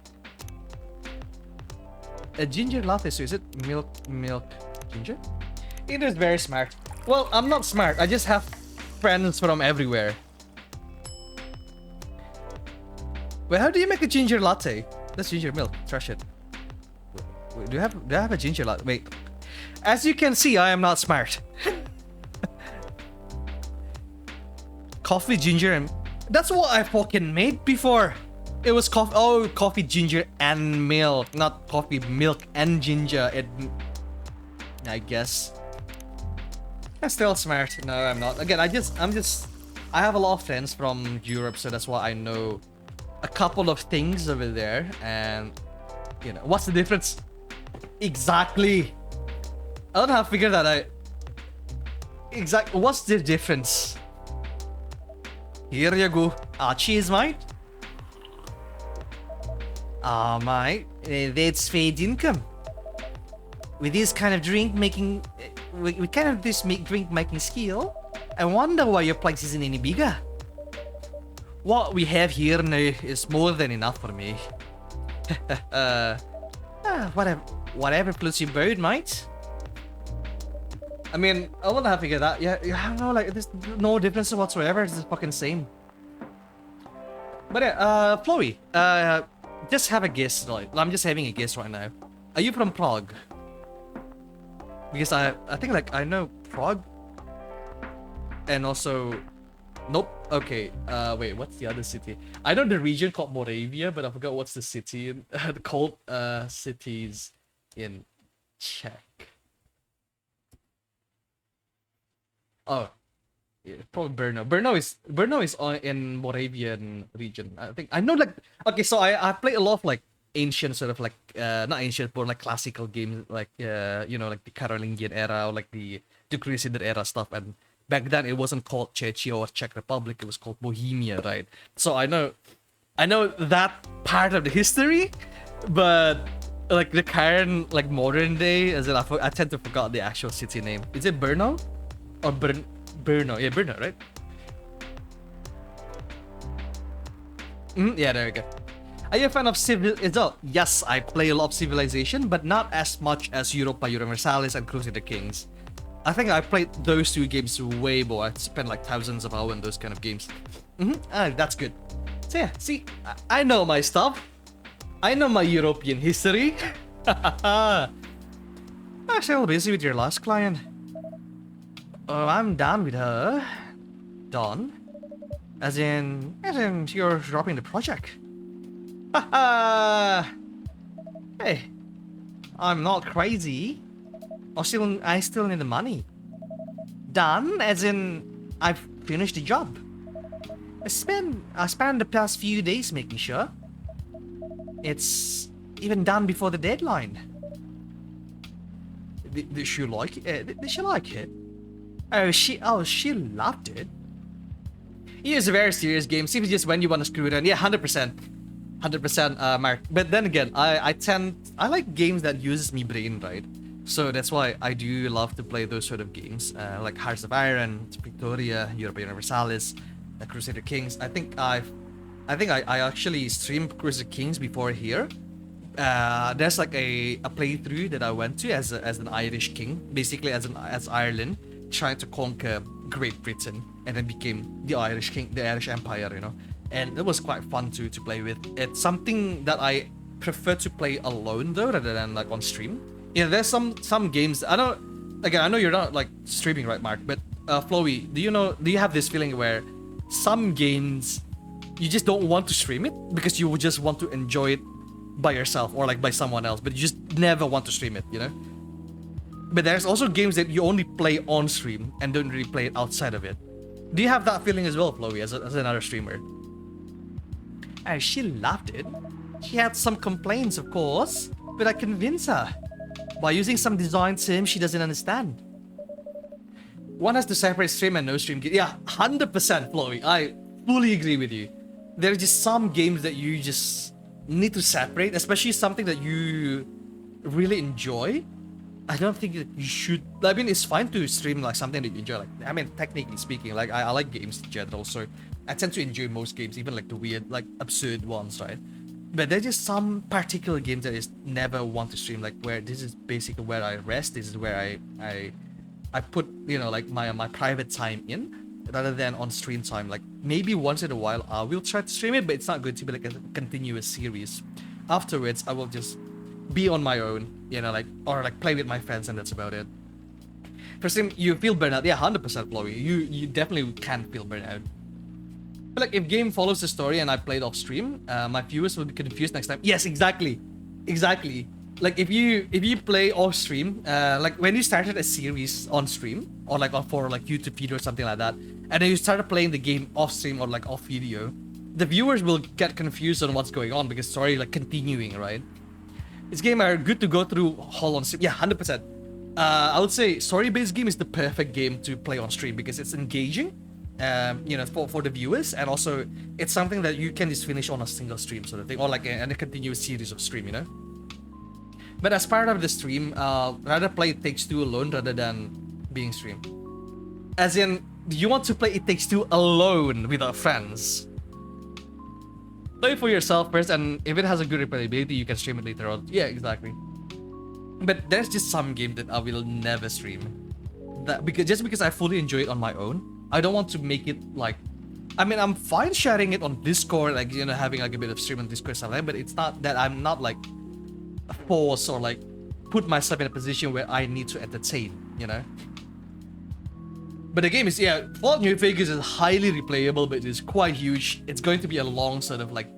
A ginger latte, so is it milk, ginger? It is very smart. Well, I'm not smart, I just have friends from everywhere. Wait, how do you make a ginger latte? That's ginger milk, trash it. Wait, do I have a ginger latte? Wait. As you can see, I am not smart. Coffee, ginger, and... That's what I fucking made before. It was coffee. Oh, coffee, ginger, and milk, not coffee, milk, and ginger. I guess. I'm still smart. No, I'm not. Again, I have a lot of friends from Europe, so that's why I know a couple of things over there. And you know, what's the difference? Exactly. I don't have to figure that out. Exactly. What's the difference? Here you go. Cheers, mate. Mate, that's paid income. With this kind of drink making, with kind of this drink making skill, I wonder why your place isn't any bigger. What we have here now is more than enough for me. Whatever floats your boat, mate. I mean, I wouldn't have figured that. Yeah, I don't know, like, there's no difference whatsoever. It's the fucking same. But yeah, Chloe, just have a guess, like, I'm just having a guess right now. Are you from Prague? Because I think, like, I know Prague. And also, nope. Okay, wait, what's the other city? I know the region called Moravia, but I forgot what's the city in, called, cities in Czech. Oh, yeah, probably Brno. Brno is in Moravian region. I think I know, like, okay, so I played a lot of like ancient sort of like not ancient but like classical games, like you know, like the Carolingian era or like the Crusader era stuff. And back then it wasn't called Czechia or Czech Republic, it was called Bohemia, right? So I know that part of the history, but like the current, like modern day, as in I tend to forget the actual city name. Is it Brno? Or Brno, yeah, Brno, right? Yeah, there we go. Are you a fan of Yes, I play a lot of Civilization, but not as much as Europa Universalis and Crusader Kings. I think I played those two games way more. I spent like thousands of hours in those kind of games. That's good. So yeah, see, I know my stuff. I know my European history. I'm still busy with your last client. Oh, I'm done with her. Done? As in you're dropping the project. Haha! Hey, I'm not crazy. I still need the money. Done? As in, I've finished the job. I spent the past few days making sure it's even done before the deadline. Did she like it? Did she like it? Oh, she loved it. It is a very serious game. Seems just when you want to screw it in. Yeah, 100%. 100%, Mark. But then again, I like games that uses me brain, right? So that's why I do love to play those sort of games, like Hearts of Iron, Victoria, Europa Universalis, Crusader Kings. I think I actually streamed Crusader Kings before here. There's like a playthrough that I went to as an Irish king, basically as Ireland trying to conquer Great Britain and then became the Irish king, the Irish Empire, you know. And it was quite fun to play with. It's something that I prefer to play alone though, rather than like on stream. Yeah, there's some games. I know you're not like streaming, right, Mark? But Flowey, do you have this feeling where some games you just don't want to stream it because you would just want to enjoy it by yourself or like by someone else, but you just never want to stream it, you know? But there's also games that you only play on stream and don't really play it outside of it. Do you have that feeling as well, Flowey, as another streamer? Oh, she loved it. She had some complaints, of course, but I convinced her by using some design terms she doesn't understand. One has to separate stream and no stream. Yeah, 100% Flowey. I fully agree with you. There are just some games that you just need to separate, especially something that you really enjoy. I don't think that you should. I mean, it's fine to stream like something that you enjoy. Like, I mean, technically speaking, like I like games in general, so I tend to enjoy most games, even like the weird, like absurd ones, right? But there's just some particular games that I just never want to stream, like where this is basically where I rest. This is where I put, you know, like my private time in, rather than on stream time. Like maybe once in a while I will try to stream it, but it's not going to be like a continuous series. Afterwards, I will just be on my own, you know, like, or like play with my friends, and that's about it. For stream, you feel burnout. Yeah, 100% Chloe. You definitely can feel burnout. Like if game follows the story and I played off stream, my viewers will be confused next time. Yes, exactly, exactly. Like if you play off stream, like when you started a series on stream or like for like YouTube video or something like that, and then you started playing the game off stream or like off video, the viewers will get confused on what's going on because story like continuing, right? This game are good to go through whole on stream. Yeah, 100%. I would say story-based game is the perfect game to play on stream because it's engaging, you know, for the viewers, and also it's something that you can just finish on a single stream sort of thing, or like a continuous series of stream, you know. But as part of the stream, rather play It Takes Two alone rather than being streamed. As in, do you want to play It Takes Two alone without friends? Play it for yourself first, and if it has a good replayability, you can stream it later on. Yeah, exactly. But there's just some game that I will never stream. That because I fully enjoy it on my own, I don't want to make it like. I mean, I'm fine sharing it on Discord, like, you know, having like a bit of stream on Discord stuff like that, but it's not that I'm not like force or like put myself in a position where I need to entertain, you know. But the game is, yeah, Fallout New Vegas is highly replayable, but it's quite huge. It's going to be a long sort of like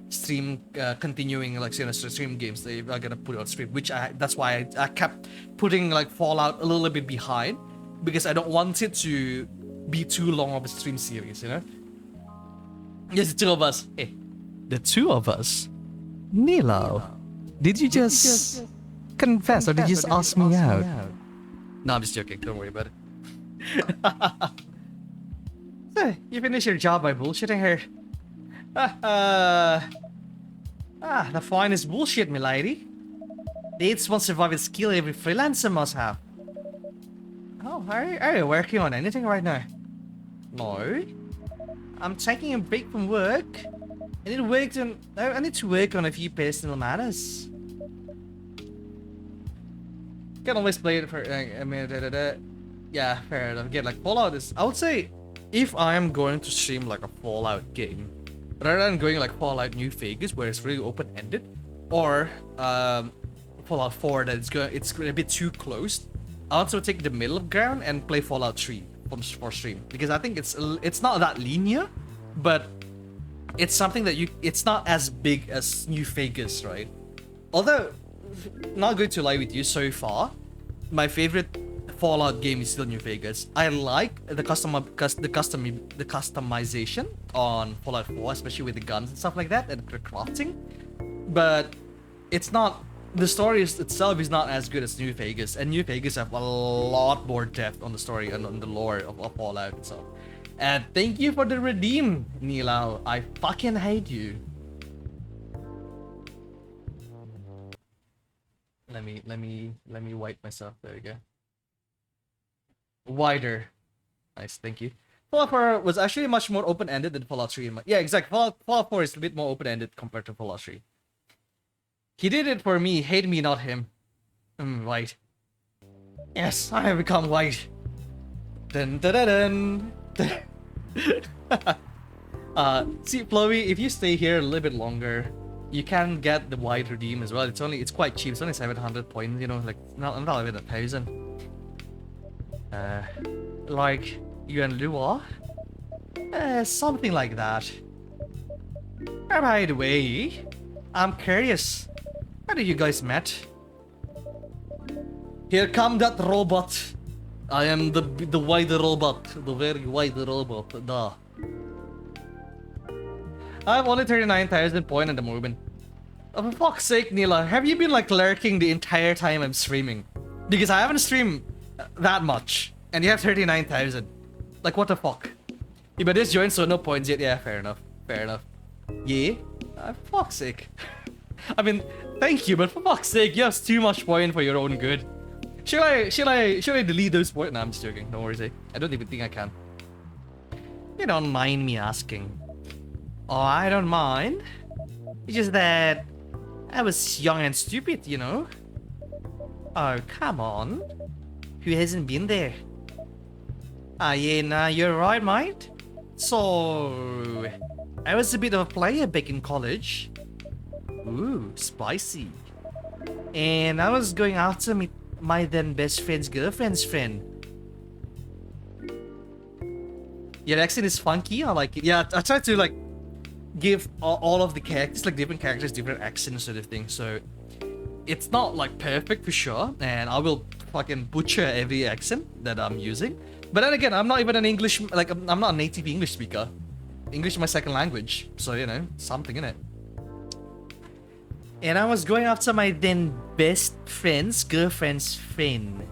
stream continuing, like, you know, stream games that are gonna put on stream, which that's why I kept putting like Fallout a little bit behind, because I don't want it to be too long of a stream series, you know. Yes, the two of us. Hey, the two of us. Nilo, did you just confess or did you just ask me out? No, I'm just joking. Don't worry about it. So, you finished your job by bullshitting her. The finest bullshit, milady. Dates one survival skill every freelancer must have. Oh, are you working on anything right now? No. I'm taking a break from work. I need to work on a few personal matters. Can always play it for. Yeah, fair enough. Again, like Fallout is. I would say, if I am going to stream like a Fallout game, rather than going like Fallout New Vegas, where it's really open-ended, or Fallout 4 that it's a bit too closed, I want to take the middle ground and play Fallout 3 for stream, because I think it's not that linear, but it's something that it's not as big as New Vegas, right? Although, not going to lie with you, so far, my favorite Fallout game is still New Vegas. I like the customization on Fallout 4, especially with the guns and stuff like that, and the crafting. But it's not. The story itself is not as good as New Vegas, and New Vegas have a lot more depth on the story and on the lore of Fallout itself. And thank you for the redeem, Nilao. I fucking hate you. Let me wipe myself. There we go. Wider. Nice, thank you. Fallout 4 was actually much more open-ended than Fallout 3. Yeah, exactly. Fallout 4 is a bit more open-ended compared to Fallout 3. He did it for me, hate me, not him. White. Yes, I have become white. Dun dun dun dun. See, Chloe, if you stay here a little bit longer, you can get the white redeem as well. It's quite cheap. It's only 700 points, you know, like not even 1,000. Like you and Lua? Something like that. By the way, I'm curious. How did you guys met? Here come that robot. I am the white robot, the very white robot. Duh. I have only 39,000 points at the moment. Oh, for fuck's sake, Nila, have you been like lurking the entire time I'm streaming? Because I haven't streamed that much, and you have 39,000. Like, what the fuck? You better just join, so no points yet. Yeah, fair enough. Fair enough. Yeah? For fuck's sake. I mean, thank you, but for fuck's sake, you have too much point for your own good. Should I delete those points? No, I'm just joking. Don't worry, I don't even think I can. You don't mind me asking. Oh, I don't mind. It's just that I was young and stupid, you know? Oh, come on. Who hasn't been there? Ah, yeah, nah, you're right, mate. So, I was a bit of a player back in college. Ooh, spicy. And I was going after my then best friend's girlfriend's friend. Your accent is funky. I like it. Yeah, I try to like give all of the characters, like different characters, different accents sort of thing. So it's not like perfect for sure, and I will fucking butcher every accent that I'm using. But then again, I'm not even an English, like I'm not a native English speaker. English is my second language, so you know, something in it. And I was going after my then best friend's girlfriend's friend.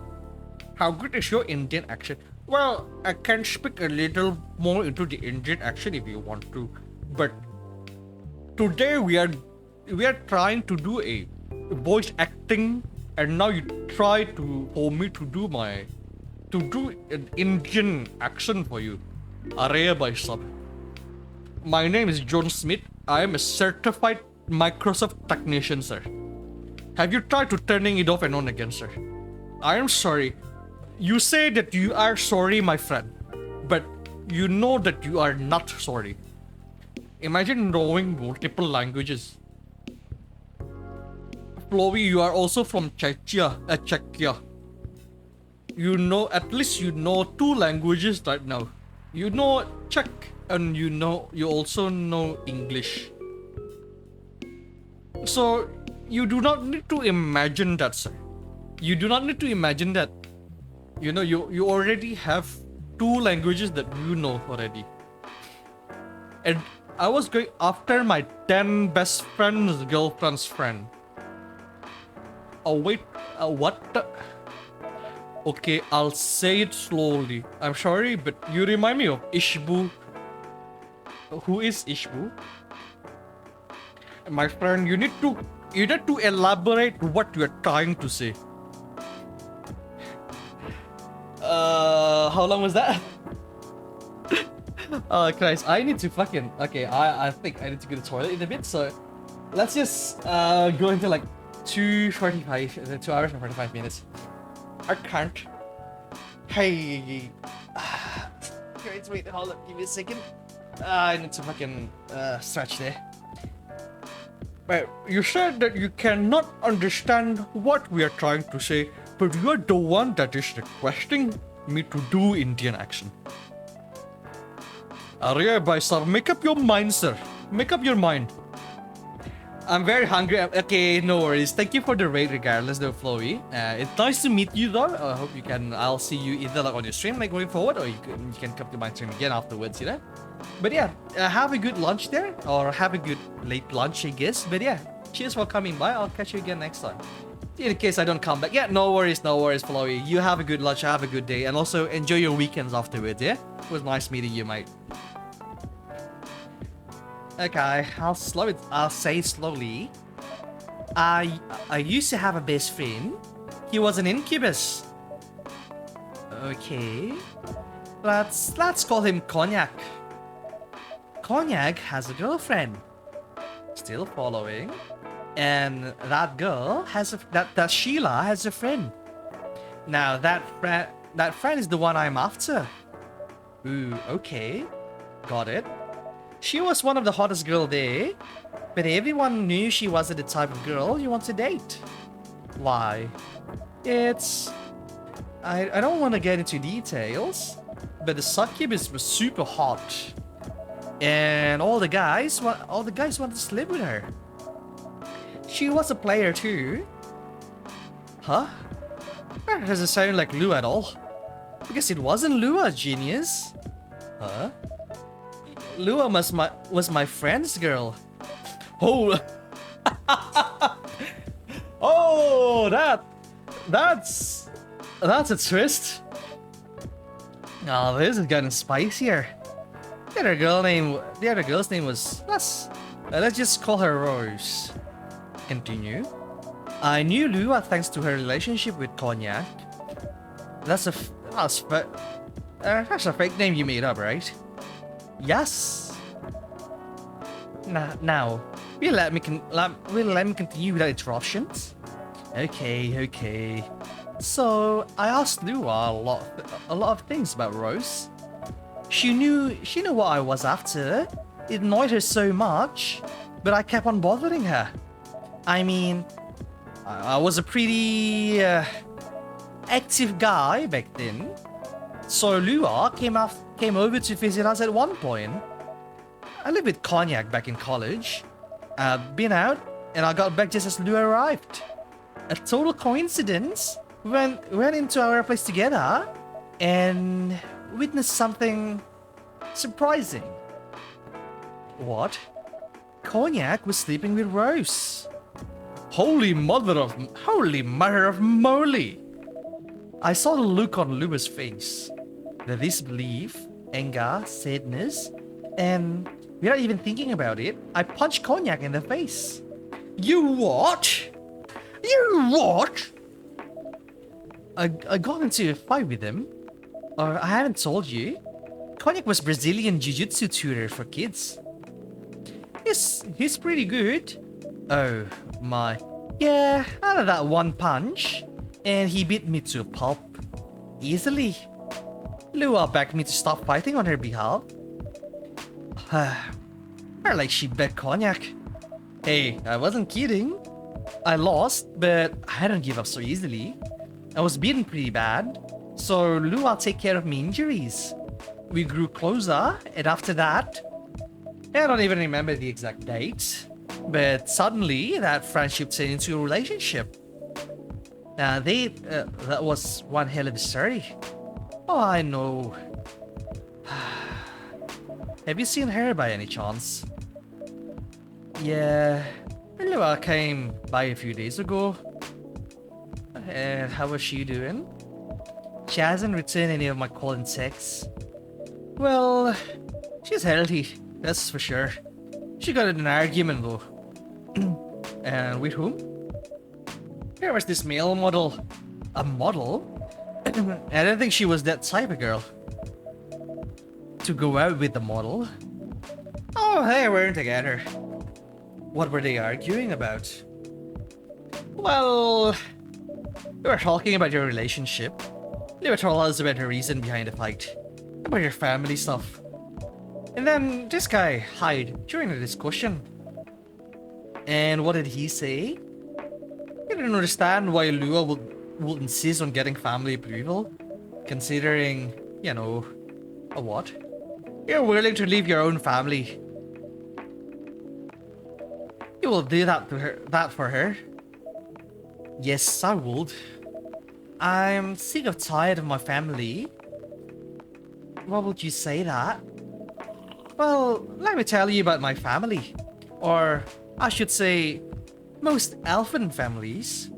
How good is your Indian accent? Well, I can speak a little more into the Indian accent if you want to, but today we are trying to do a voice acting, and now you try to for me to do an Indian accent for you. Araya by sub. My name is John Smith. I am a certified Microsoft technician, sir. Have you tried to turning it off and on again, sir? I am sorry. You say that you are sorry, my friend, but you know that you are not sorry. Imagine knowing multiple languages. Chloe, you are also from Czechia. Czechia. You know, at least you know 2 languages right now. You know Czech, and you also know English. So you do not need to imagine that, sir. You do not need to imagine that. You know, you already have 2 languages that you know already. And I was going after my 10 best friend's girlfriend's friend. Oh wait, what the? Okay, I'll say it slowly. I'm sorry, but you remind me of Ishbu. Who is Ishbu? My friend, you need to elaborate what you're trying to say. How long was that? Oh Christ, I need to fucking... Okay, I think I need to go to the toilet in a bit, so... Let's just go into like 2 hours and 45 minutes. I can't. Hey... Wait, hold up, give me a second. I need to fucking stretch there. But you said that you cannot understand what we are trying to say, but you are the one that is requesting me to do Indian accent. Arya bhai sir, make up your mind, sir. Make up your mind. I'm very hungry. Okay, no worries. Thank you for the raid regardless though, Flowy. It's nice to meet you though. I hope I'll see you either like on your stream like going forward, or you can come to my stream again afterwards, you know? But yeah, have a good lunch there, or have a good late lunch, I guess. But yeah, cheers for coming by. I'll catch you again next time. In case I don't come back. Yeah, no worries, Flowy. You have a good lunch, have a good day, and also enjoy your weekends afterwards, yeah? It was nice meeting you, mate. Okay, I'll say it slowly. I used to have a best friend. He was an incubus. Okay. Let's call him Cognac. Cognac has a girlfriend. Still following. And that girl has that Sheila has a friend. Now that friend is the one I'm after. Ooh, okay. Got it. She was one of the hottest girl there, but everyone knew she wasn't the type of girl you want to date. Why? I don't want to get into details, but the succubus was super hot, and all the guys wanted to sleep with her. She was a player too. Huh? That doesn't sound like Lua at all. Because it wasn't Lua, genius. Huh? Lua was my friend's girl. Oh, oh, that's a twist. Oh, this is getting spicier. The other girl's name was let's just call her Rose. Continue. I knew Lua thanks to her relationship with Cognac. That's a fake name you made up, right? Yes. Now, will let me continue without interruptions? Okay. So I asked Lua a lot of things about Rose. She knew what I was after. It annoyed her so much, but I kept on bothering her. I mean, I was a pretty active guy back then. So Lua came came over to visit us at one point. I lived with Cognac back in college. Been out, and I got back just as Lou arrived. A total coincidence. Went into our place together and witnessed something surprising. What? Cognac was sleeping with Rose. Holy mother of moly! I saw the look on Lou's face. The disbelief, anger, sadness, and without even thinking about it, I punched Cognac in the face. You what? You what? I got into a fight with him. Or I haven't told you. Cognac was Brazilian jiu-jitsu tutor for kids. He's pretty good. Oh my. Yeah, out of that one punch, and he beat me to a pulp. Easily. Lua begged me to stop fighting on her behalf. Or like she begged Cognac. Hey, I wasn't kidding. I lost, but I don't give up so easily. I was beaten pretty bad, so Lua take care of my injuries. We grew closer, and after that, I don't even remember the exact date, but suddenly that friendship turned into a relationship. That was one hell of a story. Oh, I know. Have you seen her by any chance? Yeah, Lua came by a few days ago. And how was she doing? She hasn't returned any of my call and texts. Well, she's healthy, that's for sure. She got in an argument though. And with whom? There was this male model. A model? I don't think she was that type of girl. To go out with the model? Oh, they weren't together. What were they arguing about? Well, we were talking about your relationship. They were telling us about the reason behind the fight. About your family stuff. And then this guy hid during the discussion. And what did he say? He didn't understand why Lua would insist on getting family approval. Considering, you know, a what? You're willing to leave your own family. You will do that for her. Yes, I would. I'm sick of tired of my family. Why would you say that? Well, let me tell you about my family. Or, I should say, most elfin families.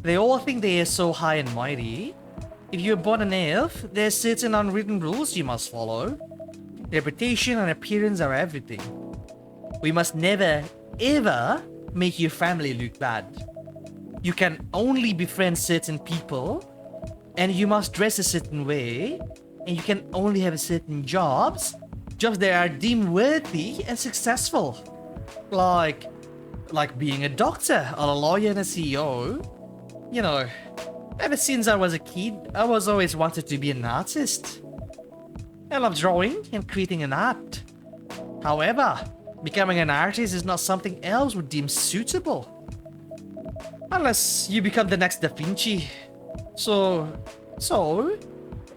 They all think they are so high and mighty. If you're born an elf, there's certain unwritten rules you must follow. Reputation and appearance are everything. We must never, ever make your family look bad. You can only befriend certain people, and you must dress a certain way, and you can only have certain jobs that are deemed worthy and successful. Like being a doctor, or a lawyer and a CEO. You know, ever since I was a kid, I was always wanted to be an artist. I love drawing and creating an art. However, becoming an artist is not something else would deem suitable. Unless you become the next Da Vinci. So,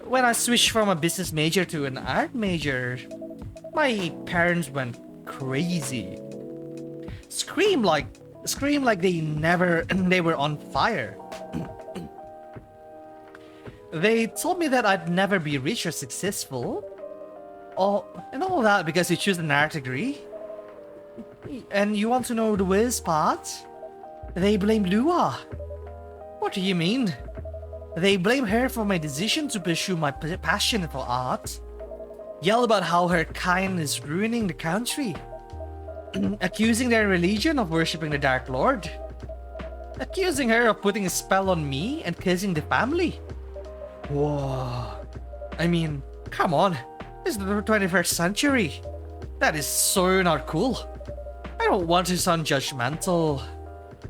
when I switched from a business major to an art major, my parents went crazy. Scream like they were on fire. They told me that I'd never be rich or successful. And all that because you choose an art degree. And you want to know the worst part? They blame Lua. What do you mean? They blame her for my decision to pursue my passion for art. Yell about how her kind is ruining the country. Accusing their religion of worshipping the Dark Lord. Accusing her of putting a spell on me and cursing the family. Whoa. I mean, come on. This is the 21st century. That is so not cool. I don't want to sound judgmental,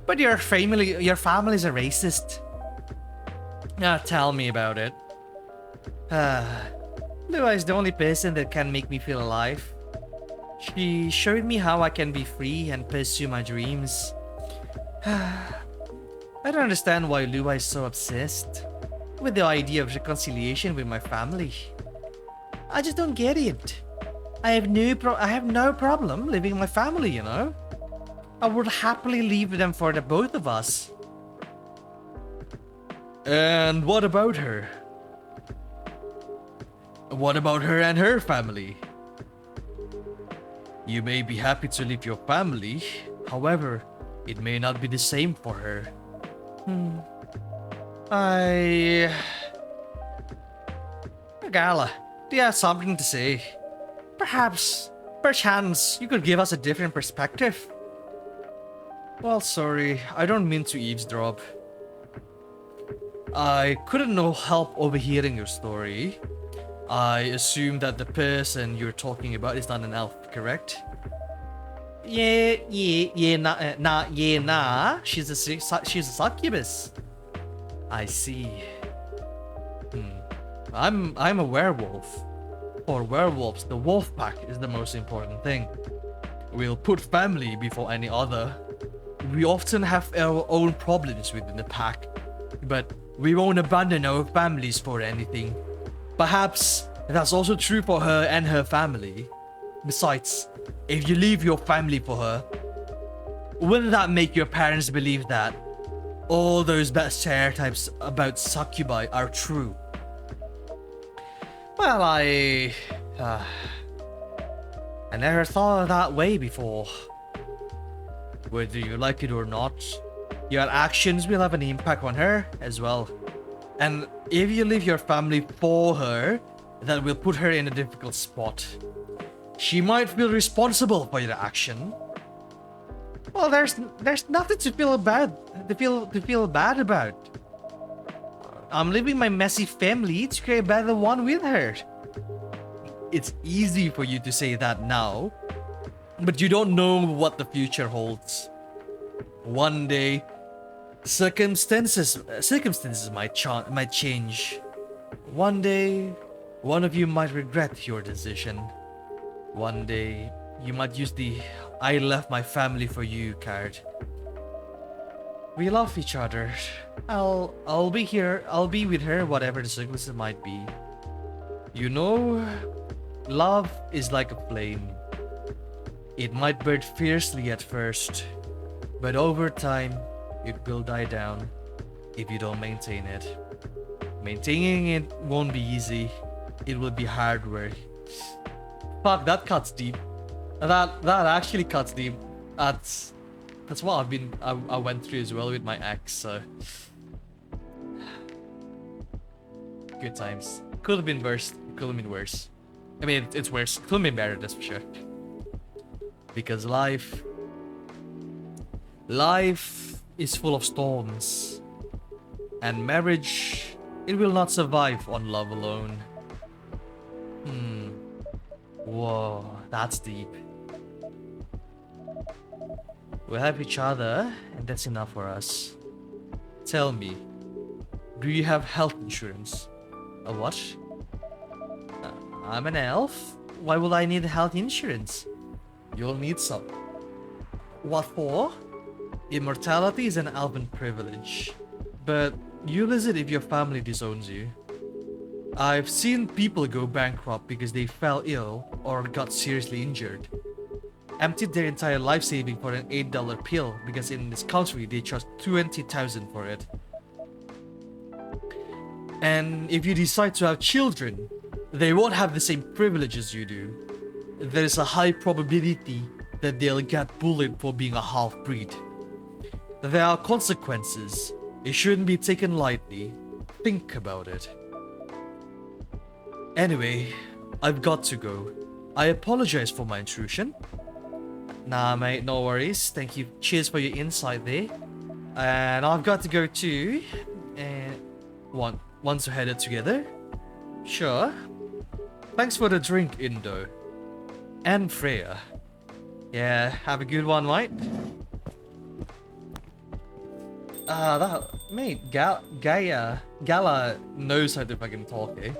but your family is a racist. Tell me about it. Lua is the only person that can make me feel alive. She showed me how I can be free and pursue my dreams. I don't understand why Lua is so obsessed with the idea of reconciliation with my family. I just don't get it. I have no problem living with my family, you know? I would happily leave them for the both of us. And what about her? What about her and her family? You may be happy to leave your family, however, it may not be the same for her. Gala, do you have something to say? Perchance, you could give us a different perspective. Well, sorry, I don't mean to eavesdrop. I couldn't no help overhearing your story. I assume that the person you're talking about is not an elf, correct? Nah. She's a succubus. I see. I'm a werewolf. For werewolves, the wolf pack is the most important thing. We'll put family before any other. We often have our own problems within the pack, but we won't abandon our families for anything. Perhaps that's also true for her and her family. Besides, if you leave your family for her, wouldn't that make your parents believe that all those bad stereotypes about succubi are true? Well, I never thought of that way before. Whether you like it or not, your actions will have an impact on her as well. And if you leave your family for her, that will put her in a difficult spot. She might feel responsible for your action. Well, there's nothing to feel bad about. I'm leaving my messy family to create a better one with her. It's easy for you to say that now, but you don't know what the future holds. One day, circumstances might change. One day, one of you might regret your decision. One day, you might use the "I left my family for you" card. We love each other. I'll be here. I'll be with her, whatever the circumstances might be. You know, love is like a flame. It might burn fiercely at first, but over time, it will die down if you don't maintain it. Maintaining it won't be easy. It will be hard work. Fuck, that cuts deep. That actually cuts deep. That's what I went through as well with my ex. So good times. Could have been worse. Could have been worse. I mean, it's worse. Could have been better, that's for sure. Because life is full of storms, and marriage, it will not survive on love alone. Whoa, that's deep. We have each other, and that's enough for us. Tell me, do you have health insurance? A what? I'm an elf. Why will I need health insurance? You'll need some. What for? Immortality is an elven privilege, but you lose it if your family disowns you. I've seen people go bankrupt because they fell ill or got seriously injured. Emptied their entire life saving for an $8 pill because in this country they charge $20,000 for it. And if you decide to have children, they won't have the same privileges you do. There is a high probability that they'll get bullied for being a half-breed. There are consequences. It shouldn't be taken lightly. Think about it. Anyway, I've got to go. I apologize for my intrusion. Nah, mate, no worries. Thank you. Cheers for your insight there. And I've got to go too. And once we're headed together? Sure. Thanks for the drink, Indo. And Freya. Yeah, have a good one, mate. Mate, Gala knows how to fucking talk, eh?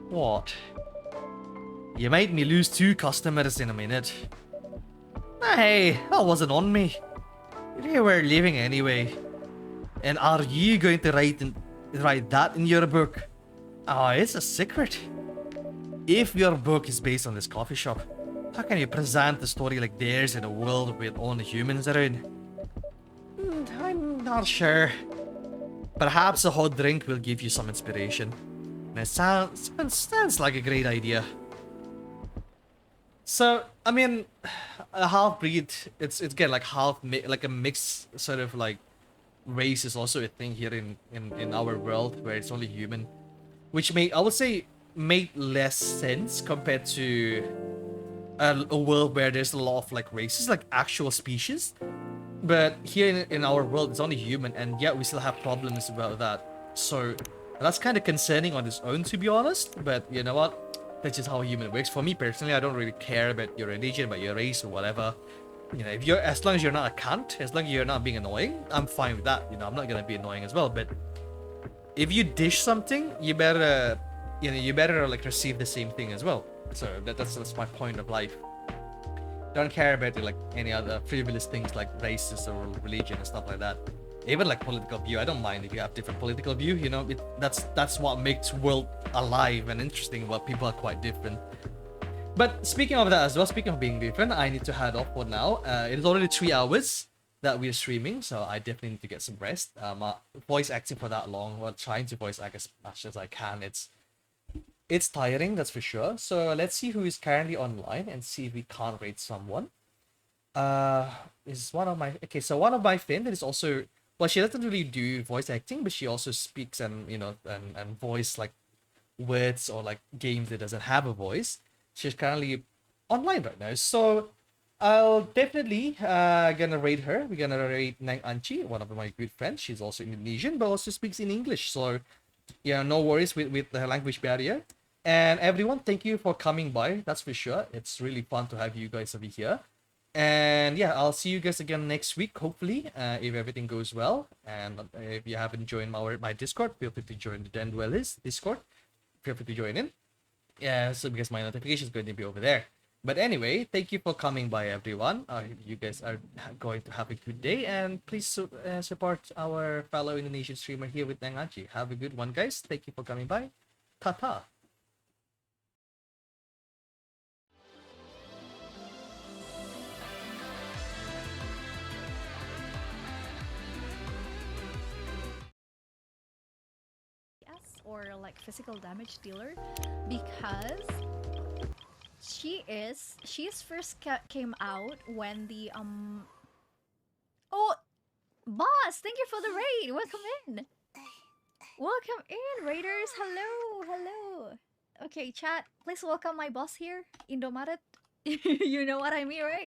What? You made me lose 2 customers in a minute. Hey, that wasn't on me. They were leaving anyway. And are you going to write that in your book? Oh, it's a secret. If your book is based on this coffee shop, how can you present the story like theirs in a world with only humans around? I'm not sure. Perhaps a hot drink will give you some inspiration. And it sounds like a great idea. So, I mean, a half-breed, it's again like like a mixed sort of like race is also a thing here in our world where it's only human, which I would say made less sense compared to a world where there's a lot of like races, like actual species. But here in our world, it's only human, and yet we still have problems about that. So that's kind of concerning on its own, to be honest. But you know what? That's just how human works. For me personally, I don't really care about your religion, about your race or whatever. You know, if you're as long as you're not a cunt, as long as you're not being annoying, I'm fine with that. You know, I'm not gonna be annoying as well. But if you dish something, you better, you better like receive the same thing as well. So that's my point of life. Don't care about like any other frivolous things like races or religion and stuff like that. Even like political view, I don't mind if you have different political view. You know, that's what makes world alive and interesting. While people are quite different. But speaking of that as well, speaking of being different, I need to head off for now. It is already 3 hours that we're streaming, so I definitely need to get some rest. Voice acting for that long, well, trying to voice act as much as I can, it's tiring, that's for sure. So let's see who is currently online and see if we can't rate someone. Is one of my one of my friends is also, well, she doesn't really do voice acting, but she also speaks and and voice like words or like games that doesn't have a voice. She's currently online right now, so I'll definitely gonna rate her. We're gonna rate Nang Anchi, one of my good friends. She's also Indonesian, but also speaks in English. So yeah, no worries with the language barrier. And everyone, thank you for coming by. That's for sure. It's really fun to have you guys over here. And yeah, I'll see you guys again next week, hopefully, if everything goes well. And if you haven't joined my Discord, feel free to join the Den Dwellers Discord. Feel free to join in. Yeah, so because my notification is going to be over there. But anyway, thank you for coming by, everyone. You guys are going to have a good day, and please support our fellow Indonesian streamer here with Nangachi. Have a good one, guys. Thank you for coming by. Ta-ta. Or like physical damage dealer, because she first came out when the oh, boss, thank you for the raid. Welcome in, raiders. Hello. Okay, chat, please welcome my boss here, Indomaret. You know what I mean, right?